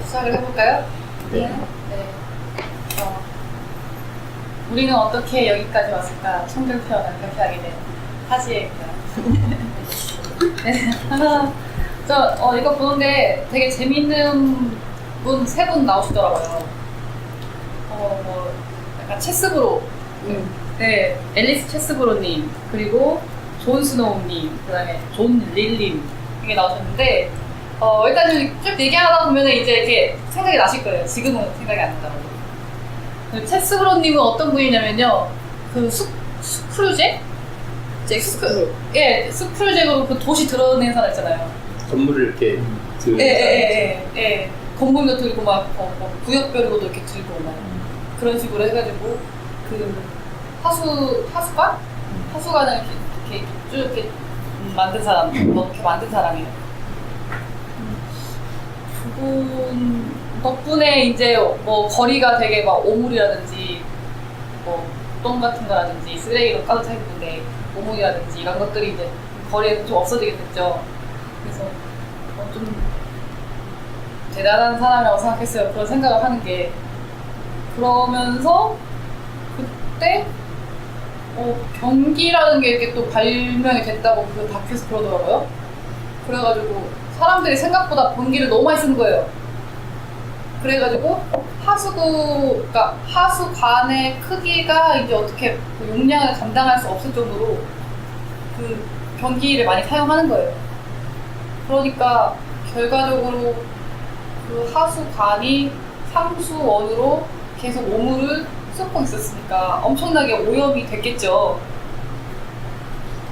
시작을 해볼까요? 네. 네. 우리는 어떻게 여기까지 왔을까? 청결표현을 그렇게 하게 된 하지혜입니다. 네. 이거 보는데 되게 재밌는 분 세 분 나오시더라고요. 약간 체스브로, 네, 앨리스 체스브로님, 그리고 존 스노우님, 그 다음에 존 릴님, 이게 나오셨는데, 일단 쭉 얘기하다 보면 이제 이렇게 생각이 나실 거예요. 지금은 생각이 안 난다고. 체스브로님은 어떤 분이냐면요, 그 스크루제? 스크루제로 그 도시 드러낸 사람 있잖아요. 건물을 이렇게 들고 예. 건물도 들고 막 구역별로도 이렇게 들고 막 그런 식으로 해가지고 그 하수관을 이렇게 쭉 이렇게 만든 사람, 이렇게 만든 사람이에요. 그분 덕분에 이제 뭐 거리가 되게 막 오물이라든지 뭐 똥 같은 거라든지 쓰레기로 가득 차 있는데 오물이라든지 이런 것들이 이제 거리에서 좀 없어지게 됐죠. 그래서 좀 대단한 사람이라고 생각했어요. 그런 생각을 하는 게. 그러면서 그때 변기라는 게 이렇게 또 발명이 됐다고 그 다큐에서 그러더라고요. 그래가지고 사람들이 생각보다 변기를 너무 많이 쓰는 거예요. 그래가지고 그러니까 하수관의 크기가 이제 어떻게 그 용량을 감당할 수 없을 정도로 그 변기를 많이 사용하는 거예요. 그러니까 결과적으로 그 하수관이 상수원으로 계속 오물을 쏟고 있었으니까 엄청나게 오염이 됐겠죠.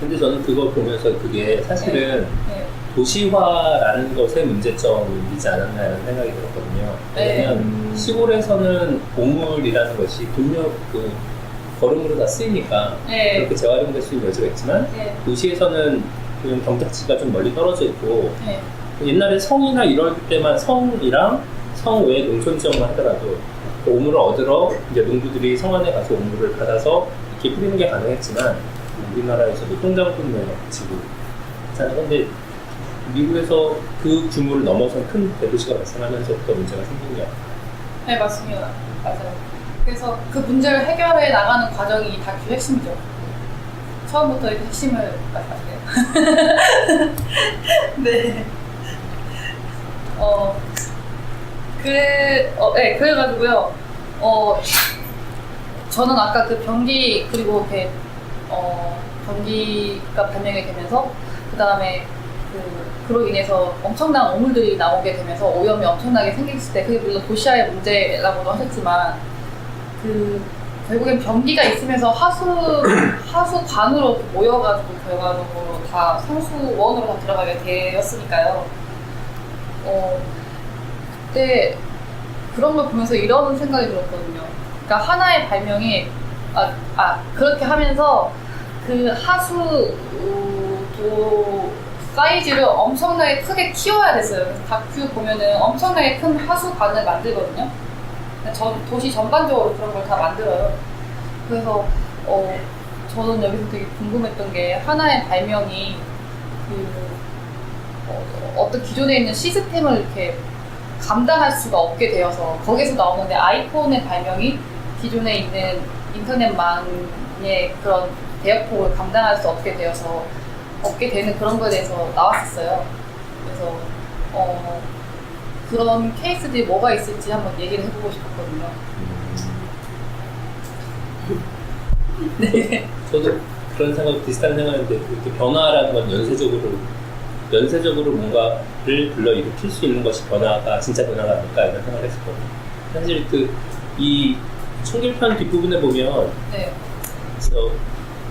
근데 저는 그걸 보면서 그게 사실은 네. 도시화라는 것의 문제점이지 않았나라는 생각이 들었거든요. 왜냐면 시골에서는 오물이라는 것이 분명 그 거름으로 다 쓰이니까 그렇게 재활용될 수 있는 여지가 있지만 도시에서는 그냥 경작지가 좀 멀리 떨어져 있고 옛날에 성이나 이럴 때만 성이랑 성 외 농촌 지역만 하더라도 그 오물을 얻으러 이제 농부들이 성 안에 가서 오물을 받아서 이렇게 뿌리는 게 가능했지만 우리나라에서도 똥장군을 지고 있잖아요. 근데 미국에서 그 규모를 넘어선 큰 대도시가 발생하면서부터 문제가 생긴 게 네, 맞습니다. 맞아요. 그래서 그 문제를 해결해 나가는 과정이 이 다큐 핵심이죠. 처음부터 이렇게 핵심을 말씀하세요. 네. 그래가지고요. 저는 아까 그 변기 그리고 이렇게 변기가 발명이 되면서 그 다음에 그로 인해서 엄청난 오물들이 나오게 되면서 오염이 엄청나게 생겼을 때 그게 물론 도시화의 문제라고도 하셨지만 결국엔 변기가 있으면서 하수관으로 모여가지고 결과적으로 다 상수원으로 다 들어가게 되었으니까요. 그때 그런 걸 보면서 이런 생각이 들었거든요. 그러니까 하나의 발명이 그렇게 하면서 그 하수도 사이즈를 엄청나게 크게 키워야 됐어요. 그래서 다큐 보면은 엄청나게 큰 하수관을 만들거든요. 도시 전반적으로 그런 걸 다 만들어요. 그래서 저는 여기서 되게 궁금했던 게 하나의 발명이 어떤 기존에 있는 시스템을 이렇게 감당할 수가 없게 되어서 거기서 나오는데 아이폰의 발명이 기존에 있는 인터넷망의 그런 대역폭을 감당할 수 없게 되어서 없게 되는 그런 거에 대해서 나왔었어요. 그래서 그런 케이스들이 뭐가 있을지 한번 얘기를 해보고 싶었거든요. 네. 저도 그런 생각, 비슷한 생각인데 이렇게 변화라는 건 연쇄적으로 뭔가를 불러일으킬 수 있는 것이 변화가 진짜 변화가 아닐까 이런 생각을 했었거든요. 사실 이 청결편 뒷부분에 보면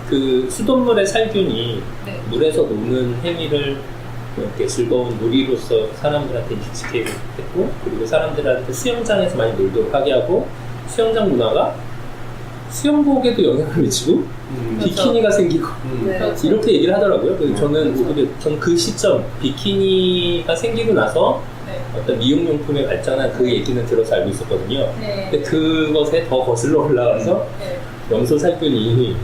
그 수돗물의 살균이 물에서 노는 행위를 이렇게 즐거운 놀이로서 사람들한테 익숙해 했고, 그리고 사람들한테 수영장에서 많이 놀도록 하게 하고, 수영장 문화가 수영복에도 영향을 미치고 비키니가 생기고 이렇게 얘기를 하더라고요. 그래서 저는 그 시점 비키니가 생기고 나서 어떤 미용용품의 발전한 그 얘기는 들어서 알고 있었거든요. 근데 그것에 더 거슬러 올라와서 염소 살균이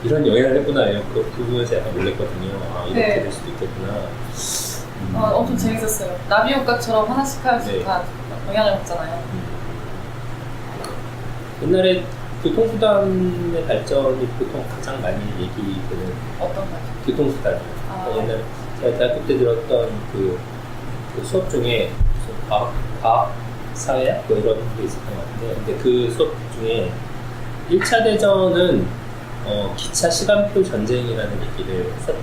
이런 영향을 했구나. 그 부분에서 약간 놀랬거든요. 이렇게 될 수도 있겠구나. 엄청 재밌었어요. 나비효과처럼 하나씩 네. 다 영향을 받잖아요. 옛날에 교통수단의 발전이 보통 가장 많이 얘기되는 어떤 거죠? 교통수단. 옛날 제가 대학교 때 들었던 그 수업 중에 무슨 과학 사회 뭐 이런 게 있었던 것 같은데, 근데 그 수업 중에 1차 대전은 기차 시간표 전쟁이라는 얘기를 했었던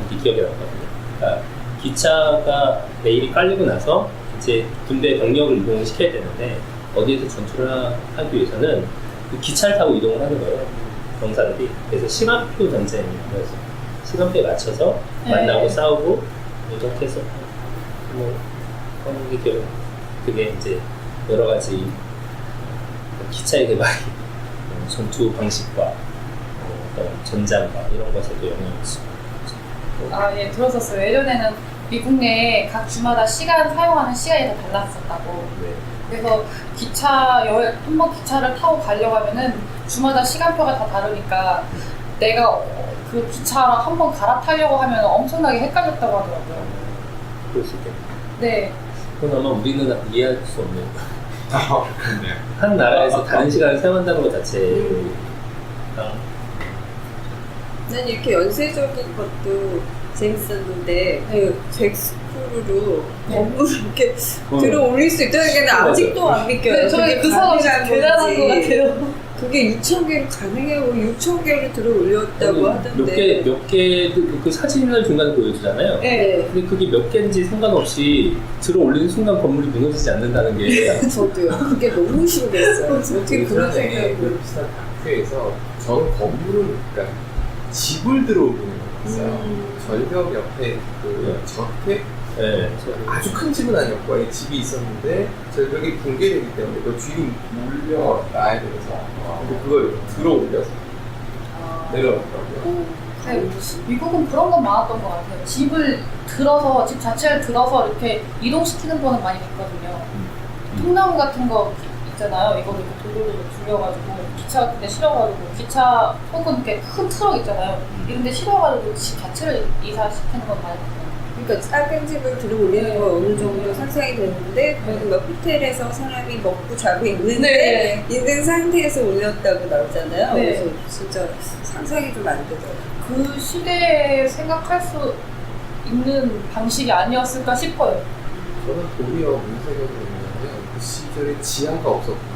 게 기억이 났거든요. 그러니까 기차가 레일이 깔리고 나서 이제 군대 병력을 이동을 시켜야 되는데 어디에서 전투를 하기 위해서는 그 기차를 타고 이동을 하는 거예요, 병사들이. 그래서 시간표 전쟁이라서 시간표에 맞춰서 만나고 싸우고 이렇게 해서 뭐 그런 게 기억. 그게 이제 여러 가지 기차의 개발이 전투 방식과 어떤 전장과 이런 것에도 영향을 줬어요. 예, 들었었어요. 예전에는 미국 내에 각 주마다 사용하는 시간이 다 달랐었다고. 네. 그래서 한번 기차를 타고 가려고 하면은 주마다 시간표가 다 다르니까 내가 그 기차랑 한번 갈아타려고 하면 엄청나게 헷갈렸다고 하더라고요. 그럴 수 있겠네요. 네. 그건 아마 우리는 이해할 수 없는 그렇네요. 한 나라에서 다른 시간을 사용한다는 것 자체가 난 이렇게 연쇄적인 것도 재밌었는데 그 잭스크루로 건물을 이렇게 들어 올릴 수 있다는 게 난 아직도 안 믿겨요. 저는 그 사람 진짜 대단한 것 같아요. 그게 6,000개를 가능하고 6,000개를 들어 올렸다고 하던데 몇 개 그 사진을 중간에 보여주잖아요. 네. 근데 그게 몇 개인지 상관없이 들어 올리는 순간 건물이 무너지지 않는다는 게 저도요. 그게 너무 신기했어요. 어떻게 그런 생각을 비슷한 다큐에서 저는 건물을, 그러니까 집을 들어오는 거 봤어요. 절벽 옆에 그 저택, 네. 아주 큰 집은 아니었고 아예 집이 있었는데 절벽이 붕괴되기 때문에 그걸 뒤로 물려놔야 돼서 근데 그걸 들어 올려서 내려왔더라고요. 네, 미국은 그런 건 많았던 것 같아요. 집 자체를 들어서 이렇게 이동시키는 거는 많이 봤거든요. 통나무 같은 거 있잖아요. 이거를 이렇게 돌돌돌 돌려가지고 기차 같은 데 실어가지고 기차 혹은 이렇게 큰 트럭 있잖아요. 이런 데 실어가지고 집 자체를 이사시키는 건 많이 봤어요. 그러니까 작은 집을 들어 올리는 건 어느 정도 상상이 되는데 뭐 호텔에서 사람이 먹고 자고 있는데 있는 상태에서 올렸다고 나오잖아요. 네. 그래서 진짜 상상이 좀 안 되더라고요. 그 시대에 생각할 수 있는 방식이 아니었을까 싶어요. 저는 도리어 문세경을 보면 그 시절에 지하가 없었구나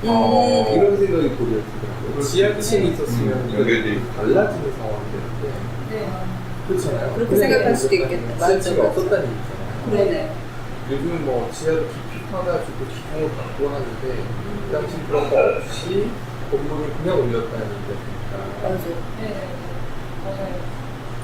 이런 생각이 도리어 들더라고요. 지하층이 있었으면 이게 달라지는 상황이 되는데 네. 그렇잖아요. 그렇게 생각할 수도 있겠다. 지하층이 맞아. 없었다는 얘기잖아요. 그러네. 요즘 뭐 지하도 깊이 파가지고 기둥을 갖고 하는데 그 당시 그런 거 없이 건물을 그냥 올렸다는 얘기니까 맞아요. 네, 맞아요.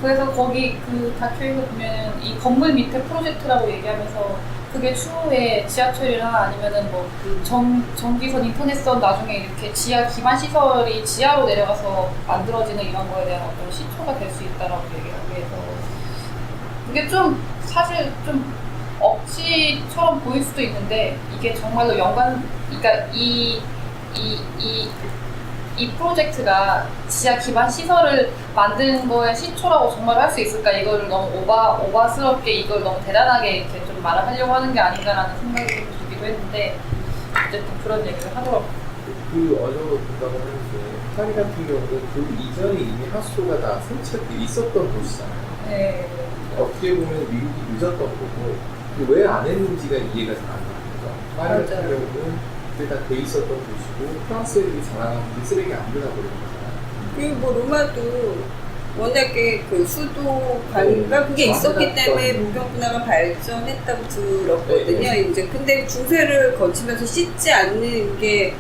그래서 거기 그 다큐에서 보면 이 건물 밑에 프로젝트라고 얘기하면서 그게 추후에 지하철이나 아니면은 뭐 전기선, 인터넷선 나중에 이렇게 지하 기반 시설이 지하로 내려가서 만들어지는 이런 거에 대한 어떤 시초가 될 수 있다라고 얘기하고 해서 그게 좀 사실 좀 억지처럼 보일 수도 있는데 이게 정말로 그러니까 이 프로젝트가 지하 기반 시설을 만드는 거에 시초라고 정말 할 수 있을까? 이걸 너무 오바스럽게 이걸 너무 대단하게 이렇게 좀 말을 하려고 하는 게 아닌가라는 생각이 들기도 했는데 어쨌든 그런 얘기를 하더라고요. 그 어려워 본다고 하는데 파리 같은 경우는 그 이전에 이미 하수도가 다 설치돼 있었던 도시잖아요. 네. 어떻게 보면 미국이 늦었던 거고 왜 안 했는지가 이해가 잘 안 됩니다. 파리 같은 맞아요. 경우는 그게 다 돼 있었던 도시고 프랑스 애들이 자랑하는 게 쓰레기 안 들어버리는 거잖아요. 그리고 뭐 로마도 워낙에 그 수도 관리가 그게 있었기 때문에 문경 분화가 발전했다고 들었거든요. 네. 이제 근데 중세를 거치면서 씻지 않는 게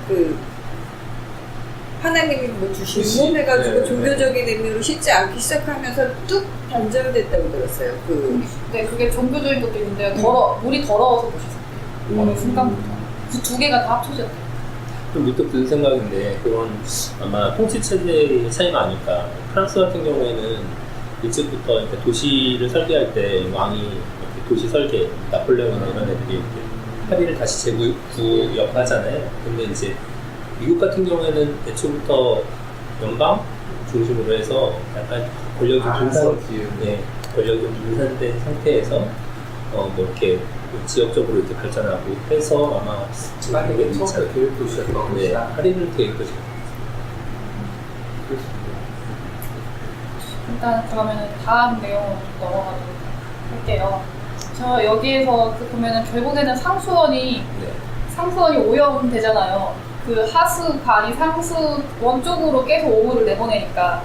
그 하나님이 뭐 주신 몸해가지고 네, 종교적인 의미로 씻지 않기 시작하면서 뚝 단절됐다고 들었어요. 네, 그게 종교적인 것도 있는데 물이 더러워서 보셨어요. 어느 순간부터 그 두 개가 다 합쳐졌대요. 좀 문득 드는 생각인데 그건 아마 통치 체제의 차이가 아닐까. 프랑스 같은 경우에는 일찍부터 이렇게 도시를 설계할 때 왕이 이렇게 도시 설계, 나폴레옹이나 이런 애들이 이렇게 파리를 다시 재구역하잖아요. 근데 이제 미국 같은 경우에는 애초부터 연방 중심으로 해서 약간 권력이 분산, 네, 권력이 좀 분산된 상태에서 뭐 이렇게 지역적으로 이렇게 발전하고 해서 아마 만약에 처음에 계획 도시였던 네, 것이다. 할인을 계획 도시. 일단 그러면 다음 내용으로 좀 넘어가도록 할게요. 저 여기에서 보면은 결국에는 상수원이 오염되잖아요. 그 하수관이 상수원 쪽으로 계속 오물을 내보내니까.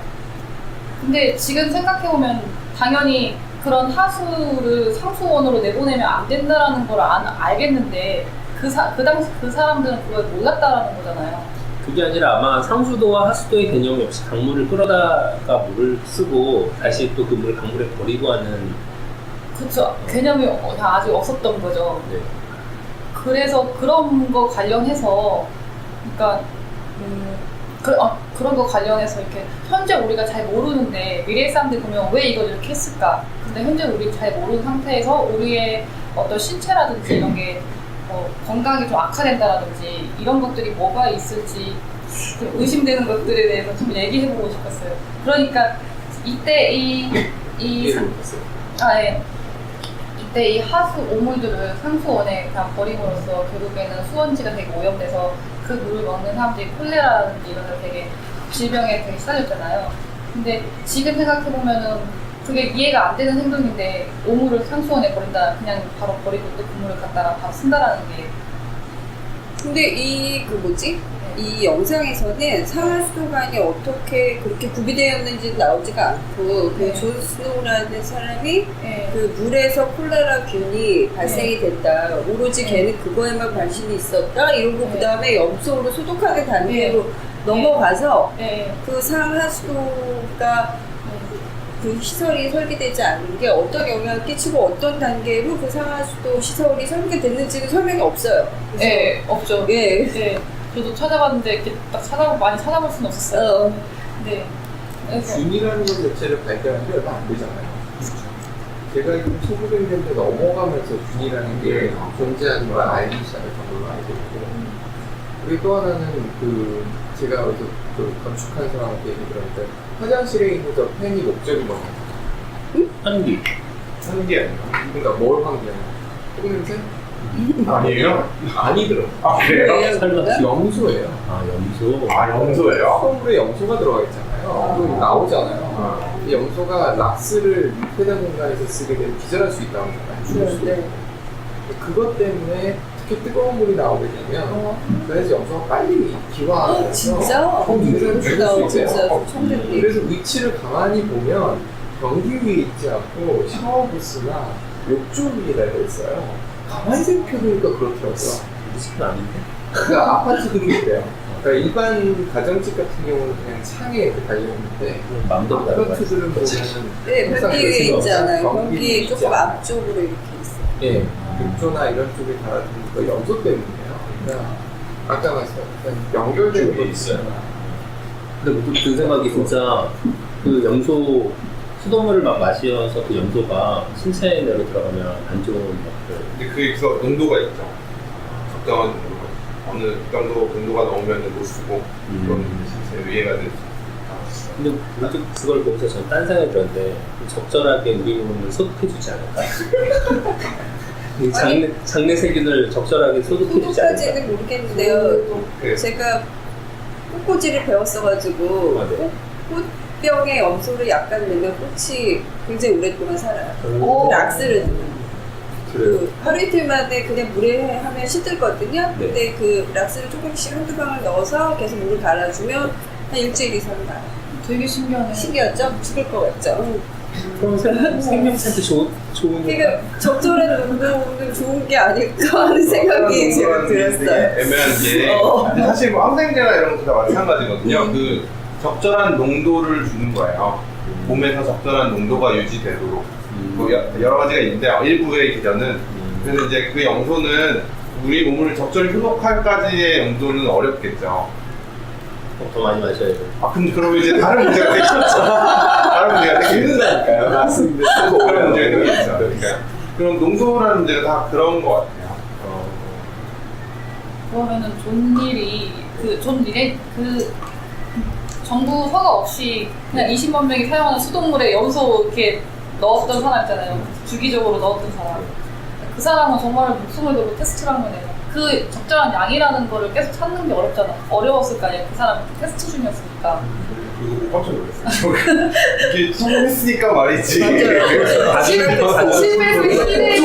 근데 지금 생각해보면 당연히 그런 하수를 상수원으로 내보내면 안 된다라는 걸 알겠는데 그 당시 그 사람들은 그걸 몰랐다라는 거잖아요. 그게 아니라 아마 상수도와 하수도의 개념이 없이 강물을 끌어다가 물을 쓰고 다시 또 그 물을 강물에 버리고 하는 그쵸. 개념이 아직 없었던 거죠. 네. 그래서 그런 거 관련해서, 그러니까 그런 거 관련해서 이렇게 현재 우리가 잘 모르는데 미래의 사람들이 보면 왜 이걸 이렇게 했을까? 근데 현재 우리 잘 모르는 상태에서 우리의 어떤 신체라든지 이런 게 건강이 좀 악화된다라든지 이런 것들이 뭐가 있을지 좀 의심되는 것들에 대해서 좀 얘기해보고 싶었어요. 그러니까 이때 이때 이 하수 오물들을 상수원에 그냥 버림으로써 결국에는 수원지가 되게 오염돼서 그 물을 먹는 사람들이 콜레라라든지 이런 데 되게 질병에 되게 시달렸잖아요. 근데 지금 생각해보면은 그게 이해가 안 되는 행동인데 오물을 상수원에 버린다, 그냥 바로 버리고 또 그 물을 갖다가 바로 쓴다라는 게. 근데 이 영상에서는 상하수도관이 어떻게 그렇게 구비되었는지 나오지가 않고 그 존 스노우라는 사람이 그 물에서 콜레라균이 발생이 됐다. 오로지 걔는 그거에만 관심이 있었다. 이러고 그 다음에 염소로 소독하는 단계로 넘어가서 그 상하수도가 그 시설이 설계되지 않은 게 어떤 영향을 끼치고 어떤 단계로 그 상하수도 시설이 설계됐는지는 설명이 없어요. 네, 없죠. 네. 저도 찾아봤는데 이렇게 딱 많이 찾아볼 수는 없었어요. 네. 그래서 균이라는 것 자체를 발견한 게 얼마 안 되잖아요. 제가 이 1900년대 넘어가면서 균이라는 게 존재하는 걸 알기 시작했던 걸로 알고 있고, 그리고 또 하나는 제가 어디서 건축한 사람한테 얘기 들었는데 화장실에 있는 저 팬이 목적이 뭐냐? 환기. 환기 아니야? 그러니까 뭘 환기하냐? 똥냄새? 아니에요? 아니더라. 아 그래요? 설마 염소예요. 염소. 염소예요? 수돗물에 염소가 들어가 있잖아요. 그거 나오잖아요. 이 염소가 락스를密閉된 공간에서 쓰게 되면 기절할 수 있다고 하잖아요. 그것 때문에 특히 뜨거운 물이 나오게 되면 그래서 염소가 빨리 기화하면서 진짜? 죽을 수 있어요. 진짜 그래서 위치를 가만히 보면 변기 위에 있지 않고 샤워 부스나 욕조 위에다 있어요. 가만히 생각해보니까 그렇더라고요. 무식은 아닌데? 그러니까 아파트들이 그래요. 그러니까 일반 가정집 같은 경우는 그냥 창에 이렇게 달려있는데 마음대로 나가요. 아파트들은 보면은 변기 위에 있잖아요. 변기 조금 있잖아요. 앞쪽으로 이렇게 있어요. 예, 욕조나 이런 쪽에 달아두는 거 염소 때문이에요. 그러니까 아까 말씀하신 연결되는 게 있어요. 근데 무슨 든 생각이 진짜 그 염소 수돗물을 막 마셔서 그 염소가 신체 내로 들어가면 안 좋은 것들. 근데 그에서 농도가 있죠. 적당한 농도가. 어느 정도 농도가 넘으면 못 쓰고 그런 신체에 위해가 될 수 있다. 근데 우리 그걸 보면서 저는 딴 생각이 들었는데 적절하게 우리 몸을 소독해주지 않을까? 장내 세균을 적절하게 소독해주지 않을까? 소독까지는 모르겠는데요. 제가 꽃꽂이를 배웠어가지고 꽃병에 염소를 약간 넣으면 꽃이 굉장히 오랫동안 살아요. 락스를 그 하루 이틀 만에 그냥 물에 하면 시들거든요. 네. 근데 그 락스를 조금씩 한두 방울 넣어서 계속 물을 갈아주면 한 일주일 이상 가요. 되게 신기하네요. 신기하죠? 죽을 것 같죠? 그럼 생명체한테 좋은 그러니까 적절한 농도는 좋은 게 아닐까 하는 생각이 제가 들었어요. 애매한 게 사실 뭐 항생제나 이런 것도 다 마찬가지거든요. 그 적절한 농도를 주는 거예요. 몸에서 적절한 농도가 유지되도록. 뭐 여러 가지가 있는데 일부의 기전은 그래서 이제 그 염소는 우리 몸을 적절히 소독할까지의 염도는 어렵겠죠. 더 많이 마셔야 돼. 근데 그러면 이제 다른 문제가 되겠죠. 다른 문제가 되겠는다니까요. 맞습니다. 그런 문제가 되겠죠. 그러니까 그럼 농소라는 문제가 다 그런 것 같아요. 그러면은 존일의 정부 허가 없이 그냥 20만 명이 사용하는 수돗물에 염소 이렇게 넣었던 사람 있잖아요. 주기적으로 넣었던 사람. 그 사람은 정말 목숨을 걸고 테스트를 한 거네요. 그 적절한 양이라는 거를 계속 찾는 게 어려웠을 거 아니에요. 그 사람 테스트 중이었으니까. 그리고 깜짝 놀랐어요. 이게 성공했으니까 말이지. 집에서 희대의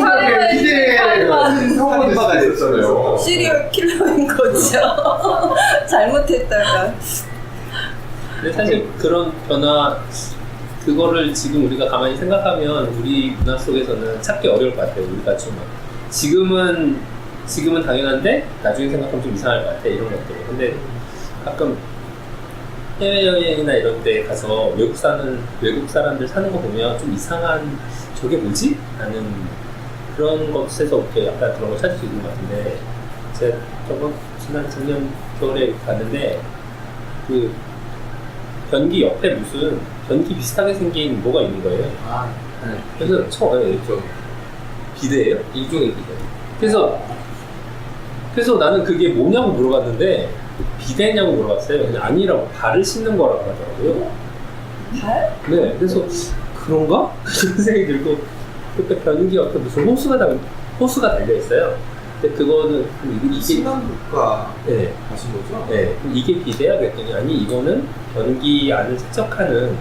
희대의 성공바가 됐잖아요. 시리얼 킬러인 거죠. 잘못했다가. 근데 사실 그런 변화 그거를 지금 우리가 가만히 생각하면 우리 문화 속에서는 찾기 어려울 것 같아요. 우리가 좀 지금은 당연한데 나중에 생각하면 좀 이상할 것 같아 이런 것들. 근데 가끔 해외여행이나 이런 데 가서 외국 사람들 사는 거 보면 좀 이상한 저게 뭐지? 하는 그런 것에서부터 약간 그런 걸 찾을 수 있는 것 같은데 제가 작년 겨울에 갔는데 그 변기 옆에 무슨 변기 비슷하게 생긴 뭐가 있는 거예요. 네. 그래서 처음에 비데예요? 일종의 비대. 그래서 나는 그게 뭐냐고 물어봤는데 비데냐고 물어봤어요. 근데 아니라고 발을 씻는 거라고 하더라고요. 발? 네, 그래서 그런가? 그런 생각이 들고 그러니까 변기 옆에 무슨 호수가 달려 있어요. 근데 그거는 이게 신남국가 네, 가신 거죠? 네, 이게 비데야 그랬더니 아니 이거는 변기 안을 세척하는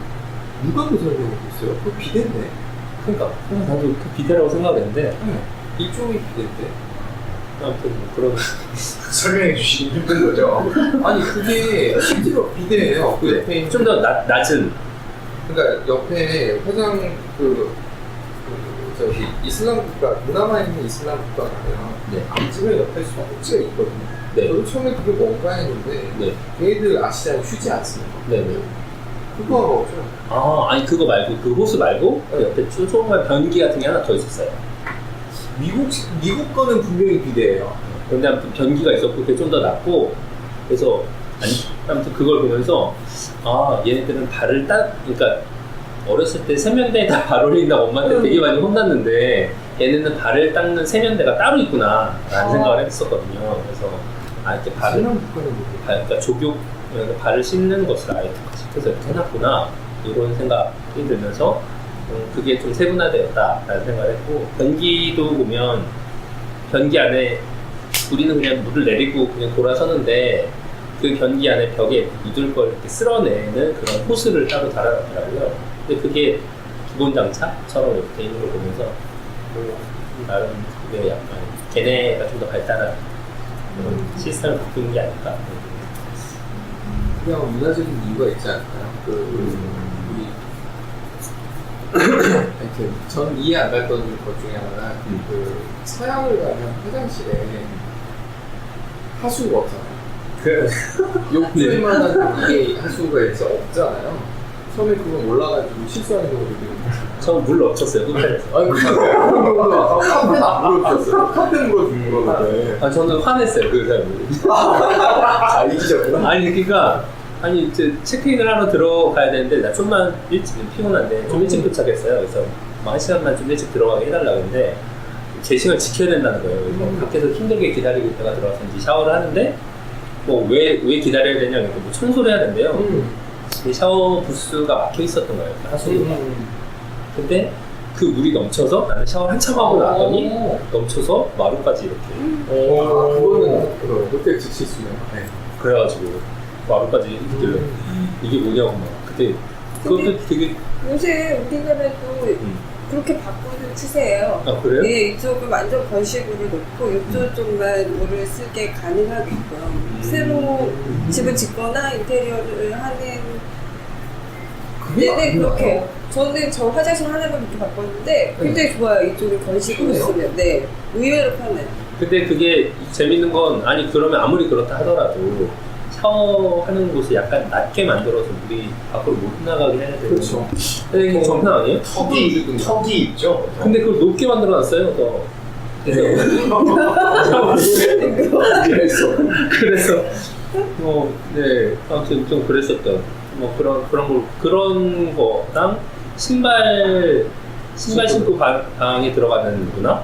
누가 그 설명했어요? 그 비대인데. 그러니까 나도 그 비데라고 생각했는데 네. 일종의 비대인데. 아무튼 뭐 그런 설명해 주시기 힘든 거죠. 아니 그게 실제로 비대예요. 그 옆에 있는 좀 더 낮은 그러니까 옆에 회장 저기 이슬람 국가 문화만 있는 이슬람 국가가요. 네. 암집에 옆에 수도꼭지가 있거든요. 네. 저도 처음에 그게 뭔가 했는데 네. 걔들 아시잖아요. 휴지 안 쓰는 거. 네네. 그거죠. 아니 그거 말고 그 호수 말고 그 네. 옆에 조그만 변기 같은 게 하나 더 있었어요. 미국 거는 분명히 비대예요. 근데 아무튼 변기가 있었고 그게 좀 더 낮고 그래서 아무튼 그걸 보면서 얘네들은 발을 그러니까 어렸을 때 세면대에다 발 올린다고 엄마한테 되게 많이 혼났는데 얘네는 발을 닦는 세면대가 따로 있구나 라는 생각을 했었거든요. 그래서 이렇게 발을 이슬람 국가는 뭐예요? 그러니까 조교 발을 씻는 것을 아예 시켜서 이렇게 해놨구나 이런 생각이 들면서 그게 좀 세분화되었다라는 생각을 했고 변기도 보면 변기 안에 우리는 그냥 물을 내리고 그냥 돌아서는데 그 변기 안에 벽에 묻을 걸 이렇게 쓸어내는 그런 호스를 따로 달아놨더라고요. 근데 그게 기본 장차처럼 이렇게 돼 있는 걸 보면서 나름 그게 약간 걔네가 좀 더 발달한 그런 시스템을 갖고 있는 게 아닐까. 그냥 문화적인 이유가 있지 않을까요? 하여튼 전 이해 안 갔던 것 중에 하나가 그 서양을 가면 화장실에 하수가 없잖아요. 욕조에 만한 이게 하수가 이제 없잖아요. 처음에 그거 몰라가지고 실수하는 경우도 있고. 저 물 넣었었어요. 흡연해서. 아니 카페는 안 물어주셨어요. 카페는 물어준 거는데. 저는 화냈어요. 그 사람이. 이기셨구나. 아니 그러니까 이제 체크인을 하러 들어가야 되는데 나 좀만 일찍 피곤한데 좀 일찍 도착했어요. 그래서 한 시간만 좀 일찍 들어가게 해달라고 했는데 제 시간을 지켜야 된다는 거예요. 그래서 밖에서 힘들게 기다리고 있다가 들어가서 이제 샤워를 하는데 뭐 왜 기다려야 되냐면 뭐 청소를 해야 된대요. 이 샤워 부스가 막혀 있었던 거예요. 하수구가. 근데 그 물이 넘쳐서 나는 샤워 한참 하고 나왔더니 넘쳐서 마루까지 이렇게. 그거는 호텔 직실수네요. 네. 그래가지고 마루까지 이렇게 이게 뭐냐고 막 그때 그것도 되게 요새 우리나라도 그렇게 바꾸는 추세예요. 그래요? 예, 이쪽을 완전 건식으로 놓고 이쪽 쪽만 물을 쓰게 가능하게끔 새로 집을 짓거나 인테리어를 하는 네네 그렇게 저는 저 화장실 하나만 그렇게 바꿨는데 굉장히 좋아요. 이쪽을 건식으로 쓰면 네 의외로 편해요. 근데 그게 재밌는 건 그러면 아무리 그렇다 하더라도 샤워하는 곳이 약간 낮게 만들어서 물이 밖으로 못 나가게 해야 되는 그렇죠. 근데 이게 정상 아니에요? 턱이 있죠. 근데 그걸 높게 만들어놨어요. 그래서 네 아무튼 좀 그랬었던 그런 거랑 신발 신고 방에 들어가는 문화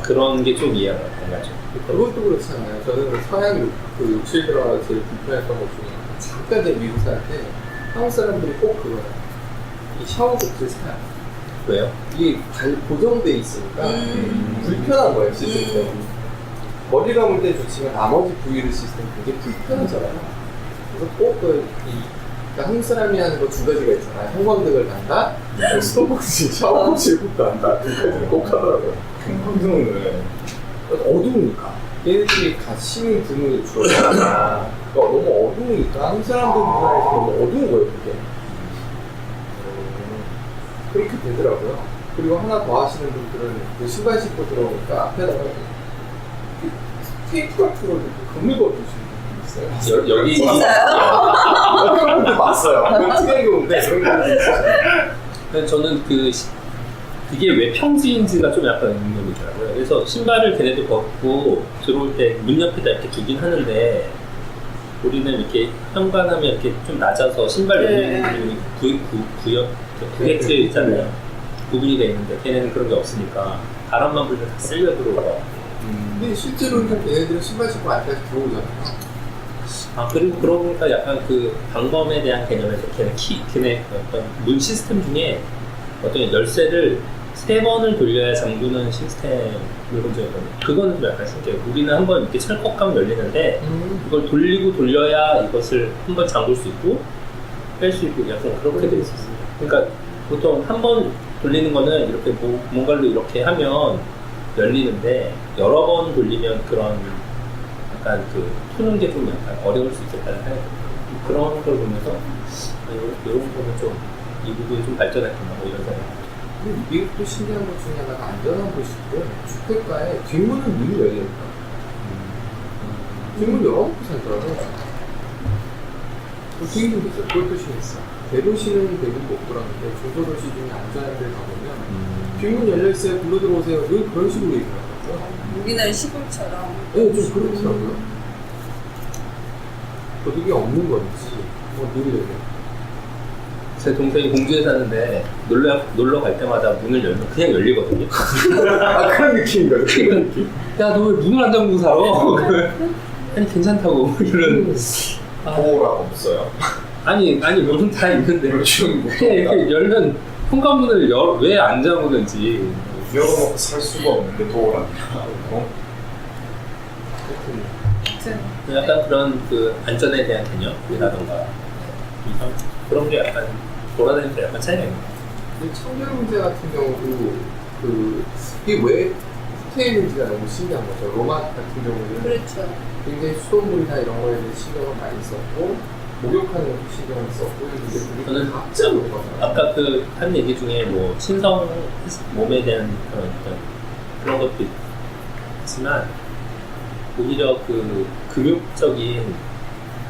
그런 게 좀 이해가 안 가죠. 그것도 그렇잖아요. 저는 그 서양 그 욕실 들어가서 제일 불편했던 것 중에 잠깐 제가 미국 살 때 한국 사람들이 꼭 그거예요. 이 샤워 부스를 사요. 왜요? 이게 고정돼 있으니까 불편한 거예요, 시스템이. 머리 감을 때 좋지만 나머지 부위를 시스템이 굉장히 불편하잖아요. 그래서 꼭 그러니까 한국 사람이 하는 거 두 가지가 있잖아요. 형광등을 단다, 스톱워치 샤워실 꼭 단다. 두 가지를 꼭 하더라고요. 형광등은 어두우니까. 얘네들이 가시는 등을 줄여서 너무 어두우니까 한국 사람들 문화에서 너무 어두운 거예요, 그게. 그렇게 되더라고요. 그리고 하나 더 하시는 분들은 그 신발 신고 들어오니까 앞에다가 테이프 같은 걸 금을 걸어주시는 분이 있어요. 여기 그런 분들 봤어요. 그건 특이한 경우인데 그런 분들이 있어요. 근데 저는 그게 왜 평지인지가 좀 약간 의문이더라고요. 그래서 신발을 걔네도 벗고 들어올 때 문 옆에다 이렇게 두긴 하는데 우리는 이렇게 현관하면 이렇게 좀 낮아서 신발 열리는 구역지에 있잖아요. 구분이 돼 있는데 걔네는 그런 게 없으니까 바람만 불면 다 쓸려 들어오고. 근데 실제로는 걔네들은 신발 신고 안까지 들어오잖아요. 아 그리고 그러고 보니까 약간 그 방범에 대한 개념에서 걔네 어떤 문 시스템 중에 어떤 열쇠를 3번을 돌려야 잠그는 시스템을 본 적이 있거든요. 그거는 좀 약간 신기해요. 우리는 한번 이렇게 철컥하면 열리는데 이걸 돌리고 돌려야 이것을 한번 잠글 수 있고 뺄 수 있고 약간 그렇게 돼 있었어요. 그러니까 보통 한 번 돌리는 거는 이렇게 뭔가로 이렇게 하면 열리는데 여러 번 돌리면 그런 약간 그 푸는 게 좀 약간 어려울 수 있겠다는 생각이 들어요. 그런 걸 보면서 이런 거는 좀 이 부분이 좀 발전했구나 뭐 이런 생각이 들어요. 근데 미국도 신기한 것 중에 하나가 안전한 곳이고 주택가에 뒷문은 문이 열려있다. 뒷문 열어놓고 살더라고요. 되게 신기했어요. 그것도 신기했어. 대도시는 대부분 못 그러는데 중소도시 중에 안전한 데 가보면 뒷문 열려있어요. 불러 들어오세요. 늘 그런 식으로 얘기하더라고요. 우리나라 시골처럼. 네, 좀 그렇더라고요. 도둑이 없는 건지 늘 열려요. 제 동생이 공주에 사는데 놀러 갈 때마다 문을 열면 그냥 열리거든요. 아, 그런 느낌인 거죠. 그런 느낌. 야, 너 왜 문을 안 잠그고 살아? 아니 괜찮다고 이런. 보호가 없어요. 아니 문은 다 있는데 그렇죠. 이렇게 열면 현관문을 왜 안 잠그는지. 열어놓고 살 수가 없는데 도어랍니다. 하여튼 약간 그런 그 안전에 대한 개념이라던가 그런 게 약간 돌아다니면서 약간 차이가 있는 것 같아요. 근데 청결 문제 같은 경우도 이게 왜 후퇴 있는지가 너무 신기한 거죠. 로마 같은 경우는 그렇죠. 굉장히 수돗물이나 이런 거에 대해 신경을 많이 썼고 목욕하는 것도 신경을 썼고 근데 그게 저는 각자 그거잖아요. 아까 그 한 얘기 중에 뭐 신성 몸에 대한 그런 것도 있지만 오히려 그 금욕적인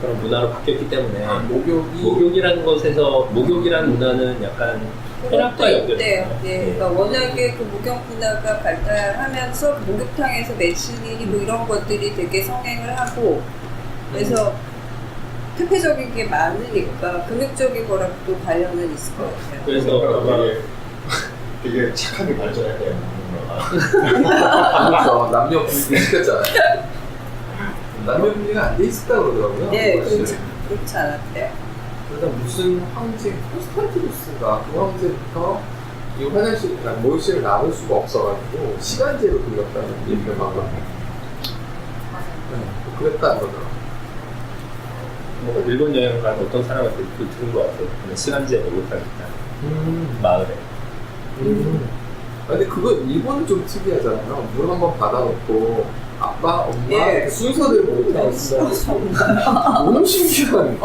그런 문화로 바뀌었기 때문에 목욕이라는 것에서 목욕이라는 문화는 약간 쾌락과 연결돼요. 네. 그러니까 워낙에 그 목욕 문화가 발달하면서 그 목욕탕에서 매춘이니 뭐 이런 것들이 되게 성행을 하고 그래서 특혜적인 게 많으니까 금욕적인 거랑 또 관련은 있을 것 같아요. 그래서 아마 되게 착하게 발전했대요. 그래서 남녀 분리 시켰잖아요. 남녀 분리가 안 돼 있었다 그러더라고요. 네, 그렇지 않았대요. 그러다 무슨 황제 콘스탄티누스가 그 황제부터 이 화장실, 그러니까 모유실을 나눌 수가 없어가지고 시간제로 돌렸다는 얘기가 나왔거든요. 네, 그랬다 그러더라고요. 뭐 일본 여행을 간 어떤 사람한테 그 들은 것 같아요. 시간제에 목욕하겠다. 마을에. 근데 그거 일본은 좀 특이하잖아요. 물 한번 받아놓고 아빠, 엄마 순서대로 목욕하고 있어요. 너무 신기한.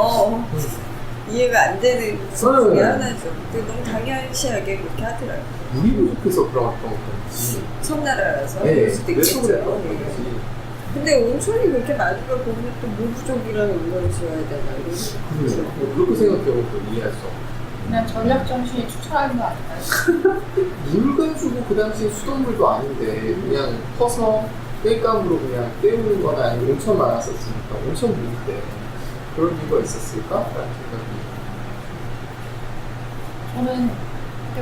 이해가 안 되는 것 중에 하나죠. 너무 당연시하게 그렇게 하더라고요. 물이 부족해서 그런 건지. 섬나라라서 네, 그럴 수도 그래서 있겠죠. 그랬던 건지. 근데 온천이 그렇게 많은 걸 보면 또 물 부족이라는 의견을 지어야 되나 이런 생각이 들어요. 그렇게 생각해보면 또 이해할 수 없어요. 그냥 전략 정신이 추천하는 거 아닐까요? 물 가지고 그 당시에 수돗물도 아닌데 그냥 퍼서 땔감으로 그냥 때우는 거나 아니면 온천 많았었으니까 온천 물인데 그런 이유가 있었을까? 라는 생각이. 저는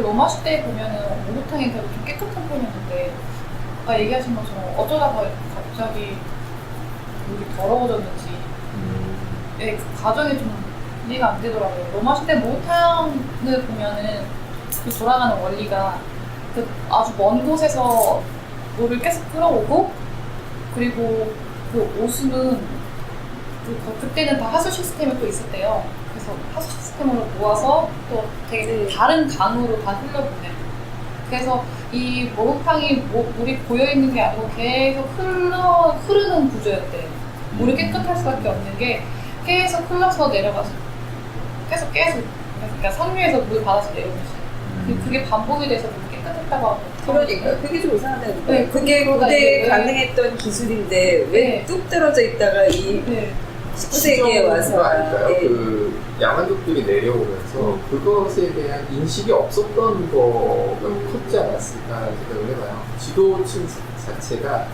로마 시대에 보면은 목욕탕이 되게 좀 깨끗한 편이었는데 아까 얘기하신 것처럼 어쩌다가 갑자기 물이 더러워졌는지 그 과정이 좀 이해가 안 되더라고요. 로마 시대 목욕탕을 보면은 그 돌아가는 원리가 그 아주 먼 곳에서 물을 계속 끌어오고 그리고 그 오수는 그때는 다 하수 시스템이 또 있었대요. 그래서 하수 시스템으로 모아서 또 되게 다른 강으로 다 흘려보내요. 그래서 이 목욕탕이 물이 고여있는 게 아니고 계속 흐르는 구조였대요. 물이 깨끗할 수밖에 없는 게 계속 흘러서 내려가서 계속 그러니까 상류에서 물 받아서 내려오시. 그게 반복이 돼서 물이 깨끗했다고 하고. 그러니까 그게 좀 이상하다는 거예요. 네, 그게 그거보다 고대에 이제 가능했던 기술인데 왜 네. 뚝 떨어져 있다가 이 네. 19세기에 와서 그거 아닐까요? 네. 그 야만족들이 내려오면서 그것에 대한 인식이 없었던 거가 컸지 않았을까 생각을 해봐요. 지도층 자체가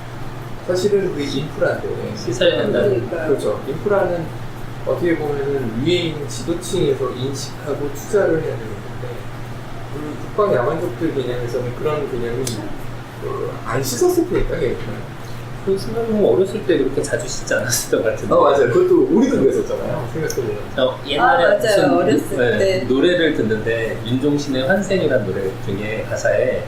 사실은 그 인프라인데 시설이 된다는. 그러니까. 그렇죠. 인프라는 어떻게 보면은 위에 있는 지도층에서 인식하고 투자를 해야 되는 건데 그 북방 야만족들 개념에서는 그런 개념이 안 씻었을 테니까 걔네들은. 그 생각해보면 어렸을 때 그렇게 자주 씻지 않았을 것 같은데. 맞아요. 그것도 우리도 그랬었잖아요. 생각해보면. 옛날에 맞아요. 무슨 어렸을 때. 노래를 듣는데 윤종신의 환생이라는 노래 중에 가사에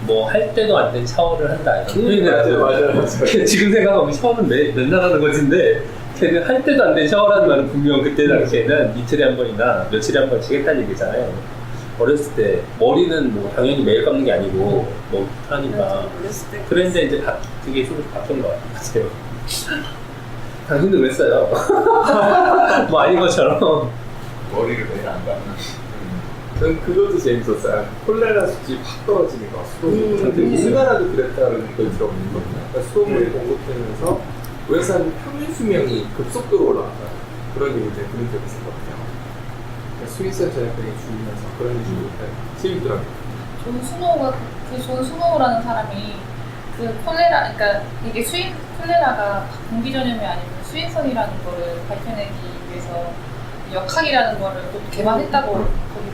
뭐 할 때도 안 된 샤워를 한다 이런 표현이 맞아요. 지금 생각하면 샤워는 맨날 하는 것인데 걔는 할 때도 안 된 샤워라는 말은 분명 그때 당시에는 이틀에 한 번이나 며칠에 한 번씩 했다는 얘기잖아요. 어렸을 때 머리는 뭐 당연히 매일 감는 게 아니고 뭐 하니까 어렸을 때 그런데 이제 그게 조금씩 바뀐 것 같아요. 당신도 그랬어요. 뭐 아닌 것처럼. 머리를 매일 안 감는. 전 그것도 재밌었어요. 콜레라 수치 확 떨어지는 거. 수돗물. 우리나라도 그랬다는 걸 들었거든요. 그러니까 수돗물이 공급되면서 우리 사람 평균 수명이 급속도로 올라갔다. 그런 얘기 때문에 그런 적이 있었거든요. 스위스 전염병이 줄면서 그런 일이 재밌더라고요. 존 스노우라는 사람이 그 콜레라, 그러니까 이게 콜레라가 공기 전염이 아니고 수인성이라는 거를 밝혀내기 위해서 역학이라는 거를 또 개발했다고 거기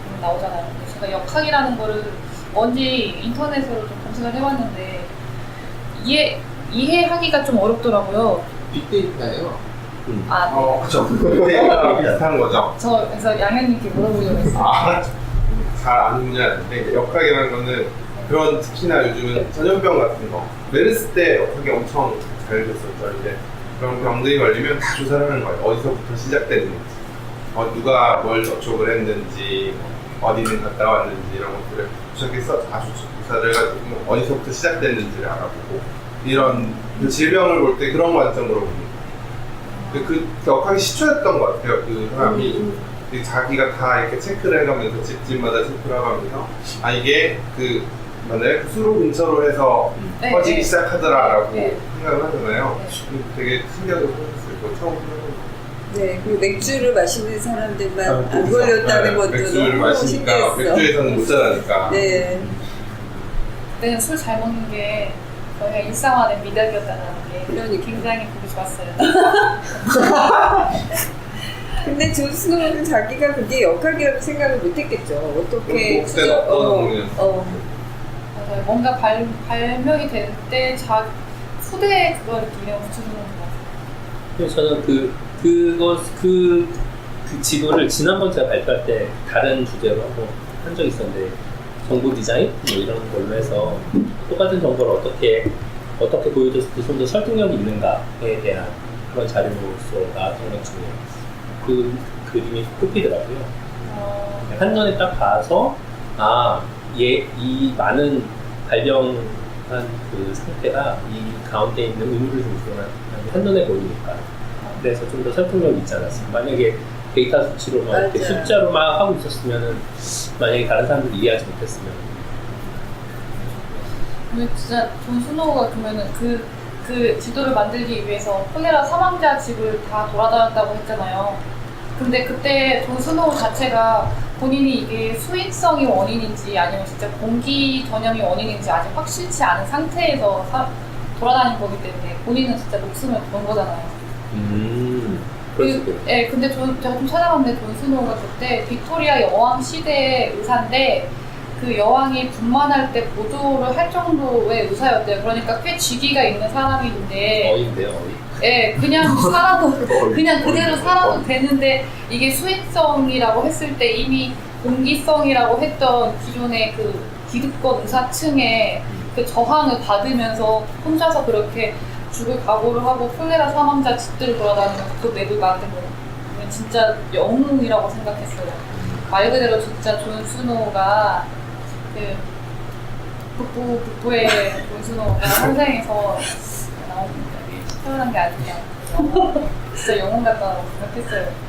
보면 나오잖아요. 근데 제가 역학이라는 거를 언제 인터넷으로 좀 검색을 해봤는데 이해하기가 좀 어렵더라고요. 빅데이터예요. 아, 그쵸. 그때랑 비슷한 거죠. 저 그래서 양현님께 물어보려고 했어요. 잘 아는 분야인데 역학이라는 거는 그런 특히나 요즘은 전염병 같은 거 메르스 때 역학이 엄청 잘 됐었죠. 이제 그런 병들이 걸리면 다 조사를 하는 거예요. 어디서부터 시작됐는지, 누가 뭘 접촉을 했는지, 어디는 갔다 왔는지 이런 것들을 조사해서 다 조사를 해가지고 어디서부터 시작됐는지를 알아보고 이런 그 질병을 볼 때 그런 관점으로 봅니다. 그 역학이 시초였던 것 같아요. 그 사람이 자기가 다 이렇게 체크를 해가면서 집마다 체크를 해가면서 이게 그 수로 근처로 해서 퍼지기 시작하더라라고 생각을 하잖아요. 되게 신기하게 생각했어요. 처음 네, 그리고 맥주를 마시는 사람들만 안 걸렸다는 것도 맥주를 너무 마시니까 신기했어. 맥주에서는 못 자라니까. 네. 그때는 술 잘 먹는 게 저희가 일상화된 미덕이었다는 게 그러니까. 굉장히 보기 좋았어요. 근데 존 스노우는 자기가 그게 역학이라고 생각을 못했겠죠. 어떻게 그때는 어떤 맞아요. 뭔가 발명이 될 때 후대에 그걸 이렇게 이름 붙여주는 것 같아요. 그래서 저는 그 지도를 지난번 제가 발표할 때 다른 주제로 한 적이 있었는데 정보 디자인 뭐 이런 걸로 해서 똑같은 정보를 어떻게 보여줬을 때 좀 더 설득력이 있는가에 대한 그런 자료로서 나왔던 것 중에 그 그림이 꼽히더라고요. 한눈에 딱 봐서 이 많은 발병한 그 상태가 이 가운데 있는 의무를 중심으로 한눈에 보이니까 그래서 좀 더 설득력이 있지 않았을까. 만약에 데이터 수치로 막 이렇게 숫자로 막 하고 있었으면은 만약에 다른 사람들이 이해하지 못했으면. 근데 진짜 존 스노우가 그러면은 그 지도를 만들기 위해서 콜레라 사망자 집을 다 돌아다녔다고 했잖아요. 근데 그때 존 스노우 자체가 본인이 이게 수인성이 원인인지 아니면 진짜 공기 전염이 원인인지 아직 확실치 않은 상태에서 돌아다닌 거기 때문에 본인은 진짜 목숨을 건 거잖아요. 근데 제가 좀 찾아봤는데 존 스노우가 그때 빅토리아 여왕 시대의 의사인데 그 여왕이 분만할 때 보조를 할 정도의 의사였대요. 그러니까 꽤 직위가 있는 사람인데 어이인데요, 어이. 그냥 살아도 그냥 그대로 살아도 되는데 이게 수인성이라고 했을 때 이미 공기성이라고 했던 기존의 그 기득권 의사층의 그 저항을 받으면서 혼자서 그렇게 죽을 각오를 하고 콜레라 사망자 집들을 돌아다니면서 그 맵을 만든 거예요. 진짜 영웅이라고 생각했어요. 말 그대로 진짜 존 스노우가 그 북부의 존 스노우가 환생에서 나온 태어난 게 아니냐. 진짜 영웅 같다고 생각했어요.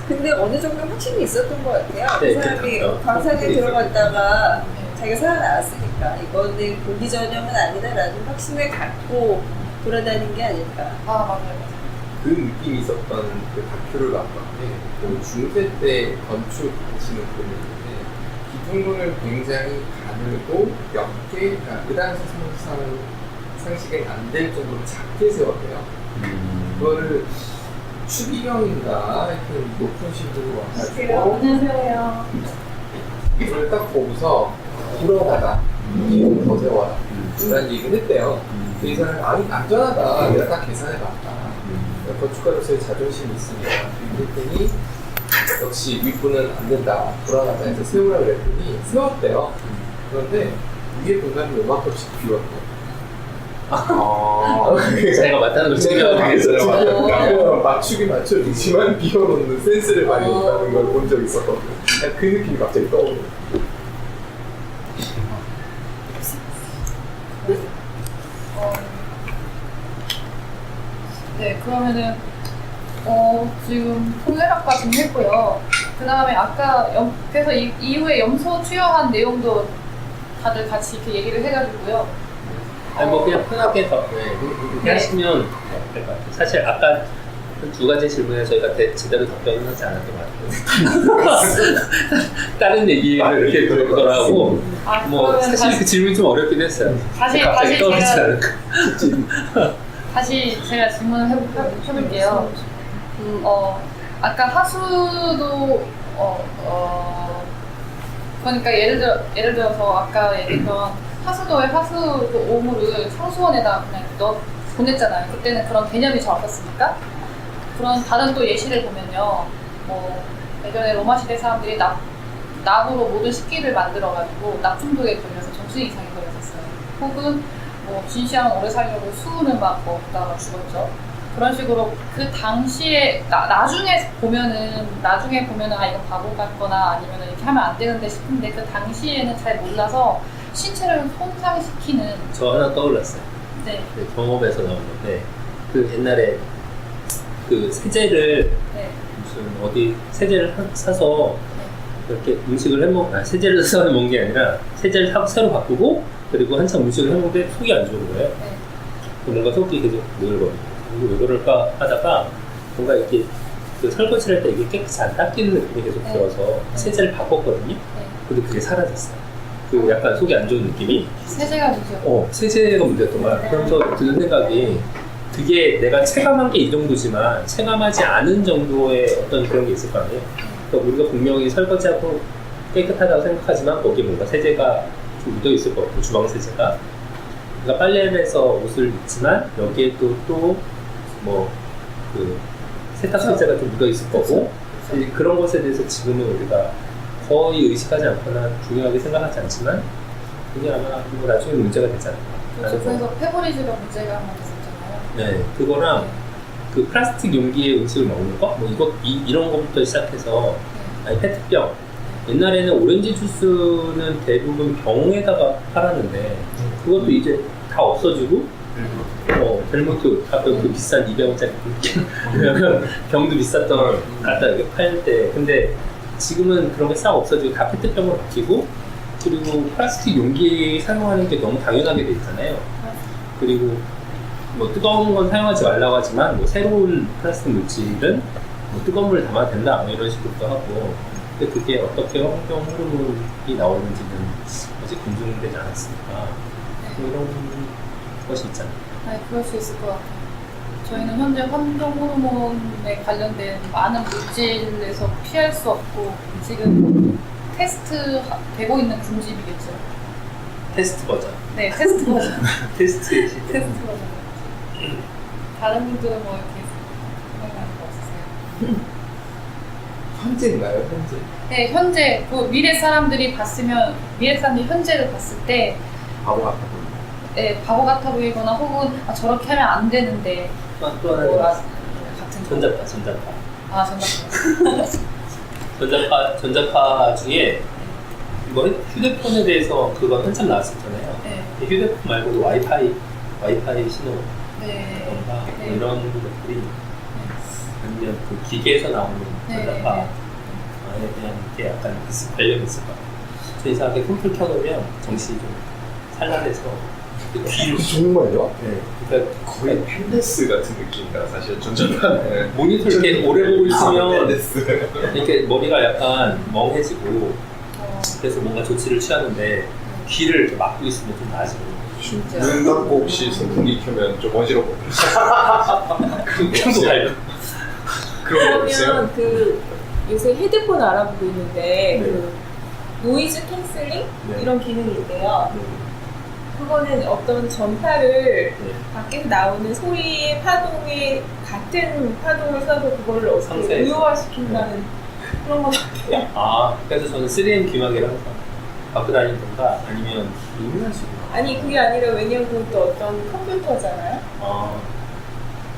근데 어느 정도 확신이 있었던 것 같아요. 네, 그 사람이 그렇죠. 광산에 그렇게 들어갔다가 자기가 살아나왔으니까 이거는 고기 전염은 아니다라는 확신을 갖고 돌아다닌 게 아닐까. 아 맞아요. 그 느낌이 있었던 그 다큐를 봤는데 그 중세 때 건축하시는 분인데 기둥문을 굉장히 가늘고 얇게 그 당시 상식에 안 될 정도로 작게 세웠대요. 그거를 추기경인가 하여튼 높은 신부로 와가지고 안녕하세요. 이걸 딱 보고서 불어가다 기둥 더 세워라 라는 얘기를 했대요. 이 사람이 아니 안전하다 내가 딱 계산해봤다. 건축가로서의 자존심이 있으니까 그랬더니 역시 윗분은 안 된다 불안하다 해서 세우라 그랬더니 세웠대요. 그런데 위에 공간이 요만큼씩 비웠대요. 자기가 맞다는 걸 제가 증명하겠어요. 맞추기 맞춰주지만 비워놓는 센스를 많이 있다는 걸 본 적이 있었거든요. 그 느낌이 갑자기 떠오르고. 네, 그러면은 지금 콜레라까지 했고요. 그 다음에 아까 그래서 이후에 염소 투여한 내용도 다들 같이 이렇게 얘기를 해가지고요. 아니 뭐 그냥 편하게 그렇게 하시면 될 것 같아요. 사실 아까 두 가지 질문에 저희가 제대로 답변은 하지 않았던 것 같아요. 다른 얘기를 이렇게 들어보더라고. 뭐 그러면 사실 그 질문이 좀 어렵긴 했어요. 다시 갑자기 떠오르지 제가 않을까. 다시 제가 질문을 해볼게요. 아까 하수도 그러니까 예를 들어서 아까 얘기했던 하수도의 하수 그 오물을 상수원에다 그냥 보냈잖아요. 그때는 그런 개념이 잘 없었으니까. 그런 다른 또 예시를 보면요. 뭐 예전에 로마 시대 사람들이 납으로 모든 식기를 만들어가지고 납 중독에 걸려서 정신 이상이 걸렸었어요. 혹은 뭐 진시황 오래 살려고 수은을 막 먹다가 죽었죠. 그런 식으로 그 당시에 나중에 보면은 아 이거 바보 같거나 아니면 이렇게 하면 안 되는데 싶은데 그 당시에는 잘 몰라서 신체를 손상시키는 저 하나 떠올랐어요. 네. 그 경험에서 나온 건데 그 옛날에 그 세제를 무슨 어디 세제를 사서 이렇게 음식을 세제를 사서 먹은 게 아니라 세제를 새로 바꾸고 그리고 한참 음식을 해먹는데 속이 안 좋은 거예요. 뭔가 속이 계속 느글거리고 왜 그럴까 하다가 뭔가 이렇게 그 설거지를 할 때 이게 깨끗이 안 닦이는 느낌이 계속 들어서 세제를 바꿨거든요. 근데 그게 사라졌어요. 그 약간 속이 안 좋은 느낌이 세제가 문제요. 세제가 문제였던 거야. 그러면서 드는 생각이 그게 내가 체감한 게 이 정도지만 체감하지 않은 정도의 어떤 그런 게 있을 거 아니에요. 그러니까 우리가 분명히 설거지하고 깨끗하다고 생각하지만 거기에 뭔가 세제가 좀 묻어 있을 것 같고 주방 세제가 그러니까 빨래를 서 옷을 입지만 여기에 또 뭐 그 세탁 세제가 좀 묻어 있을 거고 그런 것에 대해서 지금은 우리가 거의 의식하지 않거나 중요하게 생각하지 않지만 그게 아마 뭐 나중에 문제가 되지 않을까. 그렇죠. 그래서 페브리즈가 문제가 한번 있었잖아요. 네, 그거랑 그 플라스틱 용기에 음식을 먹는 거, 뭐 이런 거부터 시작해서 아니 페트병. 옛날에는 오렌지 주스는 대부분 병에다가 팔았는데 그것도 이제 다 없어지고 벨모트 가끔 그 비싼 200원짜리 병도 비쌌던 갖다 이렇게 팔 때 근데 지금은 그런 게 싹 없어지고 다 페트병으로 바뀌고 그리고 플라스틱 용기 사용하는 게 너무 당연하게 돼 있잖아요. 그리고 뭐 뜨거운 건 사용하지 말라고 하지만 뭐 새로운 플라스틱 물질은 뭐 뜨거운 물을 담아도 된다 뭐 이런 식으로도 하고 근데 그게 어떻게 환경 호르몬이 나오는지는 아직 검증되지 않았으니까 뭐 이런 것이 있잖아요. 네, 그럴 수 있을 것 같아요. 저희는 현재 환경 호르몬에 관련된 많은 물질에서 피할 수 없고 지금 테스트 되고 있는 군집이겠죠. 테스트 버전. 네, 테스트 버전. 테스트 테스트 버전. 다른 분들은 뭐 이렇게 생각나는 거 없으세요? 현재인가요? 현재? 네, 현재 그 미래 사람들이 봤으면 미래 사람들이 현재를 봤을 때 바보 같아 보이네. 네, 바보 같아 보이거나 혹은 아, 저렇게 하면 안 되는데 또 하나는 뭐라 같은 전자파. 아 전자 전자파 중에 뭐 휴대폰에 대해서 그건 한참 나왔었잖아요. 네. 휴대폰 말고도 와이파이 신호 네. 뭔가 네. 이런 것들이 아니면 그 기계에서 나오는 네. 전자파에 대한 게 약간 관련이 있을 것 같아요. 저 이상하게 컴퓨터 켜놓으면 정신이 좀 산란해서 그 귀를 정말요? 네. 그러니까 거의 펜데스 같은 느낌이다 사실 전자파는. 모니터 이렇게 오래 보고 있으면 펜데스. 이렇게 머리가 약간 멍해지고 그래서 뭔가 조치를 취하는데 귀를 이렇게 막고 있으면 좀 나아지거든요. 진짜. 눈 감고 혹시 선풍기 켜면 좀 어지럽거든요. 평소 달고 그런 거 있어요? 그러면 그 요새 헤드폰 알아보고 있는데 네. 그 노이즈 캔슬링 네. 이런 기능이 있대요. 그거는 어떤 전파를 네. 밖에서 나오는 소리의 파동에 같은 파동을 써도 그거를 어떻게 상쇄해서. 무효화시킨다는 그런 건 같아요. 아, 그래서 저는 3M 귀마개를 항상 갖고 다니던가 아니면 아니 그게 아니라 왜냐면 그것도 어떤 컴퓨터잖아요.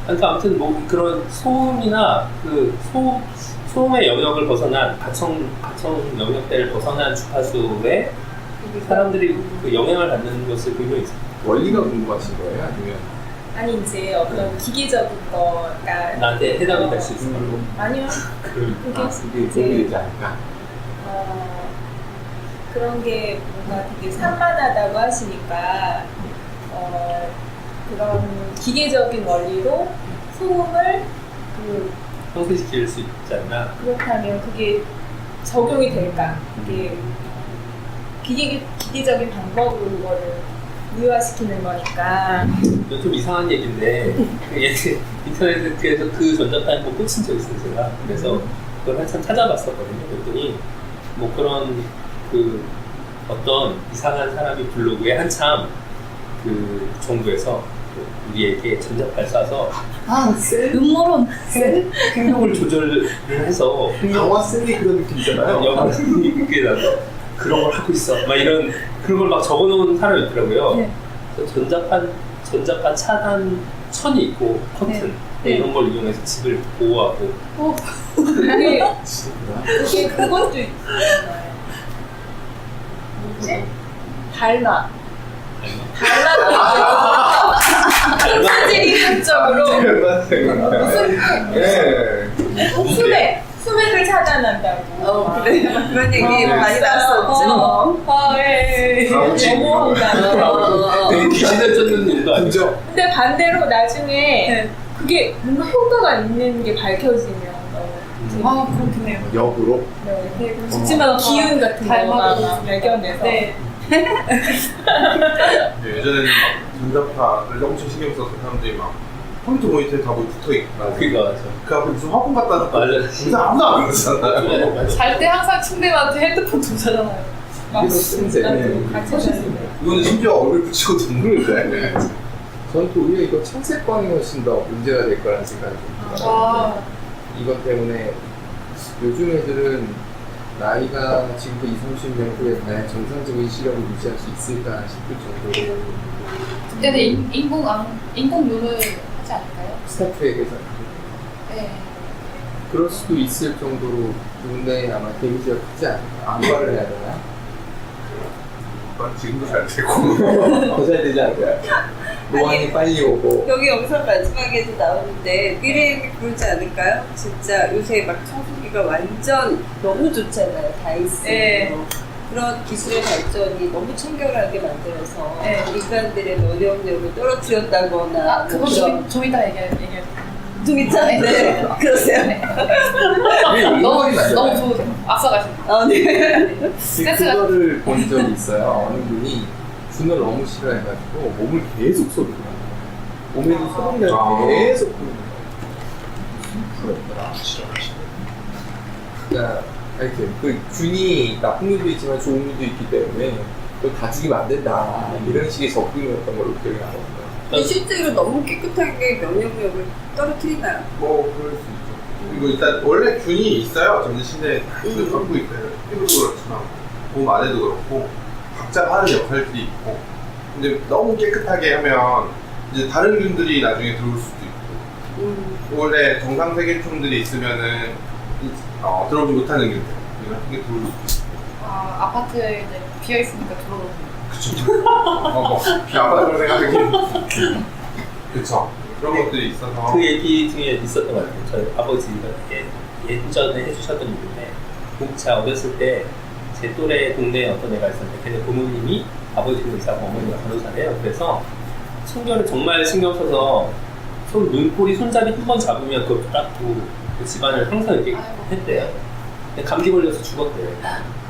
그러니까 아무튼 뭐 그런 소음이나 그 소음의 영역을 벗어난 가청 영역대를 벗어난 주파수에 사람들이 그 영향을 받는 것을 분명히 있어요. 원리가 궁금하신 거예요? 아니면 아니 이제 어떤 기계적인 거가 나한테 해답이 될 수 있을 걸로. 아니요. 그런 그게 그게 도움이 되지 않을까? 그런 게 뭔가 되게 산만하다고 하시니까 그런 기계적인 원리로 소음을 상쇄시킬 수 있지 않나. 그렇다면 그게 적용이 될까? 이게 기계적인 방법으로 그거를 무효화시키는 거니까. 이건 좀 이상한 얘기인데 인터넷에서 그 전자파에 한번 꽂힌 적 있어요 제가. 그래서 그걸 한참 찾아봤었거든요. 그랬더니 뭐 그런 그 어떤 이상한 사람이 블로그에 한참 그 정부에서 우리에게 전자파를 쏴서 아 음모론 행동을 조절을 해서 강화 셀리 그런 느낌 있잖아요. 영화이 그게 나서 그런 걸 하고 있어 막 이런 그런 걸 막 적어놓은 사람이 있더라고요. 네. 그래서 전자파 차단 천이 있고 커튼 네. 이런 걸 이용해서 집을 보호하고 그게 그것도 있잖아요. 뭐지? 달마. 사진이 한쪽으로 수맥을 차단한다고. 그래. 그런 얘기 많이 나왔었죠. 예. 너무한다. 되게 귀신을 쫓는 일도 아니죠. 근데 반대로 나중에 그게 뭔가 효과가 있는 게 밝혀지면 아 그렇겠네요. 역으로? 네, 그렇지만 기운 같은 거가 발견돼서 예전에는 막 전자파를 엄청 신경 써서 사람들이 막 컴퓨터 모니터에 다 뭐 붙어있고 그거 그 앞에 무슨 화분 갖다 놓고 맞아. 무슨 아무도 안 그러잖아요. 잘 때 항상 침대한테 핸드폰 두잖아요. 이거 쓴데. 이거는 심지어 얼굴 붙이고 둥그는데. 저는 또 오히려 이거 청색광이 훨씬 더 문제가 될 거라는 생각이 좀 들어요. 이것 때문에 요즘 애들은 나이가 지금부터 20, 30년 후에 과연 정상적인 시력을 유지할 수 있을까 싶을 정도로 그때는 인공 눈을 하지 않을까요? 스타트랙에서 네. 그럴 수도 있을 정도로 눈에 아마 데미지가 크지 않을까. 안과를 해야 되나? 지금도 잘 되고. 더 잘 되지 않을까요? 노안이 빨리 오고. 여기 영상 마지막에도 나오는데 미래에 그러지 않을까요? 진짜 요새 막 청소기가 완전 너무 좋잖아요. 다이슨. 네. 그런 기술의 발전이 너무 청결하게 만들어서 네. 인간들의 면역력을 떨어뜨렸다거나 아 그거 좀 이따 얘기할게요. 좀 있잖아요. 네. 그러세요? 너무 좋으세요. 앞서가시네. 네. 그거를 본 적이 있어요. 어느 분이 준을 너무 싫어해가지고 몸을 계속 쏘는 거예요. 몸에도 소금을 계속 뿌는 거예요. 그랬더라. 싫어하시네. 그러니까 하여튼 그 균이 나쁜 면도 있지만 좋은 면도 있기 때문에 그걸 다 죽이면 안 된다 이런 식의 접근이었던 걸로 기억이 나거든요. 실제로 너무 깨끗하게 면역력을 떨어뜨리나요? 뭐 그럴 수 있죠. 그리고 일단 원래 균이 있어요. 전체 신체에 균을 갖고 있어요. 피부도 그렇지만 몸 안에도 그렇고 각자가 하는 역할들이 있고 근데 너무 깨끗하게 하면 이제 다른 균들이 나중에 들어올 수도 있고 원래 정상 세균총들이 있으면은 들어오지 못하는 균들 이게 들어올 수도 있고 아, 아파트에 이제 비어 있으니까 들어오는. 그쵸. 아빠들 생각하기엔 그쵸. 그런 것들이 있어서 그 얘기 중에 있었던 것 같아요. 저희 아버지가 예전에 해주셨던 얘기인데 제가 어렸을 때 제 또래 동네에 어떤 애가 있었는데 걔네 부모님이 아버지가 의사고 어머니가 간호사래요. 그래서 청결을 정말 신경 써서 눈꼬리 손잡이 한 번 잡으면 그걸 닦고 그 집안을 항상 이렇게 했대요. 근데 감기 걸려서 죽었대요.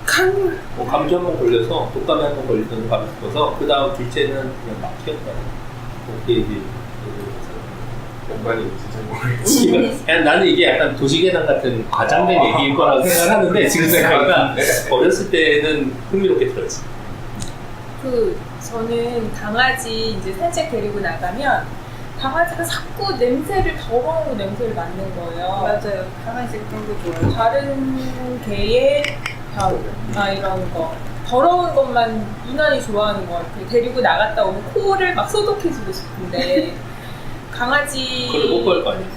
감기 한 번 걸려서 독감에 한 번 걸리던 감이 죽어서 그 다음 둘째는 그냥 막 튀었다고 그렇게 얘기했어요. 공간이 진짜 모르겠어요. 그냥 나는 이게 약간 도시계단 같은 과장된 얘기일 거라고 생각하는데 지금 생각하니까 어렸을 때는 흥미롭게 들었지. 저는 강아지 이제 산책 데리고 나가면 강아지가 자꾸 더러운 냄새를 맡는 거예요. 맞아요. 강아지 그런 거 좋아요. 다른 개의 이런 거 더러운 것만 유난히 좋아하는 것 같아요. 데리고 나갔다 오면 코를 막 소독해주고 싶은데 강아지 그걸 못 볼 거 아니야.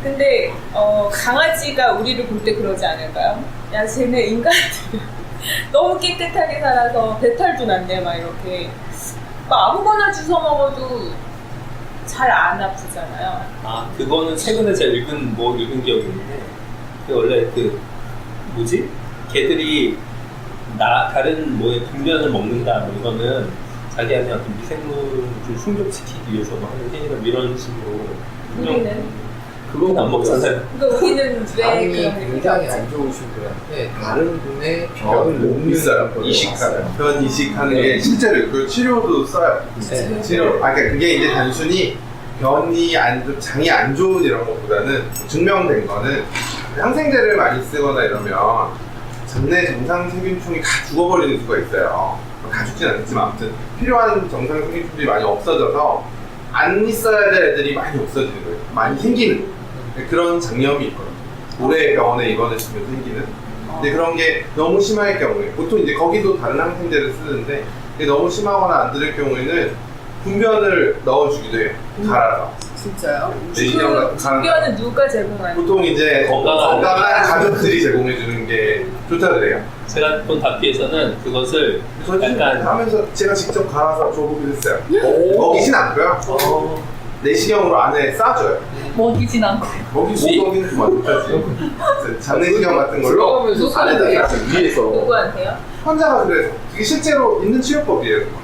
근데 강아지가 우리를 볼 때 그러지 않을까요? 야 쟤네 인간들은 너무 깨끗하게 살아서 배탈도 났네 막 이렇게 막 아무거나 주워 먹어도 잘 안 아프잖아요. 아 그거는 최근에 제가 읽은 기억이 있는데 그 원래 개들이 다른 뭐의 분변을 먹는다 뭐 이거는 자기한테 어떤 미생물을 충족시키기 위해서 뭐 하는 행위가 이런 식으로 우리는 그건 안 먹잖아요. 그러니까 우리는 왜 장이 그런 굉장히 얘기가 안 좋으신 분한테 다른 분의 병을 먹는 있어요. 걸 이식하는 변 이식하는 게 실제로 그 치료도 써요. 네. 치료. 그러니까 그게 이제 단순히 장이 안 좋은 이런 것보다는 증명된 거는 항생제를 많이 쓰거나 이러면 잡내 정상 세균총이 다 죽어버리는 수가 있어요. 다 죽진 않겠지만 아무튼 필요한 정상 세균총들이 많이 없어져서 안 있어야 될 애들이 많이 없어지는 거예요. 많이 생기는 그런 장염이 있거든요. 올해 병원에 입원했으면 생기는. 근데 그런 게 너무 심할 경우에 보통 이제 거기도 다른 항생제를 쓰는데 그게 너무 심하거나 안 들을 경우에는 분변을 넣어주기도 해요. 갈아서. 진짜요? 내시경 같은 분변은 누가 제공하는 보통 이제 건강한 가족들이 제공해주는 게 좋다 그래요. 제가 본 다큐에서는 그것을 약간 하면서 제가 직접 갈아서 줘보기도 했어요. 먹이진 않고요. 내시경으로 안에 싸줘요. 먹이진 않고. 먹이는 좀 못하지. 장내시경 같은 걸로 들어가면서 안에다 위에서 누구한테요? 환자가 그래서 그게 실제로 있는 치료법이에요.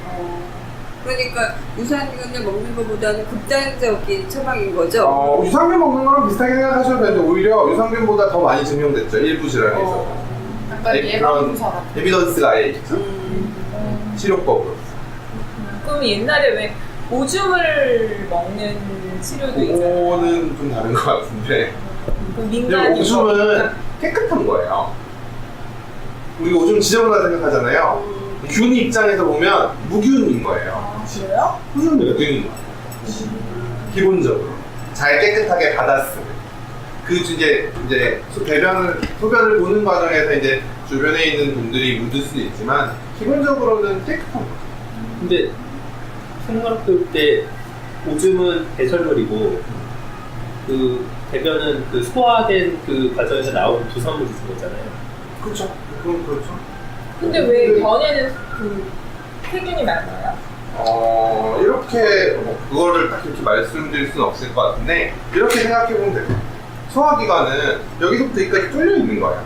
그러니까 유산균을 먹는 것보다는 극단적인 처방인 거죠? 유산균 먹는 거랑 비슷하게 생각하셔도 되는데 오히려 유산균보다 더 많이 증명됐죠. 일부 질환에 있어서. 약간 예방주사 같은. 에비던스가 아예 있죠. 치료법으로. 그럼 옛날에 왜 오줌을 먹는 치료도 있잖아요. 그거는 좀 다른 것 같은데. 그 근데 민간인 오줌은 깨끗한 거예요. 우리가 오줌 지저분하다 생각하잖아요. 균 입장에서 보면 무균인 거예요. 그래요? 무균인 거예요. 기본적으로 잘 깨끗하게 받았으면 그 이제 소변을 보는 과정에서 이제 주변에 있는 분들이 묻을 수는 있지만 기본적으로는 깨끗한 거죠. 근데 생각할 때 오줌은 배설물이고 그 대변은 그 소화된 그 과정에서 나온 부산물이 있는 거잖아요. 그렇죠. 그건 그렇죠. 근데 왜 변에는 그 세균이 많아요? 이렇게 그거를 딱 이렇게 말씀드릴 수는 없을 것 같은데 이렇게 생각해 보면 돼요. 소화기관은 여기서부터 여기까지 뚫려 있는 거예요.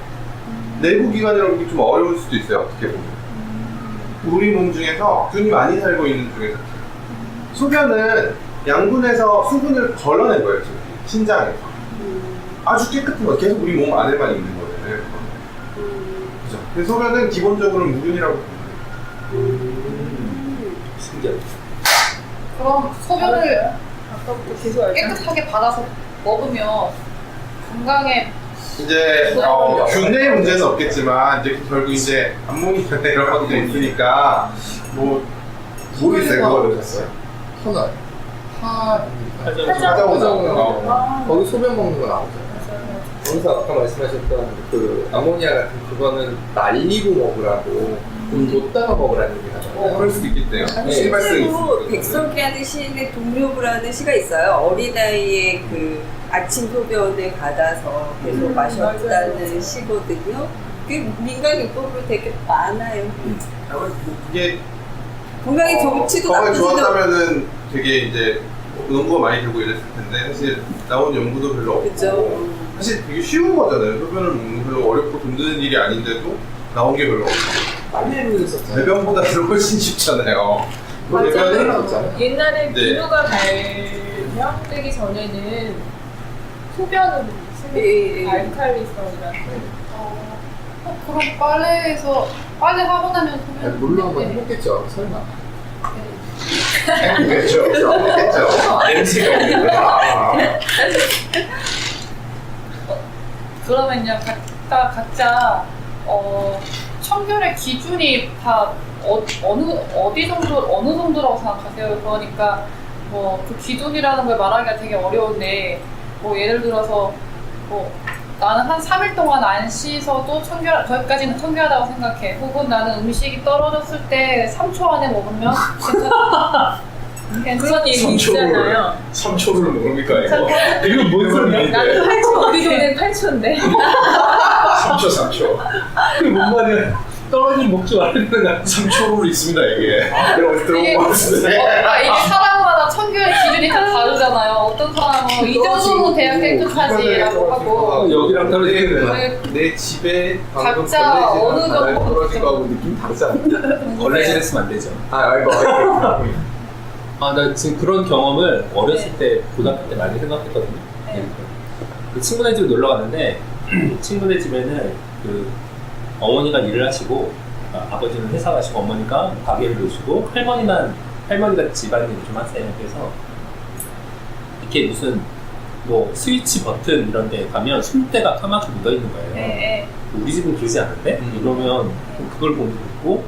내부 기관이라고 보기 좀 어려울 수도 있어요. 어떻게 보면 우리 몸 중에서 균이 많이 살고 있는 중에서 소변은 양분에서 수분을 걸러낸 거예요. 신장에서 아주 깨끗한 거 계속 우리 몸 안에만 있는 거예요. 그죠? 그래서 소변은 기본적으로 무균이라고 봅니다. 신기하다. 그럼 소변을 아까부터 계속 알죠? 깨끗하게 받아서 먹으면 건강에 이제 균의 문제는 없겠지만 이제 결국 이제 암모니아 이런 것도 있으니까 뭐 모르겠어요. 그거는. 터널 화장하고 아. 거기 소변 먹는 거 나오잖아요. 거기서 아까 말씀하셨던 그 아모니아 같은 그거는 말리고 먹으라고 뒀다가 먹으라는 얘기잖아요. 그럴 수도 있겠네요. 실제로 백석이라는 시인의 동료부라는 시가 있어요. 어린아이의 그 아침 소변을 받아서 계속 마셨다는 시거든요. 그게 민간요법으로 되게 많아요. 이게 건강에 좋지도 건강에 나쁘지도 좋았다면은 되게 이제 연구가 많이 되고 이랬을 텐데 사실 나온 연구도 별로 없고 그죠. 사실 되게 쉬운 거잖아요. 소변을 먹는 거 별로 어렵고 돈 드는 일이 아닌데도 나온 게 별로 없고 빨래를 썼잖아요. 배변보다 훨씬 쉽잖아요. 맞아요. 옛날에 네. 비누가 발명되기 전에는 소변으로 예, 예. 알칼리성이라는 그럼 빨래에서 빨래하고 나면 아니, 소변 물로 한번 해먹겠죠. 설마. 그렇죠. 그렇죠. 냄새가 있는데. 그러면요 각자 청결의 기준이 다 어느 정도라고 생각하세요? 그러니까 뭐 그 기준이라는 걸 말하기가 되게 어려운데 뭐 예를 들어서 뭐 나는 한 3일 동안 안 씻어도 거기까지는 청결하다고 생각해. 혹은 나는 음식이 떨어졌을 때 3초 안에 먹으면 그런 얘기 있잖아요. 3초를 뭡니까 이거? 이거 뭔 소리야? 나는 8초, 우리 동네는 8초인데. 3초. 그게 뭔 말이야? 떨어진 먹지 말라는 3초로 있습니다 이게. 내가 들어본 것 같은데. 이게 사람마다 청결의 기준이 다 다르잖아요. 어떤 사람은 이 정도는 돼야 깨끗하지라고 하고 여기랑 떨어지는 내 집에 방금 각자 어느 걸레질한 바닥에 정도 떨어진 거하고 느낌 다르잖아요. 걸레질 했으면 안 되죠. 아이고. 나 지금 그런 경험을 어렸을 때 고등학교 때 많이 생각했거든요. 그 친구네 집에 놀러 갔는데 친구네 집에는 그 어머니가 일을 하시고 아버지는 회사 가시고 어머니가 가게를 놓으시고 할머니가 집안일을 좀 하세요. 그래서 이렇게 무슨 뭐 스위치 버튼 이런 데 가면 손때가 까맣게 묻어 있는 거예요. 우리 집은 그러지 않은데? 이러면 그걸 보고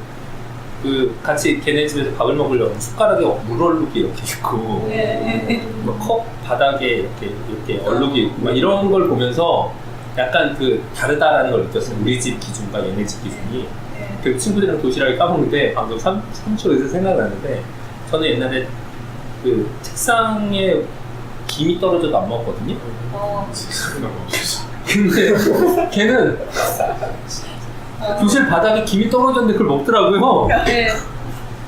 그 같이 걔네 집에서 밥을 먹으려면 숟가락에 물 얼룩이 이렇게 있고 뭐 컵 바닥에 이렇게 얼룩이 있고 막 이런 걸 보면서 약간 그 다르다라는 걸 느꼈어요. 우리 집 기준과 얘네 집 기준이. 그 친구들이랑 도시락을 까먹는데 방금 3초에서 생각나는데 저는 옛날에 그 책상에 김이 떨어져도 안 먹었거든요. 근데 걔는 교실 바닥에 김이 떨어졌는데 그걸 먹더라고요.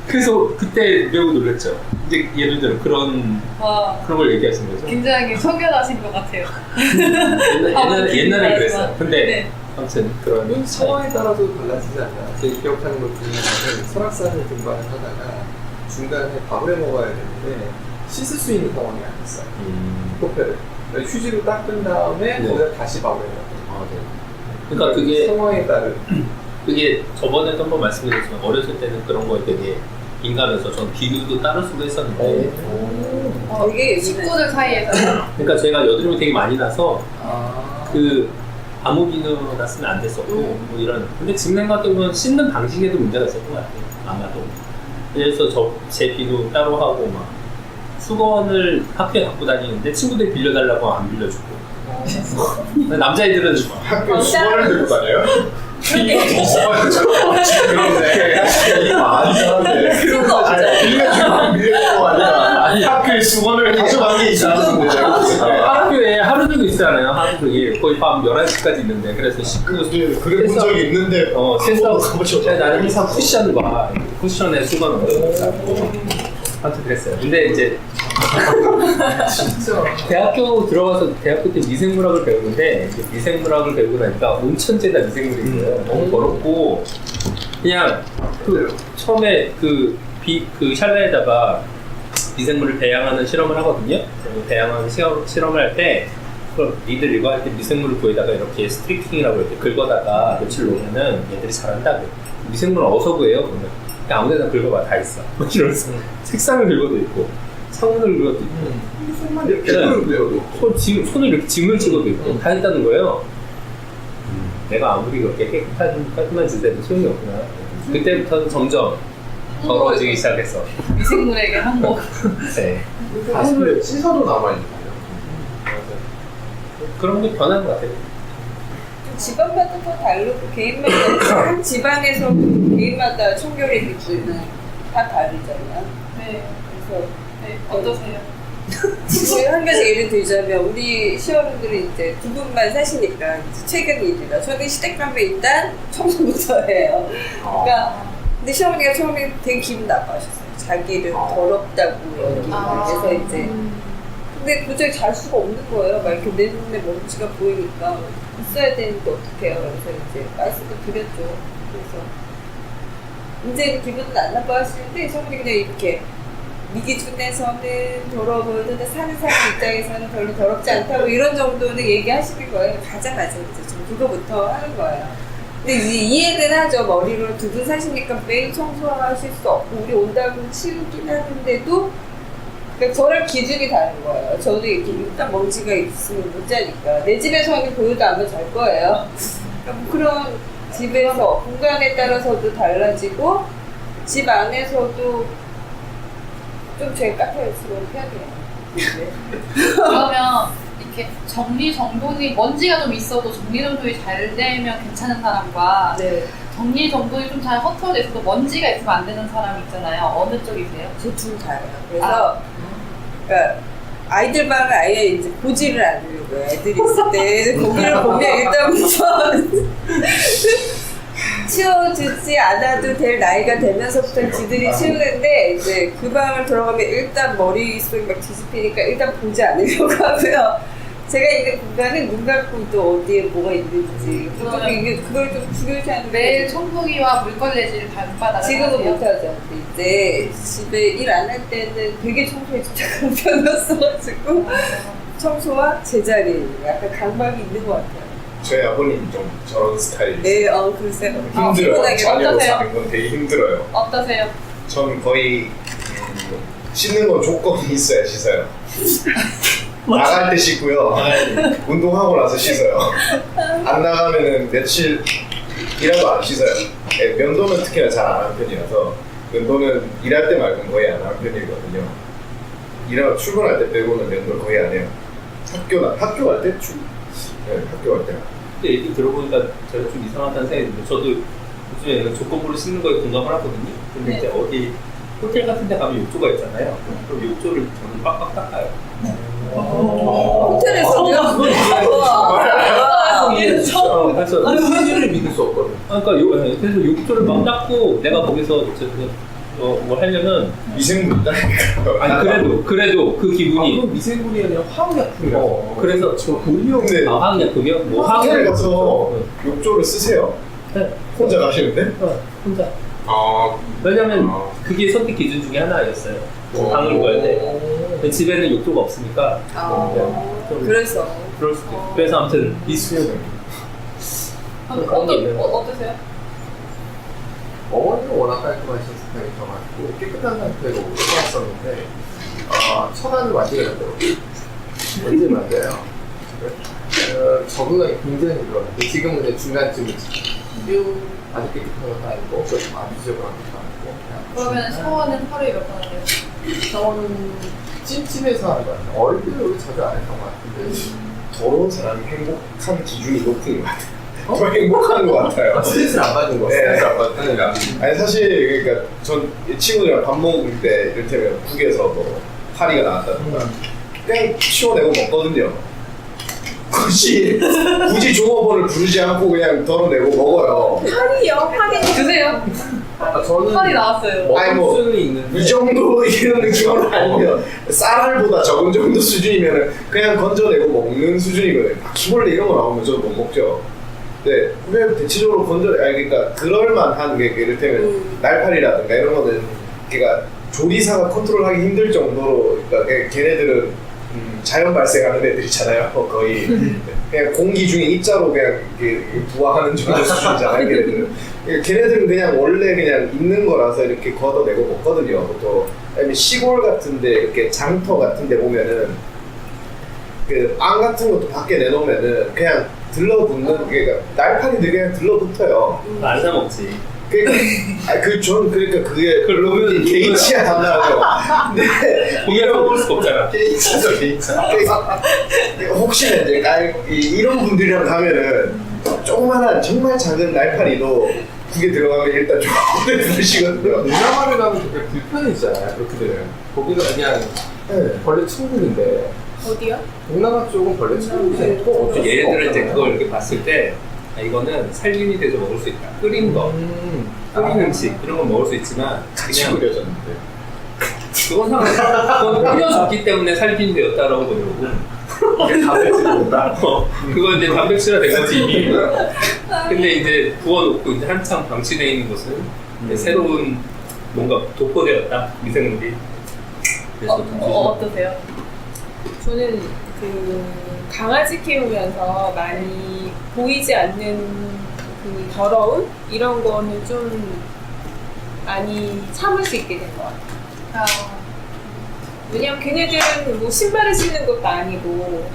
그래서 그때 매우 놀랐죠. 이제 예를 들어 그런 걸 얘기하시는 거죠. 굉장히 청결하신 것 같아요. 옛날에 그랬어요. 근데 아무튼 그런 상황에 따라서 달라지지 않나. 제가 기억하는 것 중에 하나는 설악산을 등반을 하다가 중간에 밥을 해 먹어야 되는데 씻을 수 있는 상황이 아니었어요. 코페를 휴지로 닦은 다음에 거기다 다시 밥을 해요. 그러니까 그게 상황에 따른. 그게 저번에도 한번 말씀드렸지만 어렸을 때는 그런 거에 되게 민감해서 전 비누도 따로 쓰고 했었는데 되게 친구들 사이에서 그러니까 제가 여드름이 되게 많이 나서 그 아무 비누나 쓰면 안 됐었고 뭐 이런. 근데 지금 생각해보면 씻는 방식에도 문제가 있었던 것 같아요. 아마도. 그래서 제 비누 따로 하고 막 수건을 학교에 갖고 다니는데 친구들이 빌려달라고 하면 안 빌려주고. 남자애들은 학교 수건을 들고 다녀요? 그런데 빌려주고 아니라 학교에 수건을 가져간 게 이상한데 학교에 하루 종일 있잖아요. 하루 종일 거의 밤 11시까지 있는데 그래서 씻고 그래 본 적이 있는데 세서 나는 항상 쿠션과 쿠션에 수건을 넣고 아무튼 그랬어요. 근데 이제 진짜. 대학교 들어가서 대학교 때 미생물학을 배우는데 미생물학을 배우고 나니까 온천재다 미생물인 거예요. 너무 더럽고 그냥 그 처음에 그 샬라에다가 미생물을 배양하는 실험을 하거든요. 배양하는 실험을 할 때 니들 이거 할 때 미생물을 구해다가 이렇게 스트리킹이라고 이렇게 긁어다가 며칠 놓으면은 얘들이 잘한다. 미생물은 어디서 구해요? 그러면 그냥 아무데나 긁어봐 다 있어. 이러면서 책상을 긁어도 있고 창문을 긁어도 있고 손만 이렇게 긁어도 손을 이렇게 짐을 찍어도 있고 다 있다는 거예요. 내가 아무리 그렇게 깔끔한 짓을 해도 소용이 없구나. 그때부터는 점점 더러워지기 시작해서. 미생물에게 항복. 네. 사실 씻어도 남아있는데요. 그런 게 변한 것 같아요. 지방마다 또 다르고 개인마다 한 지방에서 개인마다 청결의 기준은 다 다르잖아요. 네. 그래서 네. 어떠세요? 우리 한 가지 예를 들자면 우리 시어머니들이 이제 두 분만 사시니까 최근 일이라 저는 시댁 가면 일단 청소부터 해요. 그러니까 근데 시어머니가 처음에 되게 기분 나빠하셨어요. 자기를 더럽다고 여기고 그래서 이제 근데 도저히 잘 수가 없는 거예요. 막 이렇게 내 눈에 먼지가 보이니까 있어야 되는데 어떡해요. 그래서 이제 말씀을 드렸죠. 그래서 이제는 기분은 안 나빠하시는데 시어머니 그냥 이렇게 네 기준에서는 더러워 보이는데 사는 사람 입장에서는 별로 더럽지 않다고 이런 정도는 얘기하시는 거예요. 가자 이제 좀 그거부터 하는 거예요. 근데 이해는 하죠. 머리로 두 분 사시니까 매일 청소하실 수 없고 우리 온다고 치우긴 하는데도 그러니까 저랑 기준이 다른 거예요. 저도 이렇게 일단 먼지가 있으면 못 자니까 내 집에서는 보여도 안 잘 거예요. 그러니까 그런 집에서 공간에 따라서도 달라지고 집 안에서도 좀 제일 까탈스러운 편이에요. 그러면 이렇게 정리정돈이 먼지가 좀 있어도 정리정돈이 잘 되면 괜찮은 사람과 네. 정리정돈이 좀 잘 허투루돼 있어도 먼지가 있으면 안 되는 사람이 있잖아요. 어느 쪽이세요? 저 둘 다예요. 그래서 그러니까 아이들 방을 아예 이제 보지를 않으려고요. 애들이 있을 때 거기를 보면 일단부터 치워주지 않아도 될 나이가 되면서부터 지들이 치우는데 이제 그 방을 들어가면 일단 머릿속이 막 뒤집히니까 일단 보지 않으려고 하고요. 제가 있는 공간은 눈 감고도 어디에 뭐가 있는지 그걸 좀 중요시하는 매일 청소기와 물걸레질 발바닥을 지금은 하세요? 못하죠. 근데 이제 집에 일 안 할 때는 되게 청소에 집착하는 편이었어가지고 청소와 제자리 약간 강박이 있는 것 같아요. 저희 아버님 좀 저런 스타일이에요. 네, 글쎄요. 힘들어요. 피곤하게 자녀로 어떠세요? 사는 건 되게 힘들어요. 어떠세요? 전 거의 씻는 건 조건이 있어야 씻어요. 나갈 때 씻고요. 운동하고 나서 씻어요. 안 나가면은 며칠이라도 안 씻어요. 면도는 특히나 잘 안 하는 편이라서 면도는 일할 때 말고는 거의 안 하는 편이거든요. 일하고 출근할 때 빼고는 면도를 거의 안 해요. 학교 갈 때? 네, 학교 갈 때. 근데 얘기 들어보니까 제가 좀 이상하다는 생각이 드는데 저도 요즘에 조건부로 씻는 거에 공감을 하거든요. 근데 네. 이제 어디 호텔 같은 데 가면 욕조가 있잖아요. 그럼 욕조를 저는 빡빡 닦아요. 호텔에서요? 그래서 사실을 믿을 수 없거든요. 그래서 욕조를 막 닦고 내가 거기서 뭘 하려면 미생물 있다니까요. 아니 그래도 그 기분이 그럼 미생물이 아니라 화학약품이라서. 그래서 저 돌리는 근데 화학약품이요? 뭐 호텔 화학을 가서 욕조를 쓰세요. 네. 혼자 가시는데? 혼자. 아, 왜냐면 그게 선택 기준 중에 하나였어요. 방을 구할 때. 집에는 욕조가 없으니까. 그래서 그럴 수도 있고. 그래서 아무튼 이수연 그런 게 있네요. 어떠세요? 어머니는 워낙 깔끔하신 스타일이셔가지고 깨끗한 상태로 써왔었는데 천안을 만지게 되더라고요. 언제 만져요? 적응하기 굉장히 힘들었는데 지금은 이제 중간쯤이지. 아주 깨끗한 것도 아니고 좀 아주 지저분한 것도 아니고 그러면 샤워는 하루에 몇 번 하세요? 샤워는 찜찜해서 하는 거 같아요. 어릴 때 우리 자주 안 했던 것 같은데 더러운 사람이 행복한 기준이 높은 것 같아요. 더 행복한 것 같아요. 스트레스를 안 받는 거. 네. 스트레스 안 받는 거. 아니 사실 그러니까 전 친구들이랑 밥 먹을 때 이를테면 국에서 뭐 파리가 나왔다든가 그냥 치워내고 먹거든요. 굳이 종업원을 부르지 않고 그냥 덜어내고 먹어요. 파리 드세요. 저는 팔이 나왔어요. 아니 뭐 수준이 있는데 이 정도 이런 느낌은 아니면 쌀알보다 적은 정도 수준이면은 그냥 건져내고 먹는 수준이거든요. 바퀴벌레 이런 거 나오면 저도 못 먹죠. 네, 왜 대체적으로 그러니까 그럴만한 게 이를테면 날파리라든가 이런 거는 그러니까 조리사가 컨트롤하기 힘들 정도로 그러니까 걔네들은 자연 발생하는 애들이잖아요. 거의 그냥 공기 중에 입자로 그냥 부화하는 정도 수준이잖아요. 걔네들은 그냥 원래 그냥 있는 거라서 이렇게 걷어내고 먹거든요. 또 시골 같은데 이렇게 장터 같은데 보면은 그 빵 같은 것도 밖에 내놓으면은 그냥 들러붙는 그러니까 날파리들이 그냥 들러붙어요. 안 사 먹지. 저는 그러니까 그게 그러면 개인치야 하나요. 근데 공연을 볼 수가 없잖아. 개인차죠 개인차. 혹시나 이제 이런 분들이랑 가면은 조그만한 정말 작은 날파리도 국에 들어가면 일단 좀 오래 부르시거든요. 동남아를 가면 되게 불편해지잖아요. 그렇게 되면 거기가 그냥 벌레 천국인데 어디요? 동남아 쪽은 벌레 천국이 아니고 예를 들어 이제 그걸 이렇게 봤을 때 이거는 살균이 돼서 먹을 수 있다. 끓인 거, 끓인 음식 이런 건 먹을 수 있지만 같이 그냥 끓여졌는데. 그건 상관없어. 그건 끓여졌기 때문에 살균이 되었다라고 보는 거고. 단백질보다. 그건 이제 단백질화 된 거지 이미. 근데 이제 부어놓고 이제 한참 방치되어 있는 것은 이제 새로운 뭔가 도포되었다 미생물이. 그래서 어떠세요? 저는 그 강아지 키우면서 많이 보이지 않는 그 더러움 이런 거는 좀 많이 참을 수 있게 된 것 같아요. 왜냐면 걔네들은 뭐 신발을 신는 것도 아니고.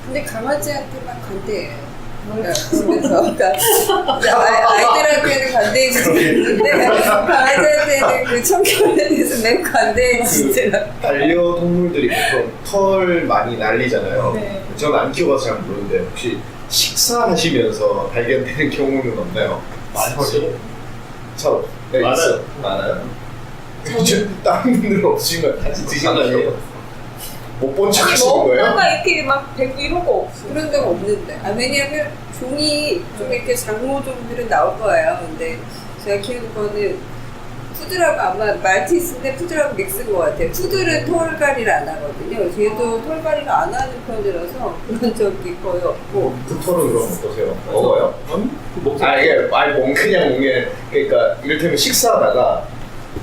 근데 강아지한테만 관대해요. 그래서 아이들한테는 관대해질 수 있는데 강아지한테는 그 청결에 대해서 매우 관대해지더라고요. 반려동물들이 보통 털 많이 날리잖아요. 네. 저는 안 키워봐서 잘 모르는데 혹시 식사하시면서 발견되는 경우는 없나요? 많죠. 참 네, 많아요. 있어요. 많아요? 다른 분들은 없으면 같이 드시는 거 아니에요? 못 본 척 하시는 거예요? 먹다가 이렇게 막 뱉고 이런 거 없어요. 그런 적 없는데. 왜냐면 종이 좀 이렇게 장모종들은 나올 거예요. 근데 제가 키우는 거는 푸드라고 아마 말티즈인데 푸드라고 믹스인 것 같아요. 푸드는 털갈이를 안 하거든요. 얘도 털갈이를 안 하는 편이라서 그런 적이 거의 없고. 그 털은 그럼 어떠세요? 먹어요? 먹지. 이게 그냥 먹는 그러니까 이를테면 식사하다가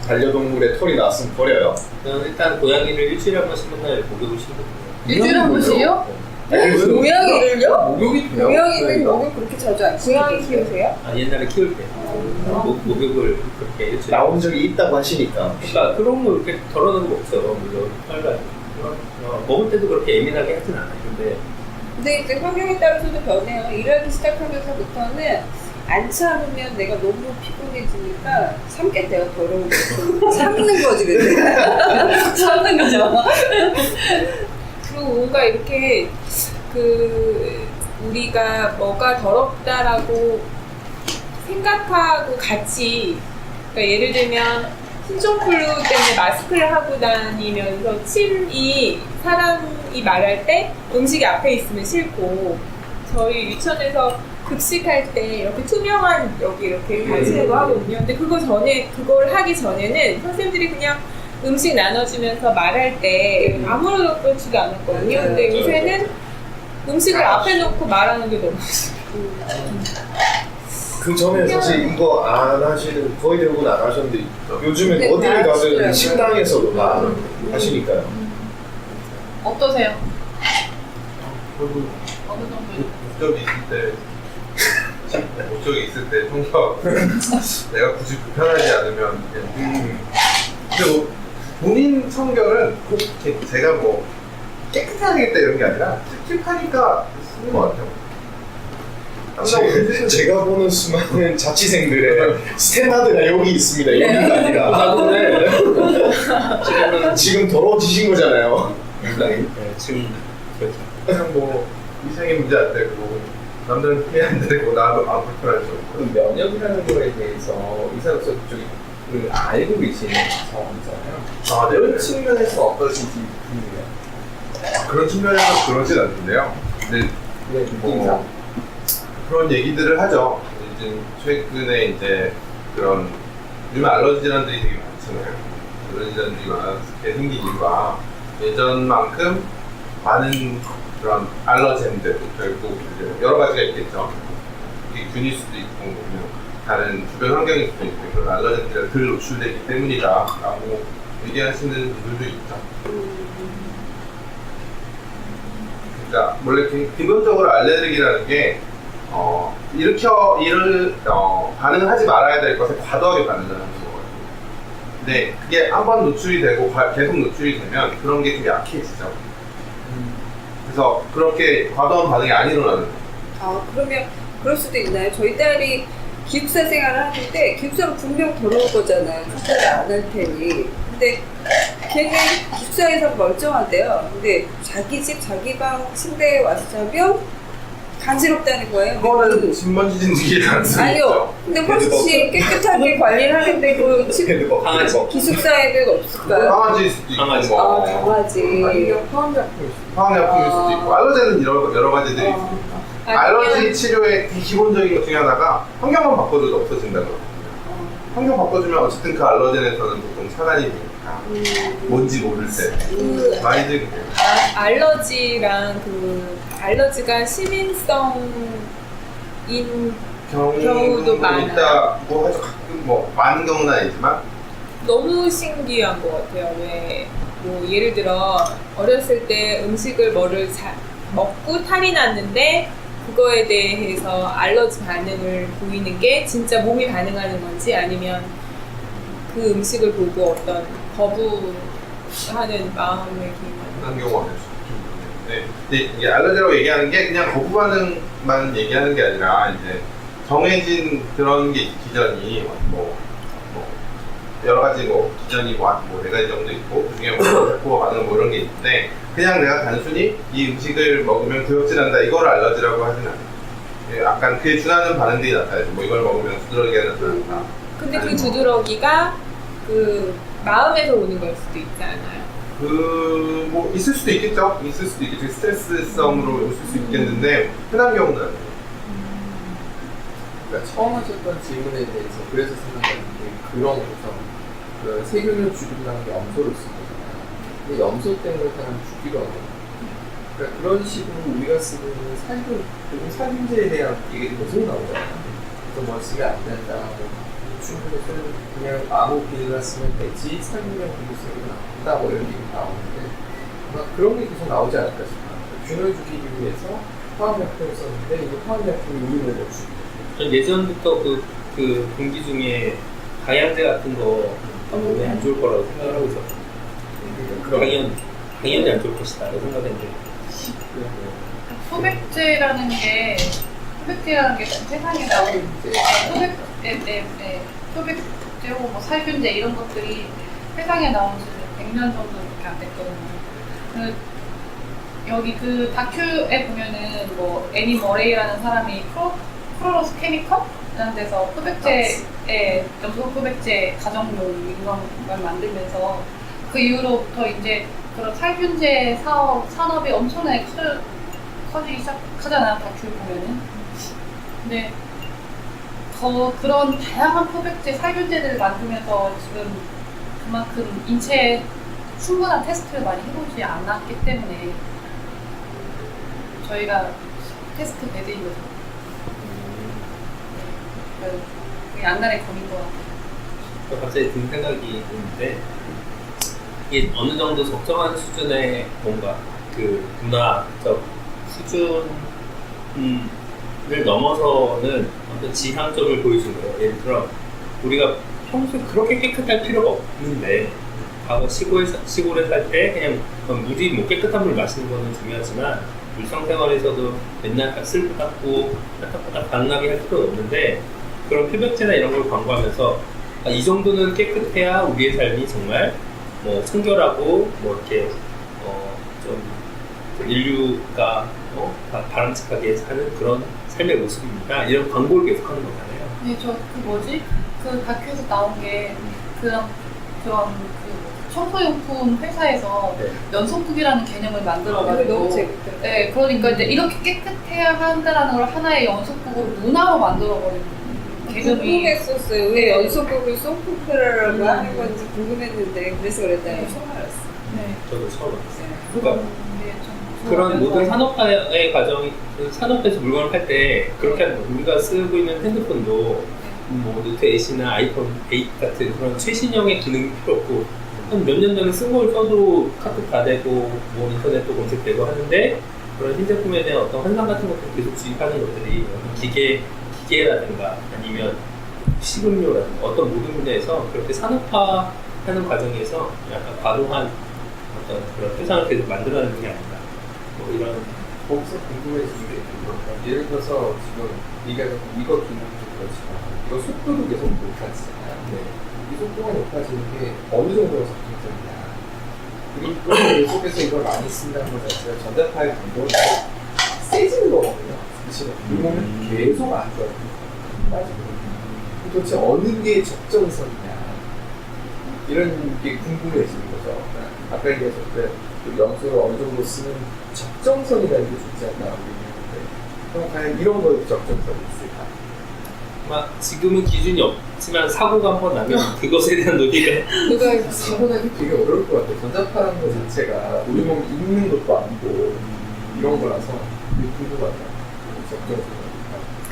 반려동물의 털이 나왔으면 버려요. 저는 일단 고양이를 일주일에 한 번씩 맨날 목욕을 시키거든요. 일주일에 한 번씩요? 고양이를요? 목욕이 돼요? 고양이는 목욕 그렇게 자주 안 고양이 키우세요? 옛날에 키울 때 목욕을 그렇게 일주일에 나온 적이 있다고 하시니까. 그러니까 그런 거 이렇게 덜어놓은 거 없어요. 물론 빨간 먹을 때도 그렇게 예민하게 하진 않아요. 근데 이제 환경에 따라서도 변해요. 일하기 시작하면서부터는 안 참으면 내가 너무 피곤해지니까 참겠대요. 더러운 거. 참는 거지, 근데. 참는 거죠. 그리고 뭔가 이렇게 그 우리가 뭐가 더럽다라고 생각하고 같이 그러니까 예를 들면 신종플루 때문에 마스크를 하고 다니면서 침이 사람이 말할 때 음식이 앞에 있으면 싫고 저희 유치원에서 급식할 때 이렇게 투명한 여기 이렇게 가지는 거 하거든요. 근데 그걸 하기 전에는 선생님들이 그냥 음식 나눠주면서 말할 때 아무렇지도 않았거든요. 근데 요새는 음식을 앞에 놓고 말하는 게 너무 그 전에 사실 이거 안 하시는 거의 대부분 안 하셨는데 요즘엔 근데 어디를 다 가든 하시더라고요. 식당에서도 다 하시니까요. 어떠세요? 저도 어느 정도? 목적이 있을 때 통과 내가 굳이 불편하지 않으면 그냥 근데 뭐 본인 성결은 꼭 이렇게 제가 뭐 깨끗하겠다 이런 게 아니라 찝찝하니까 쓰는 것 같아요. 제가 보는 수많은 자취생들의 스탠다드가 여기 있습니다. 여기가 아니라. 지금 더러워지신 거잖아요. 네, 지금 그렇죠. 그냥 뭐 위생에 문제 안 되고 남들은 피해 안 되고 나도 안 불편하죠. 그럼 면역이라는 거에 대해서 의사로서 그쪽이 그 알고 계시는 상황이잖아요. 그런 측면에서 어떠신지 궁금해요. 그런 측면에서 그러진 않는데요. 근데 네, 뭐 그런 얘기들을 하죠. 이제 최근에 이제 그런 요즘 알러지 질환들이 되게 많잖아요. 알러지 질환들이 많게 생긴 이유가 예전만큼 많은 그런 알러젠들 결국 이제 여러 가지가 있겠죠. 이게 균일 수도 있고 뭐 다른 주변 환경일 수도 있고 그런 알러젠들이 덜 노출되기 때문이다라고 얘기하시는 분들도 있죠. 그러니까 원래 기본적으로 알레르기라는 게 반응을 하지 말아야 될 것에 과도하게 반응을 하는 거거든요. 근데 그게 한번 노출이 되고 계속 노출이 되면 그런 게 좀 약해지죠. 그래서 그렇게 과도한 반응이 안 일어나는 거예요. 그러면 그럴 수도 있나요? 저희 딸이 기숙사 생활을 하는데 기숙사가 분명 더러울 거잖아요. 청소를 안 할 테니. 근데 걔는 기숙사에서 멀쩡한데요. 근데 자기 집 자기 방 침대에 와서 자면 간지럽다는 거예요. 그거는 진먼지 진드기의 가능성이 아니요. 있죠. 근데 훨씬 깨끗하게 관리를 하는데 그 강아지. 기숙사에는 없을까요? 강아지일 수도 있고 강아지. 뭐 강아지. 아니면 화학약품일 수도 있고. 화학약품일 수도 있고 알러지는 여러 가지들이 있습니다. 알러지 치료의 기본적인 것 중에 하나가 환경만 바꿔줘도 없어진다고 그러거든요. 환경 바꿔주면 어쨌든 그 알러젠에서는 보통 차단이 되니까 뭔지 모를 때 많이들 그래요. 알러지랑 그 알러지가 시민성인 경우도 많아요. 있다고 해서 가끔 뭐 많은 경우는 아니지만 너무 신기한 것 같아요. 왜 뭐 예를 들어 어렸을 때 음식을 먹고 탈이 났는데 그거에 대해서 알러지 반응을 보이는 게 진짜 몸이 반응하는 건지 아니면 그 음식을 보고 어떤 거부하는 마음을 그런 경우가 있을 수 있는데 근데 이게 알러지라고 얘기하는 게 그냥 거부 반응만 얘기하는 게 아니라 이제 정해진 그런 게 기전이 뭐 여러 가지 기전이 뭐 4가지 정도 있고 그 중에 거부가 반응 뭐 이런 게 있는데 그냥 내가 단순히 이 음식을 먹으면 구역질한다 이걸 알러지라고 하진 않아요. 약간 그에 준하는 반응들이 나타나죠. 뭐 이걸 먹으면 두드러기가 나타난다. 근데 그 두드러기가 그 마음에서 오는 걸 수도 있지 않아요? 뭐 있을 수도 있겠죠. 스트레스성으로 있을 수 있겠는데 흔한 경우는 아니에요. 그러니까 처음 하셨던 질문에 대해서 그래서 생각하는 게 그런 거죠. 그 세균을 죽이려는 게 염소를 쓴 거잖아요. 근데 염소 때문에 사람 죽기로 하거든요. 그러니까 그런 식으로 우리가 쓰는 살균제에 대한 얘기들이 계속 나오잖아요. 그래서 뭐 쓰면 안 된다. 충분히 그냥 아무 비누를 쓰면 되지 살균량 비누 쓰면 나쁘다 뭐 이런 얘기 나오는데 아마 그런 게 계속 나오지 않을까 싶어요. 균을 죽이기 위해서 화학약품을 썼는데 이 화학약품이 우리를 못 죽이고 전 예전부터 그 공기 중에 가양제 같은 거 몸에 안 좋을 거라고 생각을 하고 있었거든요. 당연히 안 좋을 것이다 라고 생각했는데 소백제라는 게 세상에 나온 소백제고 뭐 살균제 이런 것들이 세상에 나온 지 100년 정도밖에 안 됐거든요. 여기 그 다큐에 보면은 뭐 애니 머레이라는 사람이 프로로스 케미컬이라는 데서 염소 소백제 가정용 이런 걸 만들면서 그 이후로부터 이제 그런 살균제 산업이 엄청나게 커지기 시작하잖아요. 다큐 보면은. 근데 그런 다양한 소백제 살균제들을 만들면서 지금 그만큼 인체에 충분한 테스트를 많이 해보지 않았기 때문에 저희가 테스트 베드인 거죠. 그게 양날의 검인 것 같아요. 갑자기 든 생각이 드는데 이게 어느 정도 적정한 수준의 뭔가 그 문화적 수준을 넘어서는 어떤 지향점을 보여준 거예요. 예를 들어 우리가 평소에 그렇게 깨끗할 필요가 없는데 과거 시골에 살 때 그냥 물이 뭐 깨끗한 물 마시는 거는 중요하지만 일상생활에서도 맨날 쓸고 닦고 따닥따닥 바닥나게 할 필요는 없는데 그런 표백제나 이런 걸 광고하면서 이 정도는 깨끗해야 우리의 삶이 정말 뭐 청결하고 뭐 이렇게 좀 인류가 바람직하게 사는 그런 삶의 모습입니다. 이런 광고를 계속하는 거잖아요. 네, 그 다큐에서 나온 게 그런 청소용품 회사에서 네. 연소국이라는 개념을 만들어가지고 너무 재밌다. 네, 그러니까 이제 이렇게 깨끗해야 한다라는 걸 하나의 연소국으로 문화로 만들어버리는 개념이 궁금했었어요. 왜 연속곡을 소프트라고 하는 건지 궁금했는데 그래서 그랬다니 처음 알았어요. 네. 저도 처음 알았어요. 그러니까 좀 그런 모든 산업화의 과정이 산업에서 물건을 팔 때 그렇게 하는 거예요. 우리가 쓰고 있는 핸드폰도 뭐 노트 8이나 아이폰 8 같은 그런 최신형의 기능이 필요 없고 한 몇 년 전에 쓴 걸 써도 카톡 다 되고 뭐 인터넷도 검색되고 하는데 그런 신제품에 대한 어떤 환상 같은 것들 계속 주입하는 것들이 기계라든가 아니면 식음료라든가 어떤 모든 분야에서 그렇게 산업화하는 과정에서 약간 과도한 어떤 그런 세상을 계속 만들어내는 게 아닌가 뭐 이런 거기서 궁금해지는 게 있거든요. 예를 들어서 지금 얘기하는 이거 기능 좋고 것처럼 이거 속도도 계속 높아지잖아요. 이 속도가 높아지는 게 어느 정도로 적정적이냐. 그리고 또 그 속에서 이걸 많이 쓴다는 것 자체가 전자파의 강도가 세지는 거거든요. 그렇죠? 그러면 계속 안 좋아요. 빠지거든요. 도대체 어느 게 적정선이냐. 이런 게 궁금해지는 거죠. 아까 얘기하셨을 때 염소를 어느 정도 쓰는 적정선이라는 게 좋지 않나 우리는데 그럼 과연 이런 거에 적정선이 있을까? 막 지금은 기준이 없지만 사고가 한 번 나면 그것에 대한 논의가 그러니까 사고나기 되게 어려울 것 같아요. 전자파라는 것 자체가 우리 몸에 있는 것도 아니고 이런 거라서 되게 궁금하다. 적정선.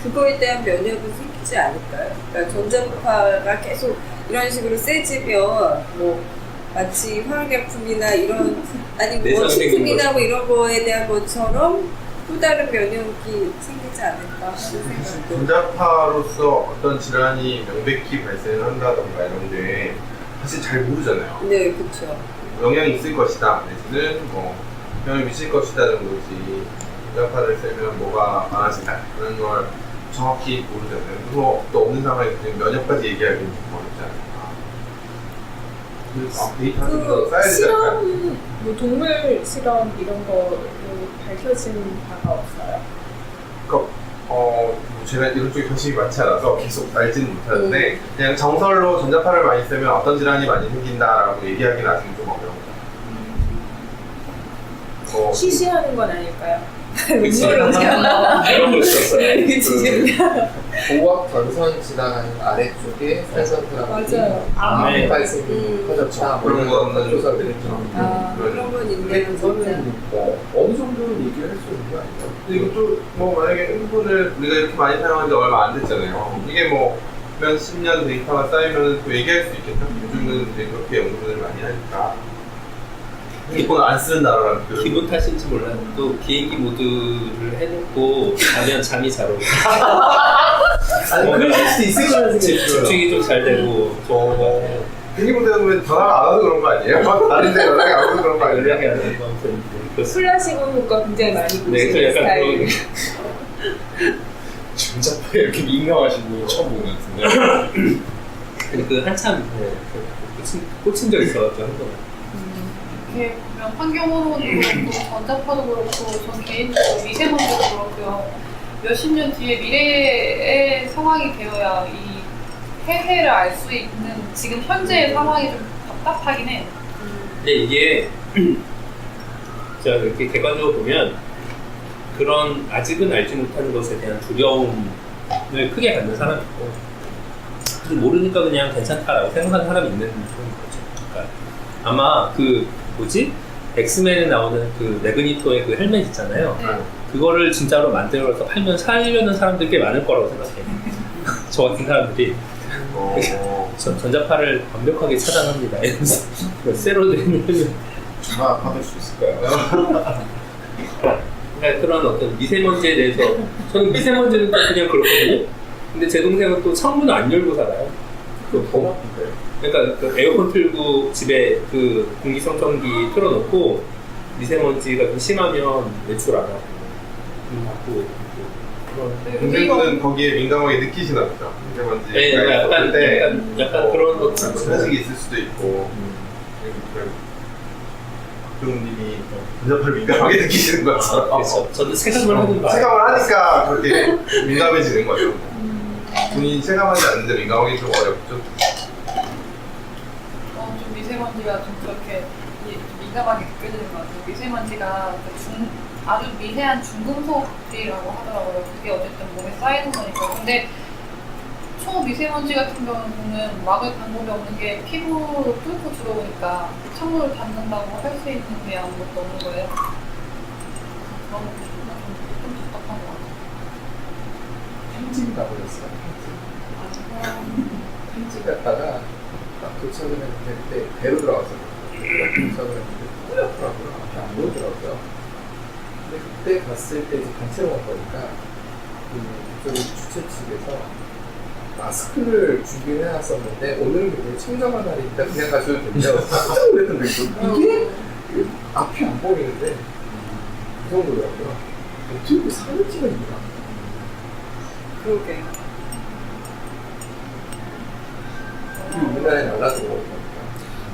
그거에 대한 면역은 생기지 않을까요? 그러니까 전자파가 계속 이런 식으로 세지면 뭐 마치 화학약품이나 이런 아니 뭐 식품이나 뭐 이런 거에 대한 것처럼 또 다른 면역이 생기지 않을까 하는 생각도. 전자파로서 어떤 질환이 명백히 발생을 한다던가 이런 게 사실 잘 모르잖아요. 네, 그렇죠. 영향이 있을 것이다 내지는 뭐 영향을 미칠 것이다는 거지 전자파를 쓰면 뭐가 많아진다 그런 걸 정확히 모르잖아요. 그거 또 없는 상황에서 그냥 면역까지 얘기하기는 좀 어렵지 않을까. 그래서 데이터 같은 거 써야 되지 않을까? 실험, 뭐 동물 실험 이런 거로 밝혀진 바가 없어요. 그러니까 뭐 제가 이런 쪽에 관심이 많지 않아서 계속 알지는 못하는데 그냥 정설로 전자파를 많이 쓰면 어떤 질환이 많이 생긴다라고 얘기하기는 아직은 좀 어려워요. 시시하는 건 아닐까요? 그치. 이런 거 있었어요. 고압 전선 지나가는 아래쪽에 산소프라고 맞아요. 네. 발생이 커졌다. 그런 거는 조사를 했죠. 그런 건 있네. 그거는 뭐 어느 정도는 얘기를 할 수 있는 거 아니에요? 근데 이것도 뭐 만약에 흥분을 우리가 이렇게 많이 사용한 지 얼마 안 됐잖아요. 이게 뭐 몇십 년 데이터가 쌓이면 또 얘기할 수 있겠죠. 요즘은 이제 그렇게 연구를 많이 하니까. 핸드폰 안 쓰는 나라라는 그 기분 탓인지 몰라요. 또 비행기 모드를 해놓고 자면 잠이 잘 오고 아니 그럴 수도 있을 거라는 생각이 들어요. 집중이 좀 잘 되고 좋은 것 같아요. 비행기 보면 전화가 안 와서 그런 거 아니에요? 다른데 연락이 안 와서 그런 거 아니에요? 연락이 안 되는 거 아무튼 플라시 공부가 굉장히 많이 네, 보시는 그 약간 스타일. 전자파에 이렇게 민감하신 분 처음 본 것 같은데. 근데 그 한참 꽂힌 적 있어가지고 한 번. 이렇게 보면 환경호르몬도 그렇고 전자파도 그렇고 전 개인적으로 미세먼지도 그렇고요. 몇십 년 뒤에 미래의 상황이 되어야 이 해를 알 수 있는 지금 현재의 상황이 좀 답답하긴 해. 근데 이게 제가 이렇게 객관적으로 보면 그런 아직은 알지 못하는 것에 대한 두려움을 크게 갖는 사람이 있고 모르니까 그냥 괜찮다라고 생각하는 사람이 있는 그런 거죠. 그러니까 아마 그 뭐지? 엑스맨에 나오는 그 매그니토의 그 헬멧 있잖아요. 네. 그거를 진짜로 만들어서 팔면 사려는 사람들 꽤 많을 거라고 생각해요. 저 같은 사람들이 전자파를 완벽하게 차단합니다. 이러면서 쇠로 된 헬멧. 전화 받을 수 있을까요? 그러니까 그런 어떤 미세먼지에 대해서 저는 미세먼지는 또 그냥 그렇거든요. 근데 제 동생은 또 창문을 안 열고 살아요. 더 나쁜데. 그러니까 그 에어컨 틀고 집에 그 공기청정기 틀어놓고 미세먼지가 좀 심하면 외출 안 하고 받고 동생분은 거기에 민감하게 느끼시나 보죠. 미세먼지. 네, 약간 그런 것 사식이 있을 수도 있고. 박정님이 전자파를 민감하게 느끼시는 것처럼. 그렇죠. 저도 체감을 하는 거예요. 체감을 하니까 그렇게 민감해지는 거죠. 본인이 체감하지 않는데 민감하기 좀 어렵죠. 좀 미세먼지가 좀 그렇게 민감하게 느껴지는 것 같아요. 미세먼지가 아주 미세한 중금속들이라고 하더라고요. 그게 어쨌든 몸에 쌓이는 거니까. 근데 초미세먼지 같은 경우는 막을 방법이 없는 게 피부로 뚫고 들어오니까 창문을 닫는다고 할 수 있는 게 아무것도 없는 거예요. 그런 거 좀 답답한 것 같아요. 펜진 가버렸어요. 펜진 갔다가 딱 도착을 했는데 그때 배로 들어갔어요. 도착을 했는데 뿌옇더라고요. 앞에 안 보이더라고요. 근데 그때 갔을 때 이제 단체로 간 거니까 그쪽에 주최 측에서 마스크를 준비를 해놨었는데 오늘은 굉장히 청정한 날이니까 그냥 가셔도 된다고 깜짝 놀랐던 적이 있거든요. 이게 앞이 안 보이는데 그 정도더라고요. 어떻게 사는 찍어 있나? 그러게. 우리나라에 날라들어오는 거니까.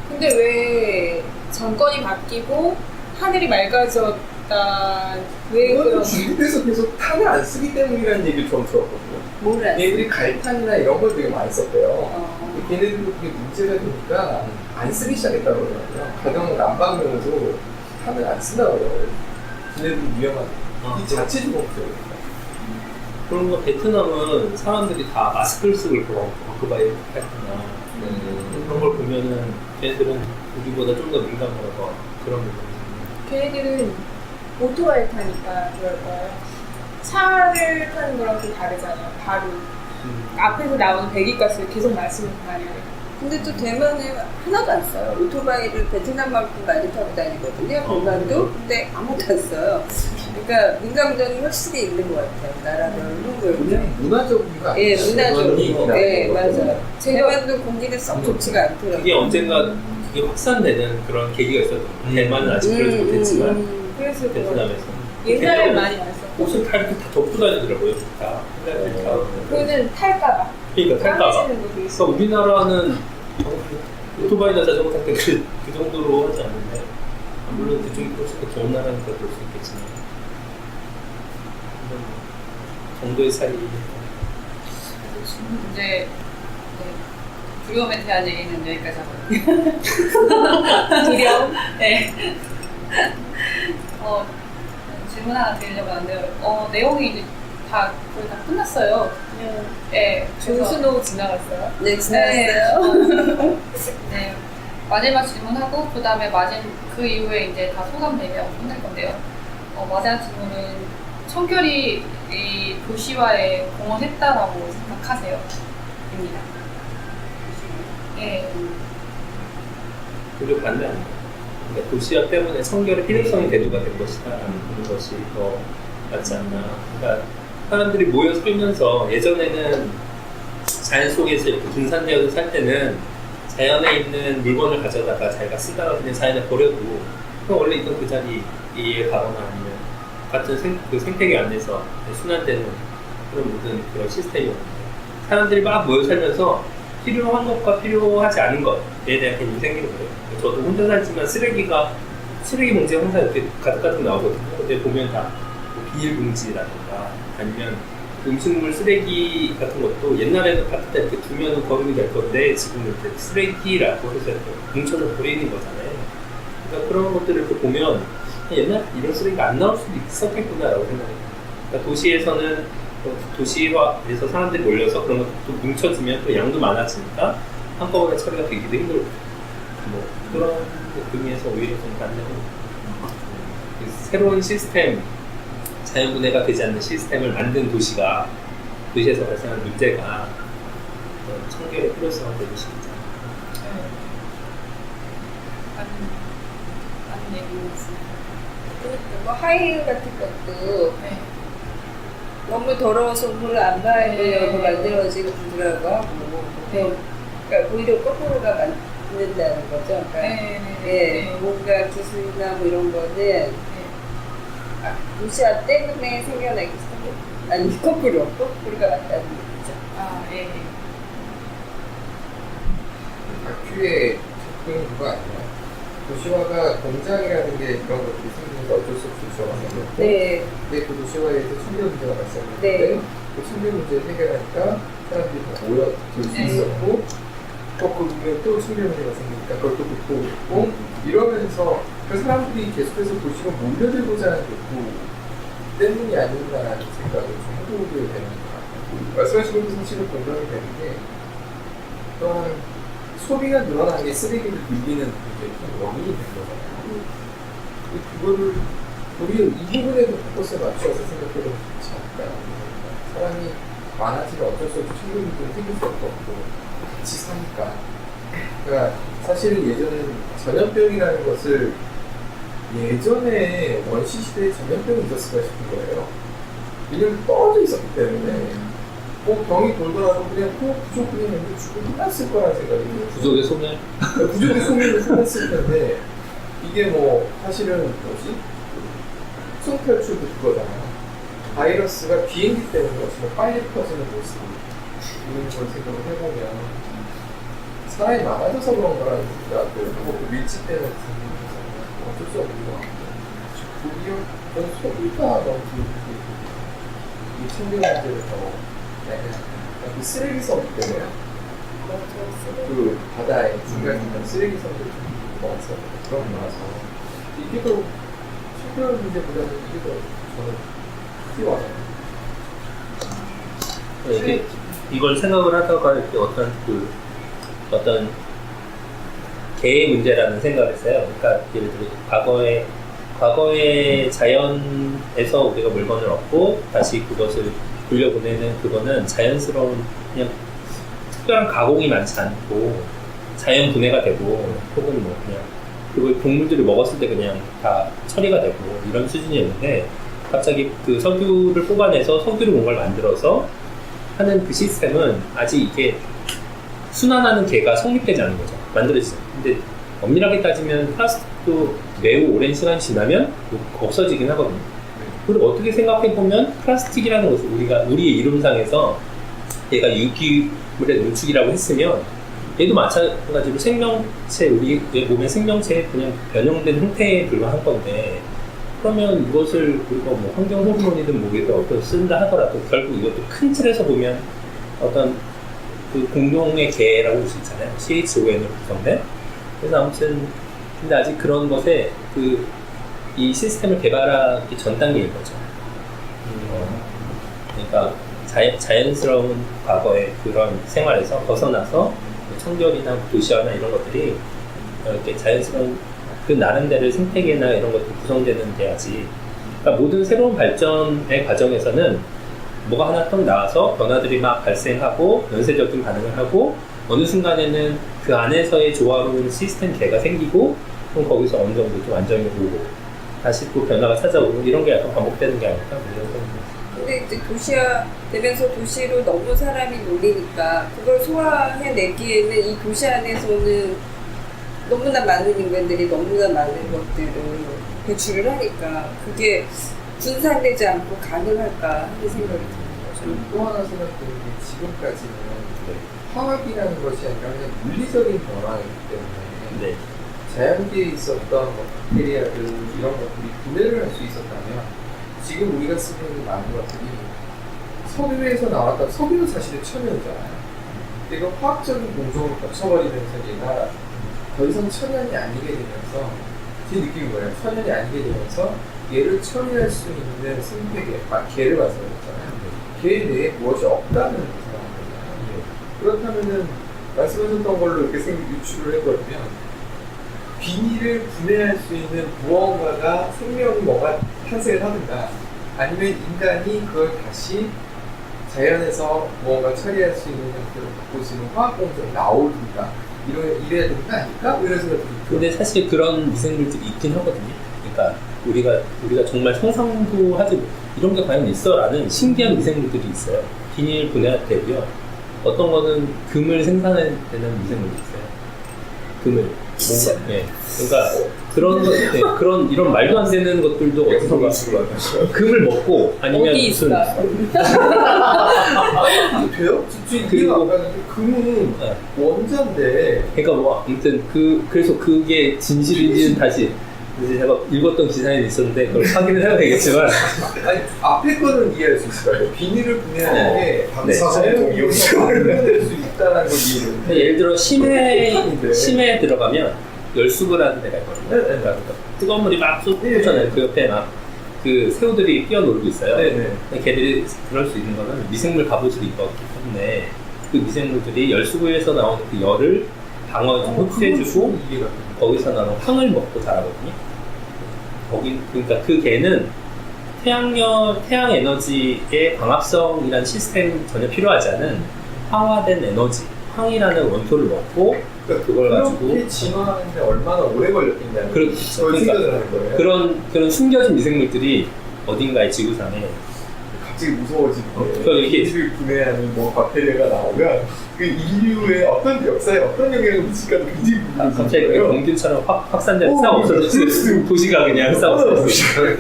근데 왜 정권이 바뀌고 하늘이 맑아졌다 왜 이거는 그런 중국에서 계속 탄을 안 쓰기 때문이라는 얘기를 처음 들었거든요. 뭐라? 얘들이 갈탄이나 이런 걸 되게 많이 썼대요. 걔네들도 그게 문제가 되니까 안 쓰기 시작했다고 그러더라고요. 가령 난방용으로 탄을 안 쓴다고 그러더라고요. 걔네들이 위험한 이 자체적으로 없어요. 그런 거 베트남은 사람들이 다 마스크를 쓰고 있고 오토바이 탈거나 그런 걸 보면은 걔네들은 우리보다 좀 더 민감하고 그런 거. 걔네들은 오토바이 타니까 그럴 거예요. 차를 타는 거랑 좀 다르잖아요. 바로 앞에서 나오는 배기가스를 계속 마시면서 다녀야 돼요. 근데 또 대만은 하나도 안 써요. 오토바이를 베트남만큼 많이 타고 다니거든요. 대만도. 근데 아무도 안 써요. 그러니까 민감도는 확실히 있는 것 같아요. 나라별로. 그냥 문화적인가? 예, 문화적으로. 예, 맞아요. 제가 대만도 공기는 썩 좋지가 않더라고요. 그게 언젠가 그게 확산되는 그런 계기가 있었던 대만은 아직 그러지 못했지만 그래서 베트남에서 옛날에 많이 왔어. 옷을 다 이렇게 다 덮고 다니더라고요. 다. 그거는 탈까봐. 그러니까 탈까봐. 까매지는 것도 그러니까 있어. 우리나라는 오토바이나 자전거 탈 때 그 정도로 하지 않는데 물론 그쪽이 더 좋은 나라니까 그럴 수 있겠지만 정도의 차이. 이제 네, 두려움에 대한 얘기는 여기까지 하고요. 두려움? 네. 질문 하나 드리려고 하는데요. 내용이 이제 다 거의 다 끝났어요. 네. 조스노 지나갔어요? 네, 지났어요. 네. 마지막 질문하고 그 다음에 그 이후에 이제 다 소감 얘기하고 끝낼 건데요. 마지막 질문은 청결이 이 도시화에 공헌했다라고 생각하세요? 입니다. 예. 그리고 반대합니다. 그러니까 도시화 때문에 성결의 필요성이 대두가 된 것이다라는 것이 더 맞지 않나. 그러니까 사람들이 모여 살면서 예전에는 자연 속에서 이렇게 분산되어서 살 때는 자연에 있는 물건을 가져다가 자기가 쓰다가 그냥 자연에 버려도 원래 있던 그 자리에 가거나 아니면 같은 그 생태계 안에서 순환되는 그런 모든 그런 시스템이었는데 사람들이 막 모여 살면서 필요한 것과 필요하지 않은 것에 대한 개념이 생기는 거예요. 저도 혼자 살지만 쓰레기 봉지가 항상 이렇게 가득가득 나오거든요. 근데 보면 다 비닐봉지라든가 아니면 음식물 쓰레기 같은 것도 옛날에는 갖다 이렇게 두면 거름이 될 건데 지금은 이제 쓰레기라고 해서 이렇게 뭉쳐서 버리는 거잖아요. 그러니까 그런 것들을 이렇게 보면 옛날 이런 쓰레기가 안 나올 수도 있었겠구나라고 생각해요. 그러니까 도시에서는 도시화에서 사람들이 몰려서 그런 것도 뭉쳐지면 또 양도 많아지니까 한꺼번에 처리가 되기도 힘들고 뭐 그런 의미에서 오히려 좀 반대로 새로운 시스템 자연분해가 되지 않는 시스템을 만든 도시에서 발생한 문제가 청결의 필요성을 되고 싶지 않아요. 맞는 얘기인 것 같습니다. 뭐 하이힐 같은 것도 네. 너무 더러워서 물을 안 밟으려고 만들어진 구두라고 하고 네. 그러니까 오히려 거꾸로가 맞는다는 거죠. 그러니까 예, 뭔가 기술이나 뭐 이런 거는 도시화 때문에 생겨나기 시작했고 아니 거꾸로가 맞다는 얘기죠. 예. 다큐의 접근구가 아니라 도시화가 공장이라는 게 그런 것들이 생기면서 어쩔 수 없이 도시화가 생겼고 네. 근데 그 도시화에 의해서 청결 문제가 발생했는데 네. 그 청결 문제를 해결하니까 사람들이 다 모여들 수 있었고 또 그 부분에 또 청결 문제가 생기니까 그걸 또 극복을 했고 이러면서 그 사람들이 계속해서 도시로 몰려들고자 하는 욕구 때문이 아닌가라는 생각을 좀 해보게 되는 것 같아요. 말씀하신 것도 사실은 공감이 되는 게 또한 소비가 늘어나는 게 쓰레기를 늘리는 굉장히 큰 원인이 된 거잖아요. 그거를 우리 이 부분에도 포커스를 맞춰서 생각해보면 좋지 않을까. 사람이 많아지면 어쩔 수 없이 청결 문제는 생길 수밖에 없고 같이 사니까. 그러니까 사실 예전에는 전염병이라는 것을 예전에 원시 시대에 전염병이 있었을까 싶은 거예요. 왜냐면 떨어져 있었기 때문에 뭐 병이 돌더라도 그냥 부족뿐이었는데 죽고 끝났을 거라는 생각이 들어요. 부족의 소멸? 부족의 소멸을 끝났을 텐데 이게 뭐 사실은 뭐지? 특성 탈출도 그거잖아요. 바이러스가 비행기 때문에 훨씬 더 빨리 퍼지는 모습 이런 걸 생각을 해보면 사람이 많아져서 그런 거라는 생각을 하고 그 밀집되는 어쩔 수 없는 것 같아요. 오히려 저는 소비가 너무 이 청결 문제를 더 그 쓰레기섬 때문에 그 바다에 중간중간 쓰레기섬들 좀 모아서 그런 거라서 이게 더 청결 문제보다는 이게 더 저는 필요하잖아요. 이게 이걸 생각을 하다가 이렇게 어떤 개의 문제라는 생각을 했어요. 그러니까 예를 들어 과거의 자연에서 우리가 물건을 얻고 다시 그것을 돌려보내는 그거는 자연스러운 그냥 특별한 가공이 많지 않고 자연 분해가 되고 혹은 뭐 그냥 그걸 동물들이 먹었을 때 그냥 다 처리가 되고 이런 수준이었는데 갑자기 그 석유를 뽑아내서 석유를 뭔가를 만들어서 하는 그 시스템은 아직 이게 순환하는 개가 성립되지 않은 거죠. 만들어지죠. 근데 엄밀하게 따지면 플라스틱도 매우 오랜 시간이 지나면 없어지긴 하거든요. 그리고 어떻게 생각해보면 플라스틱이라는 것을 우리의 이름상에서 얘가 유기물의 농축이라고 했으면 얘도 마찬가지로 생명체, 우리 몸의 생명체에 그냥 변형된 형태에 불과한 건데 그러면 이것을 우리가 뭐 환경 호르몬이든 뭐겠든 어떤 쓴다 하더라도 결국 이것도 큰 틀에서 보면 어떤 그 공동의 개라고 볼 수 있잖아요. CHON으로 구성된. 그래서 아무튼 근데 아직 그런 것에 이 시스템을 개발하기 전 단계인 거죠. 그러니까 자연스러운 과거의 그런 생활에서 벗어나서 청결이나 도시화나 이런 것들이 이렇게 자연스러운 그 나름대로 생태계나 이런 것들이 구성되는 데야지. 그러니까 모든 새로운 발전의 과정에서는 뭐가 하나 딱 나와서 변화들이 막 발생하고 연쇄적인 반응을 하고 어느 순간에는 그 안에서의 조화로운 시스템 개가 생기고 그럼 거기서 어느 정도 좀 안정이 오고 다시 또 변화가 찾아오고 이런 게 약간 반복되는 게 아닐까 이런 생각이. 근데 이제 도시화 되면서 도시로 너무 사람이 몰리니까 그걸 소화해내기에는 이 도시 안에서는 너무나 많은 인간들이 너무나 많은 것들을 배출을 하니까 그게 분산되지 않고 가능할까 하는 생각이 드는 거죠. 또 하나 생각드는 게 지금까지는 화학이라는 것이 아니라 그냥 물리적인 변화이기 때문에 자연계에 있었던 뭐 박테리아들 이런 것들이 분해를 할 수 있었다면 지금 우리가 쓰고 있는 많은 것들이 석유에서 나왔던 석유는 사실은 천연이잖아요. 근데 그 화학적인 공정을 거쳐버리면서 얘가 더 이상 천연이 아니게 되면서 제 느낌인 거예요. 천연이 아니게 되면서 얘를 처리할 수 있는 생태계, 개를 말씀하셨잖아요. 개 내에 무엇이 없다는 상황이잖아요. 그렇다면은 말씀하셨던 걸로 이렇게 유추를 해버리면 비닐을 분해할 수 있는 무언가가 생명이 뭐가 탄생을 하든가 아니면 인간이 그걸 다시 자연에서 무언가 처리할 수 있는 형태로 바꿀 수 있는 화학 공정이 나오든가 이래야 되는 거 아닐까? 이런 생각이 들어요. 근데 사실 그런 미생물들이 있긴 하거든요. 그러니까 우리가 정말 상상도 하지 이런 게 과연 있어라는 신기한 미생물들이 있어요. 비닐 분해할 때고요. 어떤 거는 금을 생산해내는 미생물도 있어요. 금을 뭔가 그러니까 그런 이런 말도 안 되는 것들도 어디선가 금을 먹고 아니면 어디 무슨 돼요? 그리고 금은 원자인데. 그러니까 뭐 아무튼 그래서 그게 진실인지는 다시 이제 제가 읽었던 기사에 있었는데 그걸 확인을 해야 되겠지만 아니 앞에 거는 이해할 수 있을 거예요. 비닐을 분해하는 게 방사성 이온을 분해될 수 있다는 걸 이해를. 예를 들어 심해에 들어가면 열수구라는 데가 있거든요. 그러니까 뜨거운 물이 막 쏟아지잖아요. 그 옆에 막 그 새우들이 뛰어놀고 있어요. 걔들이 그럴 수 있는 거는 미생물 갑옷을 입었기 때문에 그 미생물들이 열수구에서 나오는 그 열을 흡수해주고 거기서 나오는 황을 먹고 자라거든요. 그러니까 그 개는 태양 에너지의 광합성이라는 시스템 전혀 필요하지 않은 황화된 에너지, 황이라는 원소를 먹고 그걸 가지고 그렇게 진화하는데 얼마나 오래 걸렸겠냐는 그렇죠. 생각을 하는 거예요. 그런 숨겨진 미생물들이 어딘가에 지구상에 갑자기 무서워지는 그러니까 이게 비닐을 분해하는 뭐 박테리아가 나오면 그 인류의 어떤 역사에 어떤 영향을 미칠까도 굉장히 궁금해요. 갑자기 공균처럼 확산돼서 싹 없어졌을 도시가 그냥 싹 없어졌을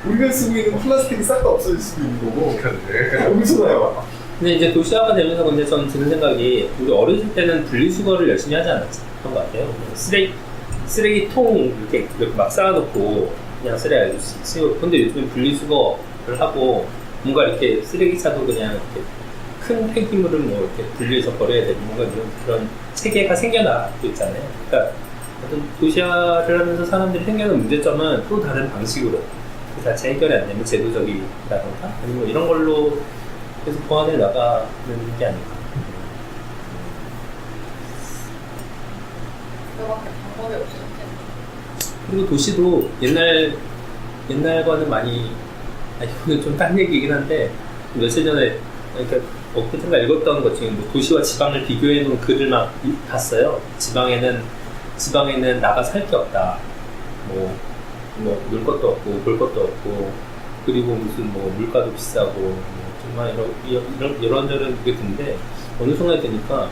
우리가 쓰고 있는 플라스틱이 싹 다 없어질 수도 있는 거고 엄청나요. 근데 이제 도시화가 되면서 근데 저는 드는 생각이 우리 어렸을 때는 분리수거를 열심히 하지 않았던 것 같아요. 쓰레기통 이렇게 막 쌓아놓고 그냥 쓰레기 쓰고. 근데 요즘은 분리수거를 하고 뭔가 이렇게 쓰레기차도 그냥 이렇게 큰 폐기물을 뭐 이렇게 분리해서 버려야 되고 뭔가 그런 체계가 생겨나고 있잖아요. 그러니까 어떤 도시화를 하면서 사람들이 생겨난 문제점은 또 다른 방식으로 그 자체 해결이 안 되면 제도적이라던가 아니면 뭐 이런 걸로 계속 보완해 나가는 게 아닐까. 그거밖에 방법이 없었지. 그리고 도시도 옛날과는 많이, 이거는 좀 딴 얘기이긴 한데, 며칠 전에, 그러니까 어디선가 읽었던 것 중에 뭐 도시와 지방을 비교해 놓은 글을 막 봤어요. 지방에는 나가 살 게 없다. 뭐, 놀 것도 없고, 볼 것도 없고, 그리고 무슨 뭐 물가도 비싸고, 뭐 정말 이런저런 그게 드는데, 어느 순간에 되니까,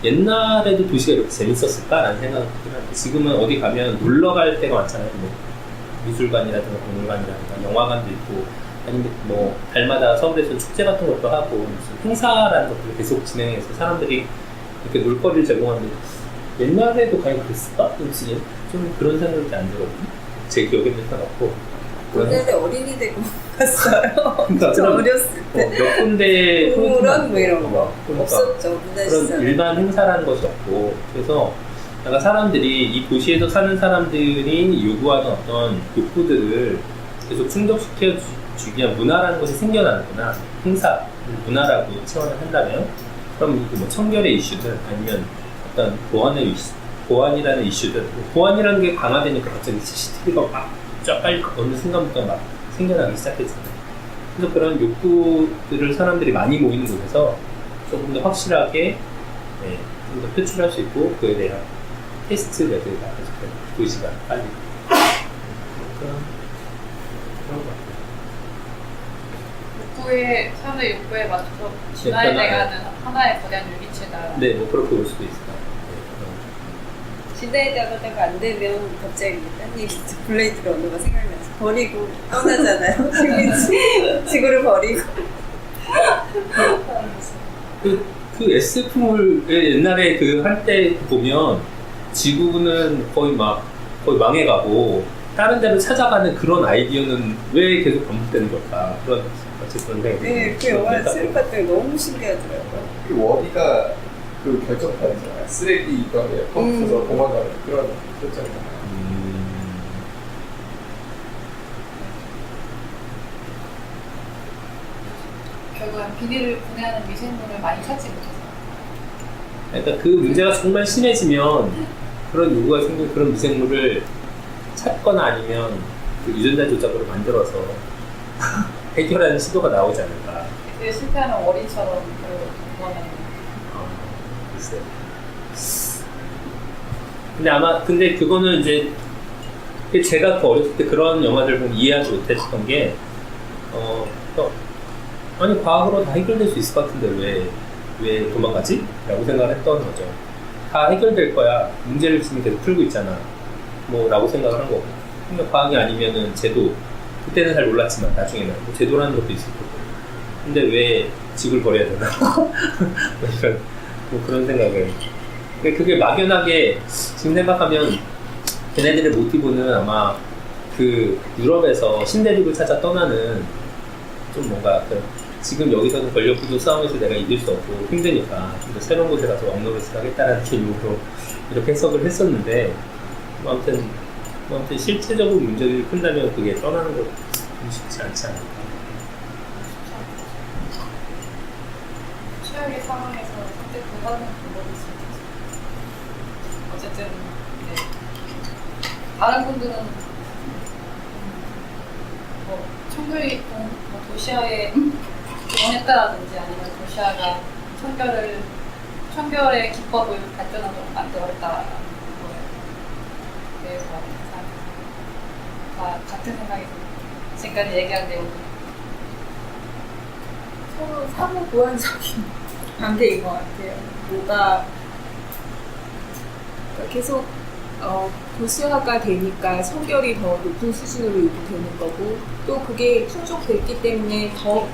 옛날에도 도시가 이렇게 재밌었을까라는 생각을 하는데 지금은 어디 가면 놀러 갈 때가 많잖아요. 뭐 미술관이라든가 박물관이라든가 영화관도 있고 아니면 뭐 달마다 서울에서 축제 같은 것도 하고 무슨 행사라는 것들을 계속 진행해서 사람들이 이렇게 놀거리를 제공하는데 옛날에도 과연 그랬을까? 좀 그런 생각이 안 들거든요. 제 기억에는 없고. 옛날에 어린이 되고 갔어요. 그러니까 저 어렸을 때. 몇 군데 공원 뭐 이런 거 그러니까 없었죠. 그런 문화시설. 일반 행사라는 것이 없고 그래서 약간 사람들이 이 도시에서 사는 사람들이 요구하는 어떤 욕구들을 계속 충족시켜 주기 위한 문화라는 것이 생겨나는구나. 행사 문화라고 체험을 한다면 그럼 뭐 청결의 이슈든 아니면 어떤 보안이라는 이슈든 보안이라는 게 강화되니까 갑자기 CCTV가 막 빨리 어느 순간부터 막 생겨나기 시작했잖아요. 그래서 그런 욕구들을 사람들이 많이 모이는 곳에서 조금 더 확실하게 좀 더 표출할 수 있고 그에 대한 테스트 레벨가 계속 2시간 빨리 그런 것 같아요. 사람들의 욕구에 맞춰서 진화해 나가는 하나의 거대한 유기체다. 네, 뭐 그렇게 볼 수도 있을 것 같아요. 시대에 따라다가 안 되면 갑자기 딴 얘기 블레이드 러너가 생각나서 버리고 떠나잖아요. 지구를 버리고. 그 SF물의 옛날에 그 한때 보면 지구는 거의 망해가고 다른 데로 찾아가는 그런 아이디어는 왜 계속 반복되는 걸까? 그런 어쨌든 네, 그 영화 새로 봤더니 너무 신기하더라고요. 그 워디가 그 결정판이잖아요. 쓰레기 있던데 펌프에서 도망가는 그런 결정이잖아요. 결국은 비닐을 분해하는 미생물을 많이 찾지 못해서. 그러니까 그 문제가 정말 심해지면 그런 요구가 생긴 그런 미생물을 찾거나 아니면 그 유전자 조작으로 만들어서 해결하는 시도가 나오지 않을까. 그게 실패하는 어린처럼 그거는. 글쎄요. 근데 그거는 이제 제가 더 어렸을 때 그런 영화들 보면 이해하지 못했던 게 아니 과학으로 다 해결될 수 있을 것 같은데 왜 도망가지? 라고 생각을 했던 거죠. 다 해결될 거야. 문제를 지금 계속 풀고 있잖아. 뭐 라고 생각을 한 거고. 근데 과학이 아니면은 제도 그때는 잘 몰랐지만 나중에는 뭐 제도라는 것도 있을 거고. 근데 왜 지구를 버려야 되나? 뭐 그런 생각을. 근데 그게 막연하게 지금 생각하면 걔네들의 모티브는 아마 그 유럽에서 신대륙을 찾아 떠나는 좀 뭔가 지금 여기서는 권력구조 싸움에서 내가 이길 수 없고 힘드니까 좀 더 새로운 곳에 가서 왕노릇을 하겠다라는 개념으로 이렇게 해석을 했었는데 아무튼 실제적으로 문제를 푼다면 그게 떠나는 거 좀 쉽지 않지 않을까. 최악의 상황에서 선택하는 방법이 있습니다. 어쨌든 다른 분들은 뭐 도시화에 지원했다라든지 아니면 도시화가 청결의 기법을 발전하도록 만들었다라는 거에 대해서 다 같은 생각이 듭니다. 지금까지 얘기한 내용 서로 상호 보완적인 관계인 것 같아요. 그러니까 계속 도시화가 되니까 청결이 더 높은 수준으로 유지되는 거고 또 그게 충족됐기 때문에 더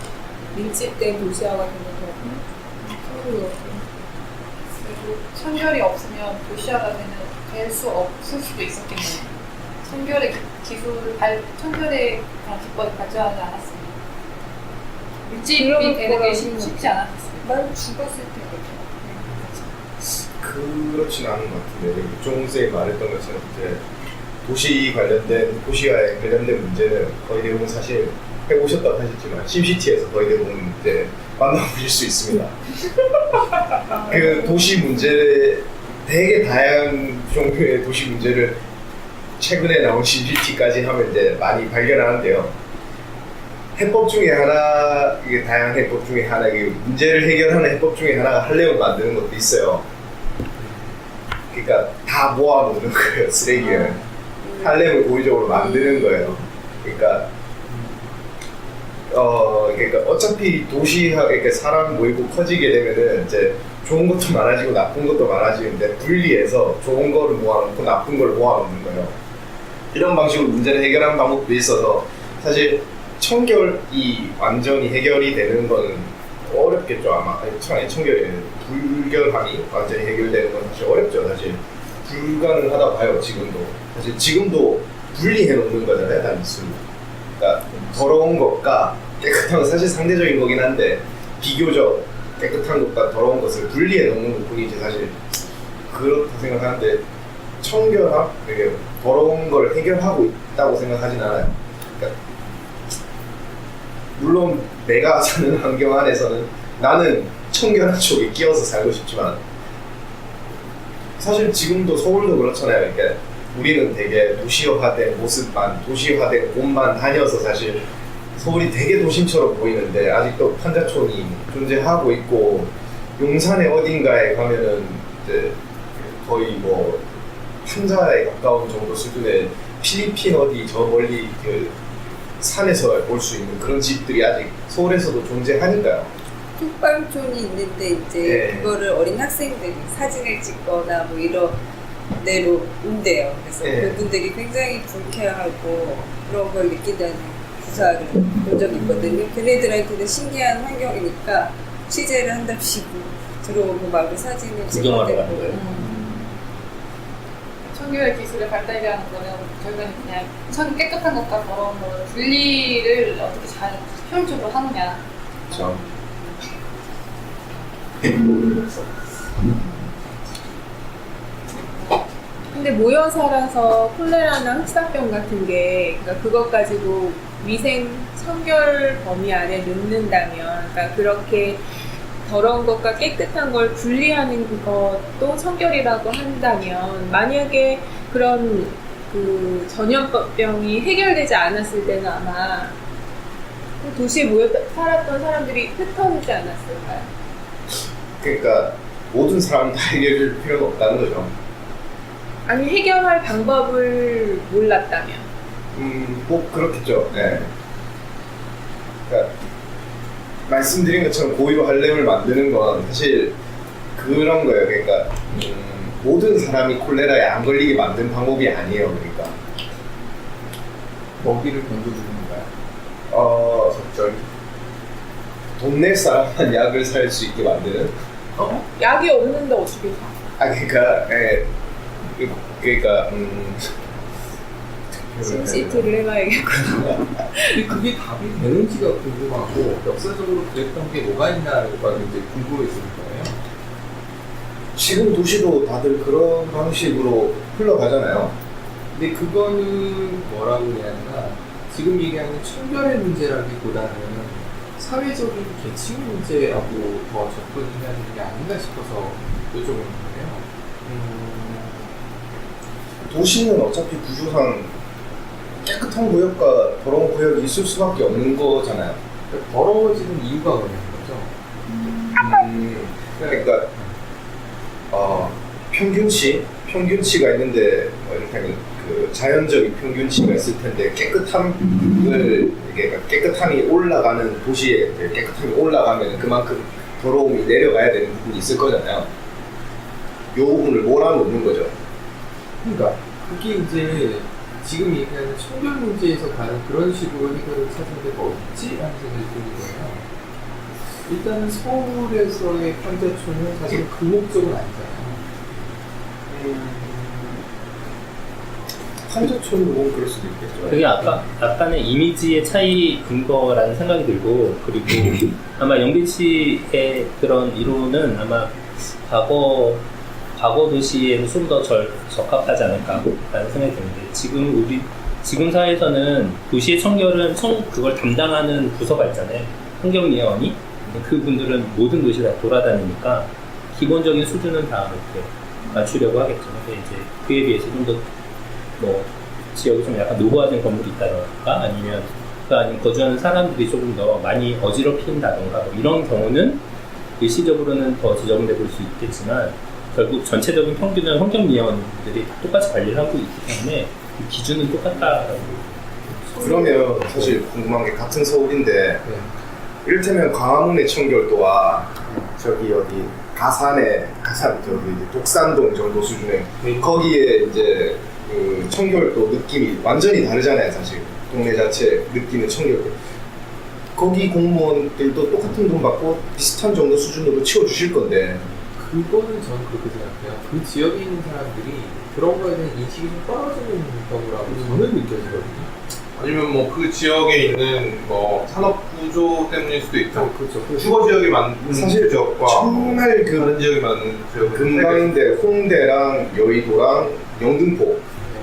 밀집된 도시화가 되면 더 그리고 청결이 없으면 도시화가 될 수 없을 수도 있었겠네요. 청결의 청결의 그런 기법을 발전하지 않았으면 밀집이 되는 게 쉽지 않았어요. 난 죽었을 텐데. 그렇진 않은 것 같은데 종쌤이 말했던 것처럼 이제 도시와에 관련된 문제는 거의 대부분 사실 해보셨다고 하셨지만 심시티에서 거의 대부분 이제 만나보실 수 있습니다. 그 도시 문제를 되게 다양한 종류의 도시 문제를 최근에 나온 심시티까지 하면 이제 많이 발견하는데요. 해법 중에 하나, 이게 다양한 해법 중에 하나, 이게 문제를 해결하는 해법 중에 하나가 할렘을 만드는 것도 있어요. 그러니까 다 모아놓는 거예요, 쓰레기를. 할렘을 고의적으로 만드는 거예요. 그러니까 어차피 그러니까 사람 모이고 커지게 되면은 이제 좋은 것도 많아지고 나쁜 것도 많아지는데 분리해서 좋은 거를 모아놓고 나쁜 걸 모아놓는 거예요. 이런 방식으로 문제를 해결하는 방법도 있어서 사실 청결이 완전히 해결이 되는 건 어렵겠죠 아마. 불결함이 완전히 해결되는 건 사실 어렵죠. 사실 불가능하다 봐요. 지금도 분리해 놓는 거잖아요, 단순히. 그러니까 더러운 것과 깨끗한 건 사실 상대적인 거긴 한데 비교적 깨끗한 것과 더러운 것을 분리해 놓는 것뿐이지 사실 그렇다 생각하는데 청결함, 되게 더러운 걸 해결하고 있다고 생각하진 않아요. 그러니까 물론 내가 사는 환경 안에서는 나는 청결한 쪽에 끼어서 살고 싶지만 사실 지금도 서울도 그렇잖아요. 그러니까 우리는 되게 도시화된 도시화된 곳만 다녀서 사실 서울이 되게 도심처럼 보이는데 아직도 판자촌이 존재하고 있고 용산의 어딘가에 가면은 이제 거의 뭐 판자에 가까운 정도 수준의 필리핀 어디 저 멀리 그 산에서 볼 수 있는 그런 집들이 아직 서울에서도 존재하니까요. 툭방촌이 있는데 이제 그거를 어린 학생들이 사진을 찍거나 뭐 이런 데로 온대요. 그래서 그분들이 굉장히 불쾌하고 그런 걸 느낀다는 기사를 본 적이 있거든요. 걔네들한테는 신기한 환경이니까 취재를 한답시고 들어오고 막 사진을 구경하러 찍어대고 가는 거예요. 청결 기술의 발달이라는 거는 결국은 그냥 깨끗한 것과 더러운 걸 분리를 어떻게 잘 효율적으로 하느냐. 그렇죠. 근데 모여 살아서 콜레라나 흑사병 같은 게 그러니까 그것 가지고 위생 청결 범위 안에 넣는다면 그러니까 그렇게 더러운 것과 깨끗한 걸 분리하는 것도 청결이라고 한다면 만약에 그런 그 전염병이 해결되지 않았을 때는 아마 도시에 모여 살았던 사람들이 흩어지지 않았을까요? 그러니까 모든 사람 다 해결될 필요는 없다는 거죠. 아니 해결할 방법을 몰랐다면 뭐 그렇겠죠. 네. 그러니까 말씀드린 것처럼 고의로 할렘을 만드는 건 사실 그런 거예요. 그러니까 모든 사람이 콜레라에 안 걸리게 만든 방법이 아니에요. 그러니까 먹이를 던져주는 건가요? 적절히 돈 낼 사람만 약을 살 수 있게 만드는. 약이 없는데 어떻게 사? 그러니까 심시티를 해봐야겠구나. 그게 답이 되는지가 궁금하고 역사적으로 그랬던 게 뭐가 있나가 이제 궁금해지는 거예요. 지금 도시도 다들 그런 방식으로 흘러가잖아요. 근데 그거는 뭐라고 해야 하나 지금 얘기하는 청결의 문제라기보다는 사회적인 계층 문제하고 더 접근을 해야 되는 게 아닌가 싶어서 여쭤보는 거예요. 도시는 어차피 구조상 깨끗한 구역과 더러운 구역이 있을 수밖에 없는 거잖아요. 더러워지는 이유가 뭐냐는 거죠. 그러니까 평균치가 있는데 이렇게 하면 그 자연적인 평균치가 있을 텐데 깨끗함이 올라가는 도시에 깨끗함이 올라가면 그만큼 더러움이 내려가야 되는 부분이 있을 거잖아요. 이 부분을 몰아놓는 거죠. 그러니까 그게 이제 지금 얘기하는 청결 문제에서 가는 그런 식으로 해결을 찾은 데가 없지? 하는 생각이 드는 거예요. 일단은 서울에서의 판자촌은 사실 그 목적은 아니잖아요. 판자촌은 뭐 그럴 수도 있겠죠. 그게 약간의 이미지의 차이인 거라는 생각이 들고, 그리고 아마 영빈 씨의 그런 이론은 아마 과거 도시에는 좀 더 적합하지 않을까라는 생각이 드는데, 지금 사회에서는 도시의 청결은 그걸 담당하는 부서가 있잖아요. 환경위원이. 그분들은 모든 도시 다 돌아다니니까 기본적인 수준은 다 이렇게 맞추려고 하겠죠. 근데 이제 그에 비해서 좀 더 뭐 지역이 좀 약간 노후화된 건물이 있다던가 아니면 거주하는 사람들이 조금 더 많이 어지럽힌다던가 뭐 이런 경우는 일시적으로는 더 지적돼 볼 수 있겠지만, 결국 전체적인 평균은 환경위원들이 똑같이 관리를 하고 있기 때문에 그 기준은 똑같다라고. 그러면 사실 궁금한 게 같은 서울인데 이를테면 광화문의 청결도와 저기 어디 가산 저기 독산동 정도 수준의 거기에 이제 그 청결도 느낌이 완전히 다르잖아요. 사실 동네 자체 느끼는 청결도. 거기 공무원들도 똑같은 돈 받고 비슷한 정도 수준으로 치워주실 건데. 그거는 저는 그렇게 생각해요. 그 지역에 있는 사람들이 그런 거에 대한 인식이 좀 떨어지는 거라고 저는 느껴지거든요. 아니면 뭐 그 지역에 있는 뭐 산업 구조 때문일 수도 있죠. 그렇죠. 주거 지역이 많은 사실 지역과 정말 그 다른 지역이 많은 지역은 금강인데 홍대랑 여의도랑 영등포.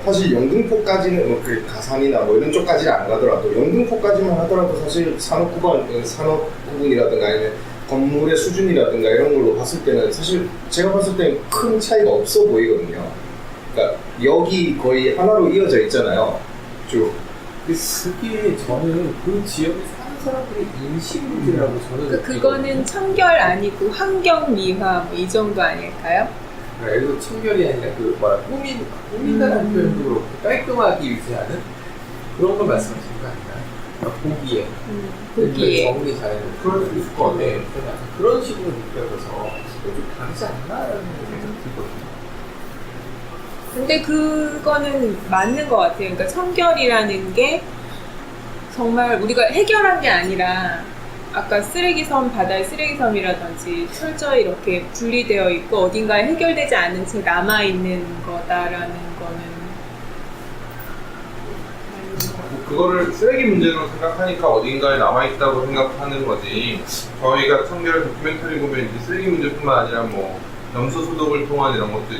사실 영등포까지는 뭐 그 가산이나 뭐 이런 쪽까지는 안 가더라도 영등포까지만 하더라도 사실 산업구분이라든가 아니면 건물의 수준이라든가 이런 걸로 봤을 때는 사실 제가 봤을 때는 큰 차이가 없어 보이거든요. 그러니까 여기 거의 하나로 이어져 있잖아요. 쭉. 그게 저는 그 지역에 사는 사람들의 인식 문제라고 저는 그거는 청결 아니고 환경 미화 뭐 이 정도 아닐까요? 그래서 청결이 아니라 그 뭐라 꾸민다는 표현도 그렇고 깔끔하기 위해하는 그런 걸 말씀하시는 거 아닌가요? 그러니까 보기에 정리 잘해서 그럴 수 있을 것 같아요. 그런 식으로 느껴져서 좀 다르지 않나라는 생각이 들거든요. 근데 그거는 맞는 것 같아요. 그러니까 청결이라는 게 정말 우리가 해결한 게 아니라 아까 쓰레기섬, 바다의 쓰레기섬이라든지 철저히 이렇게 분리되어 있고 어딘가에 해결되지 않은 채 남아있는 거다라는 거는 그거를 쓰레기 문제로 생각하니까 어딘가에 남아있다고 생각하는 거지. 저희가 청결 다큐멘터리 보면 이제 쓰레기 문제뿐만 아니라 뭐 염소 소독을 통한 이런 것도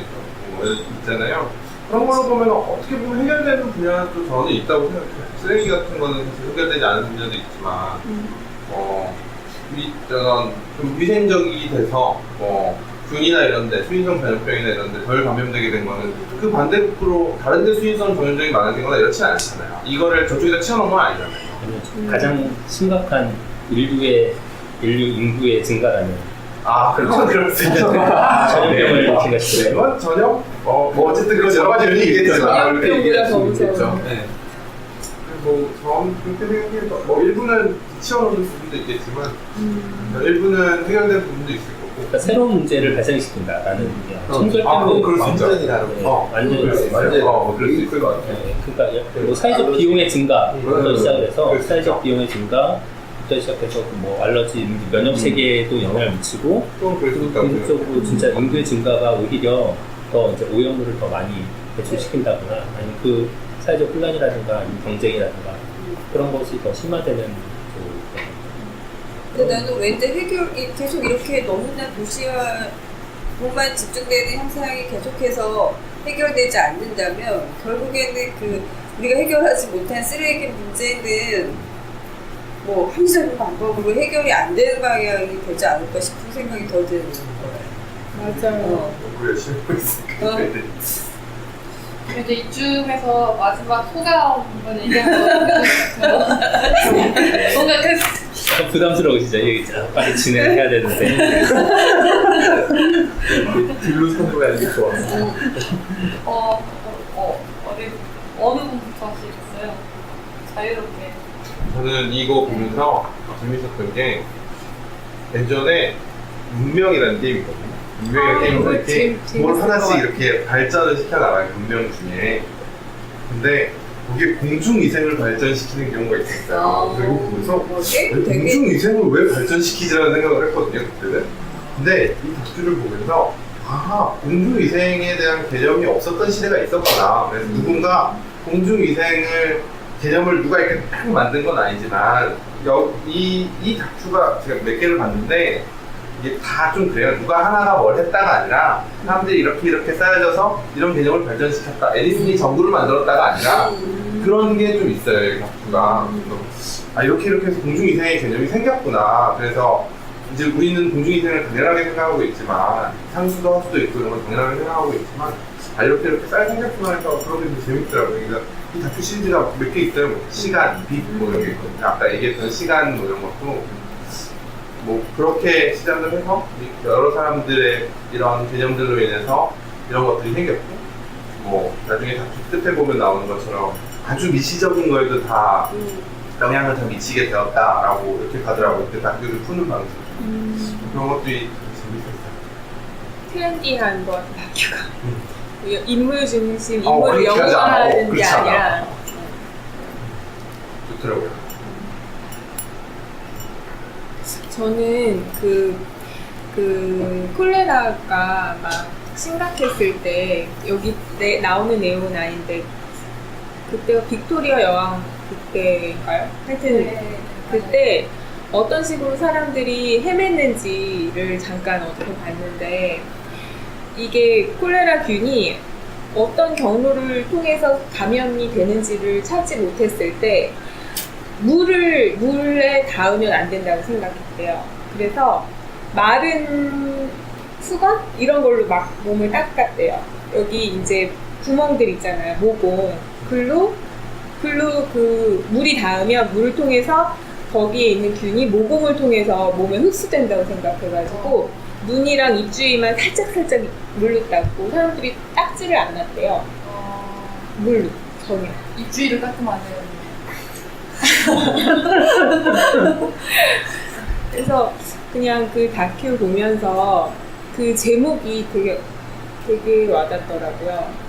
있잖아요. 그런 걸로 보면 어떻게 보면 해결되는 분야도 저는 있다고 생각해요. 쓰레기 같은 거는 사실 해결되지 않은 문제도 있지만 좀 위생적이 돼서 균이나 이런데 수인성 전염병이나 이런데 덜 감염되게 된 거는 그 반대로 다른 데 수인성 전염병이 많아지거나 이렇지 않잖아요. 이거를 저쪽에다 치워놓은 건 아니잖아요. 가장 심각한 인류 인구의 증가라는. 그렇죠. 그럴 수 있죠. 전염병을 일으킨 것이죠. 전염? 뭐 어쨌든 그런 여러 가지 요인이 있겠지만 전염병보다 더 무서워. 그렇게 생각해서 일부는 치워놓는 부분도 있겠지만 일부는 해결된 부분도 있을 거고. 그러니까 새로운 문제를 발생시킨다라는 게 청결 때문에 그럴 수 있죠. 완전히 다르고 완전히 그럴 수 있어요. 그럴 수 있을 것 같아요. 그러니까 뭐 사회적 비용의 증가부터 시작해서 사회적 비용의 증가부터 시작해서 뭐 알러지, 면역 체계에도 영향을 미치고, 그리고 궁극적으로 진짜 인구의 증가가 오히려 더 이제 오염물을 더 많이 배출시킨다거나 아니면 그 사회적 혼란이라든가 경쟁이라든가 그런 것이 더 심화되는. 근데 나는 왠지 해결이 계속 이렇게 너무나 도시화로만 집중되는 현상이 계속해서 해결되지 않는다면 결국에는 그 우리가 해결하지 못한 쓰레기 문제는 뭐 합리적인 방법으로 해결이 안 되는 방향이 되지 않을까 싶은 생각이 더 드는 거예요. 맞아요. 우리 열심히 하고 있으니까. 이제 이쯤에서 마지막 소감 한번 얘기하면 뭔가 부담스러우시죠? 이게 빨리 진행해야 되는데. 딜로 선도해야 될 것 같아요. 어느 분부터 하시겠어요? 자유롭게. 저는 이거 보면서 재밌었던 게 예전에 문명이라는 게임이거든요. 문명이라는 게임은 이렇게 뭘 하나씩 이렇게 발전을 시켜나가요. 문명 중에. 근데 거기에 공중위생을 발전시키는 경우가 있었어요. 그리고 보면서 뭐지? 공중위생을 왜 발전시키지라는 생각을 했거든요, 그때는. 근데 이 다큐를 보면서 공중위생에 대한 개념이 없었던 시대가 있었구나. 그래서 누군가 공중위생을 개념을 누가 이렇게 딱 만든 건 아니지만 이 다큐가 제가 몇 개를 봤는데 이게 다 좀 그래요. 누가 하나가 뭘 했다가 아니라 사람들이 이렇게 쌓여져서 이런 개념을 발전시켰다. 에디슨이 전구를 만들었다가 아니라 그런 게 좀 있어요, 이 다큐가. 이렇게 해서 공중위생의 개념이 생겼구나. 그래서 이제 우리는 공중위생을 당연하게 생각하고 있지만 상수도 하수도 있고 이런 걸 당연하게 생각하고 있지만 이렇게 쌀 생겼구나 해서 그런 게 되게 재밌더라고요. 그러니까 이 다큐 시리즈가 몇 개 있어요. 뭐 시간, 빛 뭐 이런 게 있거든요. 아까 얘기했던 시간 뭐 이런 것도 뭐 그렇게 시작을 해서 여러 사람들의 이런 개념들로 인해서 이런 것들이 생겼고 뭐 나중에 다큐 끝에 보면 나오는 것처럼 아주 미시적인 거에도 다 영향을 다 미치게 되었다라고 이렇게 가더라고요. 그 다큐를 푸는 방식. 그런 것들이 재밌었어요. 트렌디한 것 같은 다큐가. 인물 중심, 인물을 그렇게 하지 않아. 연구하는 게 그렇지 않아. 아니라. 좋더라고요. 저는 그 콜레라가 막 심각했을 때 여기 나오는 내용은 아닌데 그때가 빅토리아 여왕 그때인가요? 하여튼 그때 어떤 식으로 사람들이 헤맸는지를 잠깐 어떻게 봤는데 이게 콜레라균이 어떤 경로를 통해서 감염이 되는지를 찾지 못했을 때 물에 닿으면 안 된다고 생각했대요. 그래서 마른 수건? 이런 걸로 막 몸을 닦았대요. 여기 이제 구멍들 있잖아요. 모공. 글로 그 물이 닿으면 물을 통해서 거기에 있는 균이 모공을 통해서 몸에 흡수된다고 생각해가지고 눈이랑 입 주위만 살짝 물로 닦고 사람들이 닦지를 않았대요. 물로 전혀. 입주위를 닦으면 안 돼요. 그래서 그냥 그 다큐 보면서 그 제목이 되게 와닿더라고요.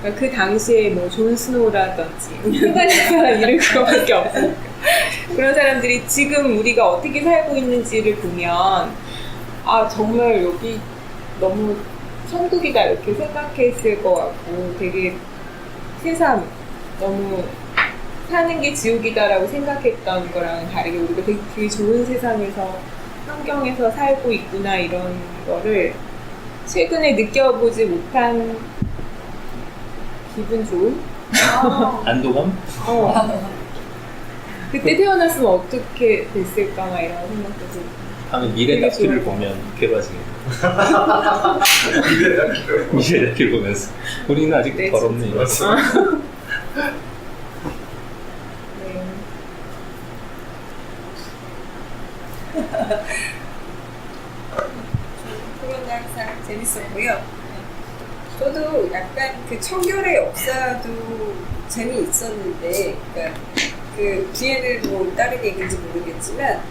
그러니까 그 당시에 뭐 존 스노우라든지 흑안이라는 이름 그거밖에 없으니까 그런 사람들이 지금 우리가 어떻게 살고 있는지를 보면 정말 여기 너무 천국이다 이렇게 생각했을 것 같고 되게 세상 너무 사는 게 지옥이다라고 생각했던 거랑 다르게 우리가 되게 좋은 세상에서 환경에서 살고 있구나 이런 거를 최근에 느껴보지 못한 기분 좋은? 안도감? 그때 태어났으면 어떻게 됐을까 막 이런 생각도 들고 다음에 미래 다큐를 보면 괴로워지겠네. 미래 다큐를 보면서 우리는 아직도 네, 더럽네. 코로나 항상 재밌었고요. 저도 약간 그 청결의 역사도 재미있었는데, 그러니까 그 뒤에는 뭐 다른 얘기인지 모르겠지만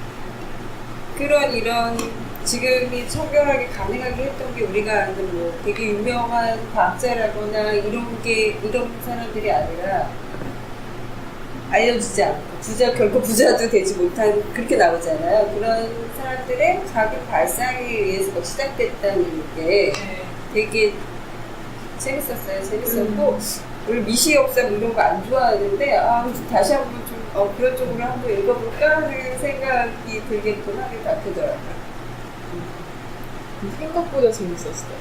이런 지금이 청결하게 가능하게 했던 게 우리가 아는 뭐 되게 유명한 과학자라거나 이런 사람들이 아니라 알려지지 않고 결코 부자도 되지 못한 그렇게 나오잖아요. 그런 사람들의 작은 발상에 의해서 시작됐다는 게 되게 재밌었고 원래 미시 역사 이런 거 안 좋아하는데 다시 한번 좀 그런 쪽으로 한번 읽어볼까 하는 생각이 들게끔 하게 바뀌더라고요. 생각보다 재밌었어요.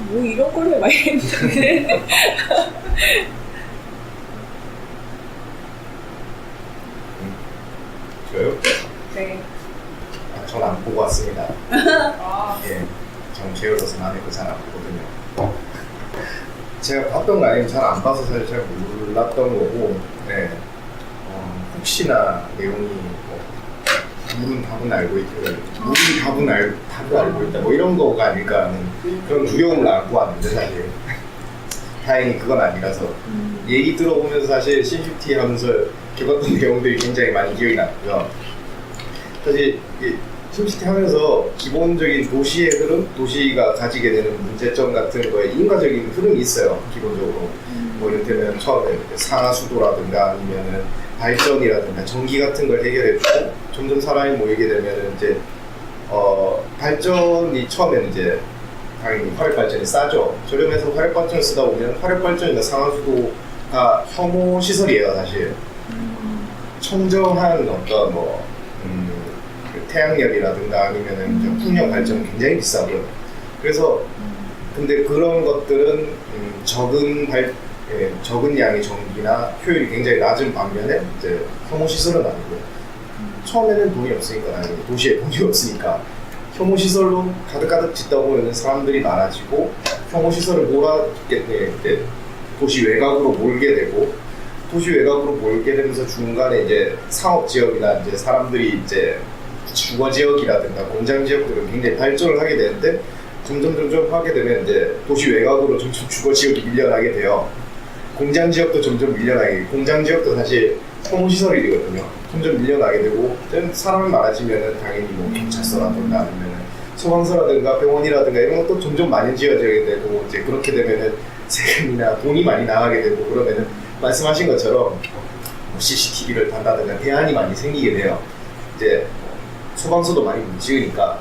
뭐 이런 걸 해? 막 했는데 저요? 네. 전 안 보고 왔습니다. 예, 전 게을러서 남의 거 잘 안 보거든요. 제가 봤던 거 아니면 잘 안 봐서 사실 잘 몰랐던 거고, 네. 혹시나 내용이 뭐, 물은 답은 알고 있고, 물이 답은 알고 있다, 뭐 이런 거가 아닐까 하는 그런 두려움을 안고 왔는데, 사실. 다행히 그건 아니라서. 얘기 들어보면서 사실 심시티 하면서 겪었던 내용들이 굉장히 많이 기억이 났고요. 사실 심시티 하면서 기본적인 도시의 흐름, 도시가 가지게 되는 문제점 같은 거에 인과적인 흐름이 있어요, 기본적으로. 뭐 이를테면 처음에 상하수도라든가 아니면은 발전이라든가 전기 같은 걸 해결해주고 점점 사람이 모이게 되면은 이제 발전이 처음에는 이제 당연히 화력 발전이 싸죠. 저렴해서 화력 발전을 쓰다 보면 화력 발전이나 상하수도가 혐오 시설이에요 사실. 청정한 어떤 그 태양열이라든가 아니면은 이제 풍력 발전은 굉장히 비싸고요. 그래서 근데 그런 것들은 적은 양의 전기나 효율이 굉장히 낮은 반면에 이제 혐오 시설은 아니고 처음에는 돈이 없으니까 당연히 도시에 돈이 없으니까 혐오 시설로 가득가득 짓다 보면 사람들이 많아지고 혐오 시설을 몰아듣게 이제 도시 외곽으로 몰게 되고 도시 외곽으로 몰게 되면서 중간에 이제 상업 지역이나 이제 사람들이 이제 주거 지역이라든가 공장 지역들은 굉장히 발전을 하게 되는데 점점 하게 되면 이제 도시 외곽으로 점점 주거 지역이 밀려나게 돼요. 공장 지역도 점점 밀려나게, 공장 지역도 사실 혐오 시설이거든요. 점점 밀려나게 되고 사람이 많아지면은 당연히 뭐 경찰서라든가 아니면은 소방서라든가 병원이라든가 이런 것도 점점 많이 지어지게 되고 이제 그렇게 되면은 세금이나 돈이 많이 나가게 되고 그러면은 말씀하신 것처럼 뭐 CCTV를 단다든가 대안이 많이 생기게 돼요. 이제 소방서도 많이 못 지으니까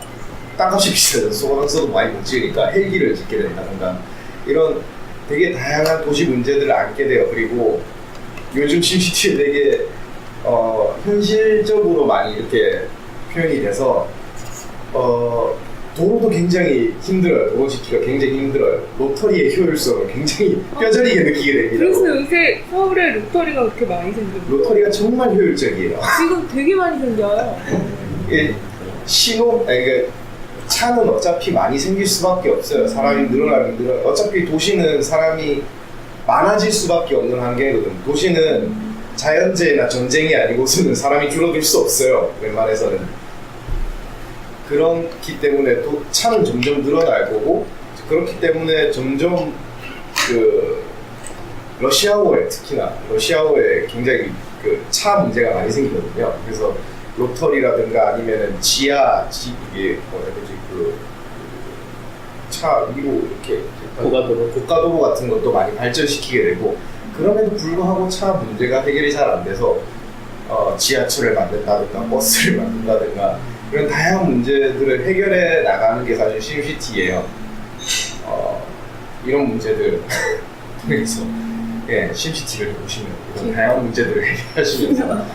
땅값이 비싸서 소방서도 많이 못 지으니까 헬기를 짓게 된다든가 이런 되게 다양한 도시 문제들을 안게 돼요. 그리고 요즘 심시티에 되게 현실적으로 많이 이렇게 표현이 돼서 도로도 굉장히 힘들어요. 도로 짓기가 굉장히 힘들어요. 로터리의 효율성을 굉장히 뼈저리게 느끼게 됩니다. 그래서 요새 서울에 로터리가 그렇게 많이 생겨요. 로터리가 정말 효율적이에요. 지금 되게 많이 생겨요. 그러니까 차는 어차피 많이 생길 수밖에 없어요. 사람이 늘어나면 늘어나요. 어차피 도시는 사람이 많아질 수밖에 없는 환경이거든요. 도시는 자연재해나 전쟁이 아니고서는 사람이 줄어들 수 없어요. 웬만해서는. 그렇기 때문에 또 차는 점점 늘어날 거고 그렇기 때문에 점점 그 러시아워에 특히나 러시아워에 굉장히 그 차 문제가 많이 생기거든요. 그래서 로터리라든가 아니면은 이게 뭐라 해야 되지 차 위로 이렇게 고가도로 같은 것도 많이 발전시키게 되고 그럼에도 불구하고 차 문제가 해결이 잘 안 돼서 지하철을 만든다든가 버스를 만든다든가 이런 다양한 문제들을 해결해 나가는 게 사실 심시티예요. 이런 문제들 통해서 심시티를 보시면 이런 다양한 문제들을 해결하시면서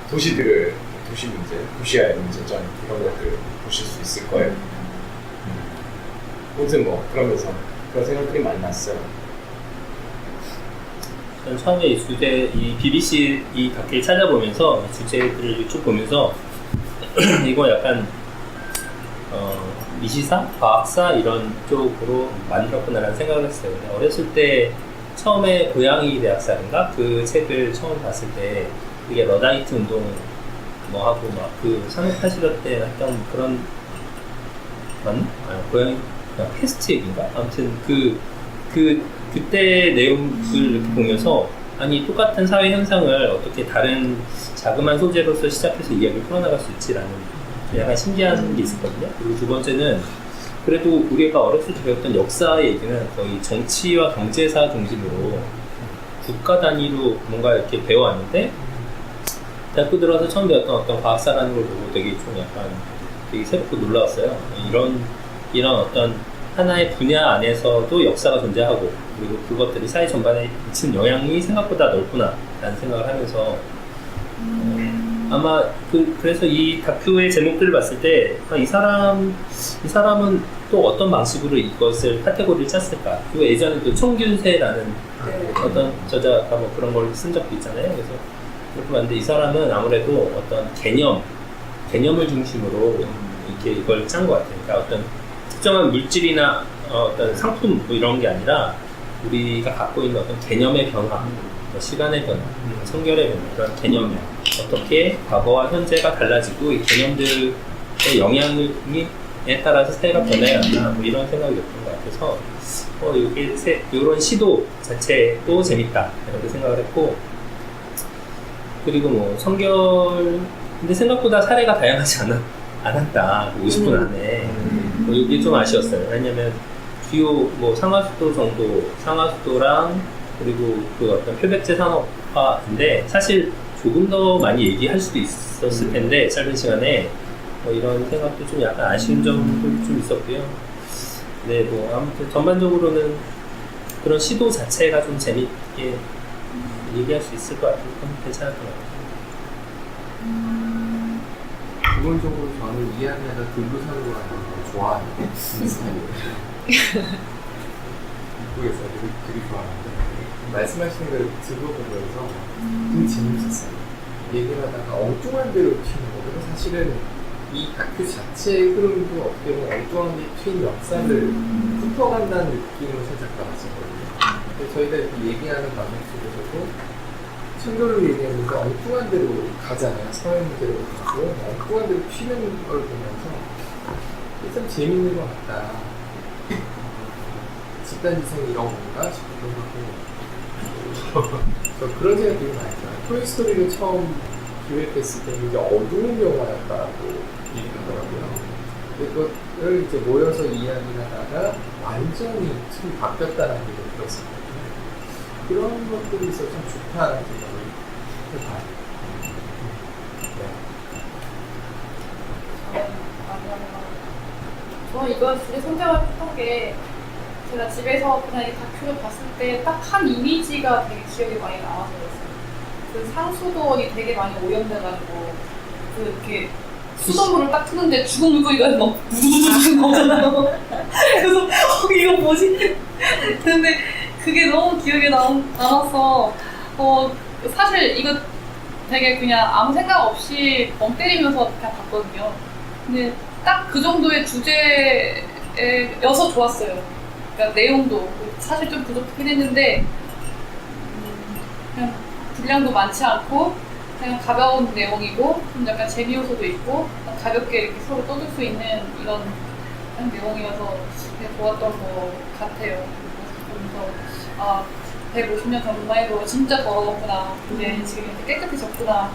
도시 문제, 도시와의 문제점 이런 것들을 보실 수 있을 거예요. 아무튼 뭐 그러면서 그런 생각들이 많이 났어요. 저는 처음에 이 주제, 이 BBC 이 다큐를 찾아보면서 주제들을 쭉 보면서 이거 약간 미시사, 과학사 이런 쪽으로 만들었구나라는 생각을 했어요. 어렸을 때 처음에 고양이 대학살인가 그 책을 처음 봤을 때 이게 러다이트 운동 뭐 하고 막 그 산업화시대 때 했던 그런 맞나? 고양이 패스트 얘기인가? 아무튼 그때 내용을 이렇게 보면서 아니 똑같은 사회 현상을 어떻게 다른 자그마한 소재로서 시작해서 이야기를 풀어나갈 수 있지라는 약간 신기한 게 있었거든요. 그리고 두 번째는 그래도 우리가 어렸을 때 배웠던 역사 얘기는 거의 정치와 경제사 중심으로 국가 단위로 뭔가 이렇게 배워왔는데 대학교 들어서 처음 배웠던 어떤 과학사라는 걸 보고 되게 좀 약간 되게 새롭고 놀라웠어요. 이런 어떤 하나의 분야 안에서도 역사가 존재하고 그리고 그것들이 사회 전반에 미치는 영향이 생각보다 넓구나 라는 생각을 하면서 아마 그래서 이 다큐의 제목들을 봤을 때 이 사람은 또 어떤 방식으로 이것을 카테고리를 짰을까. 그리고 예전에도 청균세라는 어떤 저자가 뭐 그런 걸 쓴 적도 있잖아요. 그래서 그렇게 봤는데 이 사람은 아무래도 어떤 개념을 중심으로 이렇게 이걸 짠 것 같아요. 그러니까 어떤 특정한 물질이나 어떤 상품 뭐 이런 게 아니라 우리가 갖고 있는 어떤 개념의 변화, 시간의 변화, 성결의 변화, 이런 개념이 어떻게 과거와 현재가 달라지고 이 개념들의 영향에 따라서 사회가 변해야 한다 뭐 이런 생각이 들었던 것 같아서 이런 시도 자체도 재밌다 이렇게 생각을 했고 그리고 뭐 성결 근데 생각보다 사례가 다양하지 않았다 50분 안에 이게 좀 아쉬웠어요. 왜냐면 주요 뭐 상하수도랑 그리고 그 어떤 표백제 산업화인데 사실 조금 더 많이 얘기할 수도 있었을 텐데 짧은 시간에 이런 생각도 좀 약간 아쉬운 점도 좀 있었고요. 네, 뭐 아무튼 전반적으로는 그런 시도 자체가 좀 재밌게 얘기할 수 있을 것 같아요. 괜찮을 것 같아요. 기본적으로 저는 이 안에서 들부산으로 가는 걸 좋아하는 스타일이에요. 미국에서 되게 좋아하는데 말씀하시는 걸 들어보면서 되게 재밌었어요. 얘기를 하다가 엉뚱한 데로 튀는 거거든요. 사실은 이 다큐 자체의 흐름도 어떻게 보면 엉뚱하게 튀는 역사를 훑어간다는 느낌으로 살짝 받았었거든요. 근데 저희가 이렇게 얘기하는 과정 속에서도 청결로 얘기하면서 엉뚱한 데로 가잖아요. 사회문제로 가고 엉뚱한 데로 튀는 걸 보면서 참 재밌는 것 같다. 집단지성 이런 건가 싶기도 하고 저 그런 생각이 되게 많이 들어요. 토이스토리를 처음 기획했을 때 이제 어두운 영화였다고 얘기하더라고요. 근데 그걸 이제 모여서 이야기를 하다가 완전히 틀이 바뀌었다는 얘기를 들었었거든요. 그런 것들이 있어서 참 좋다는 생각을 해봐요. 저는 이거 되게 선택을 했던 게 제가 집에서 그냥 이 다큐를 봤을 때 딱 한 이미지가 되게 기억에 많이 남아서 그랬어요. 그 상수도원이 되게 많이 오염돼가지고 그 이렇게 수돗물을 딱 트는데 죽은 물고기가 막 부두두두 나오잖아요. 그래서 이거 뭐지? 근데 그게 너무 기억에 남았어. 사실 이거 되게 그냥 아무 생각 없이 멍 때리면서 그냥 봤거든요. 근데 딱 그 정도의 주제여서 좋았어요. 그러니까 내용도 사실 좀 부족하긴 했는데 그냥 분량도 많지 않고 그냥 가벼운 내용이고 좀 약간 재미 요소도 있고 가볍게 이렇게 서로 떠들 수 있는 이런 내용이어서 되게 좋았던 것 같아요. 그래서 150년 전 로마에도 진짜 더러웠구나. 근데 지금 이렇게 깨끗해졌구나.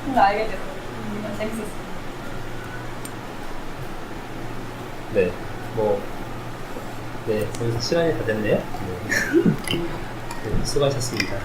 그걸 알게 돼서 재밌었어요. 네, 벌써 시간이 다 됐네요. 네, 수고하셨습니다.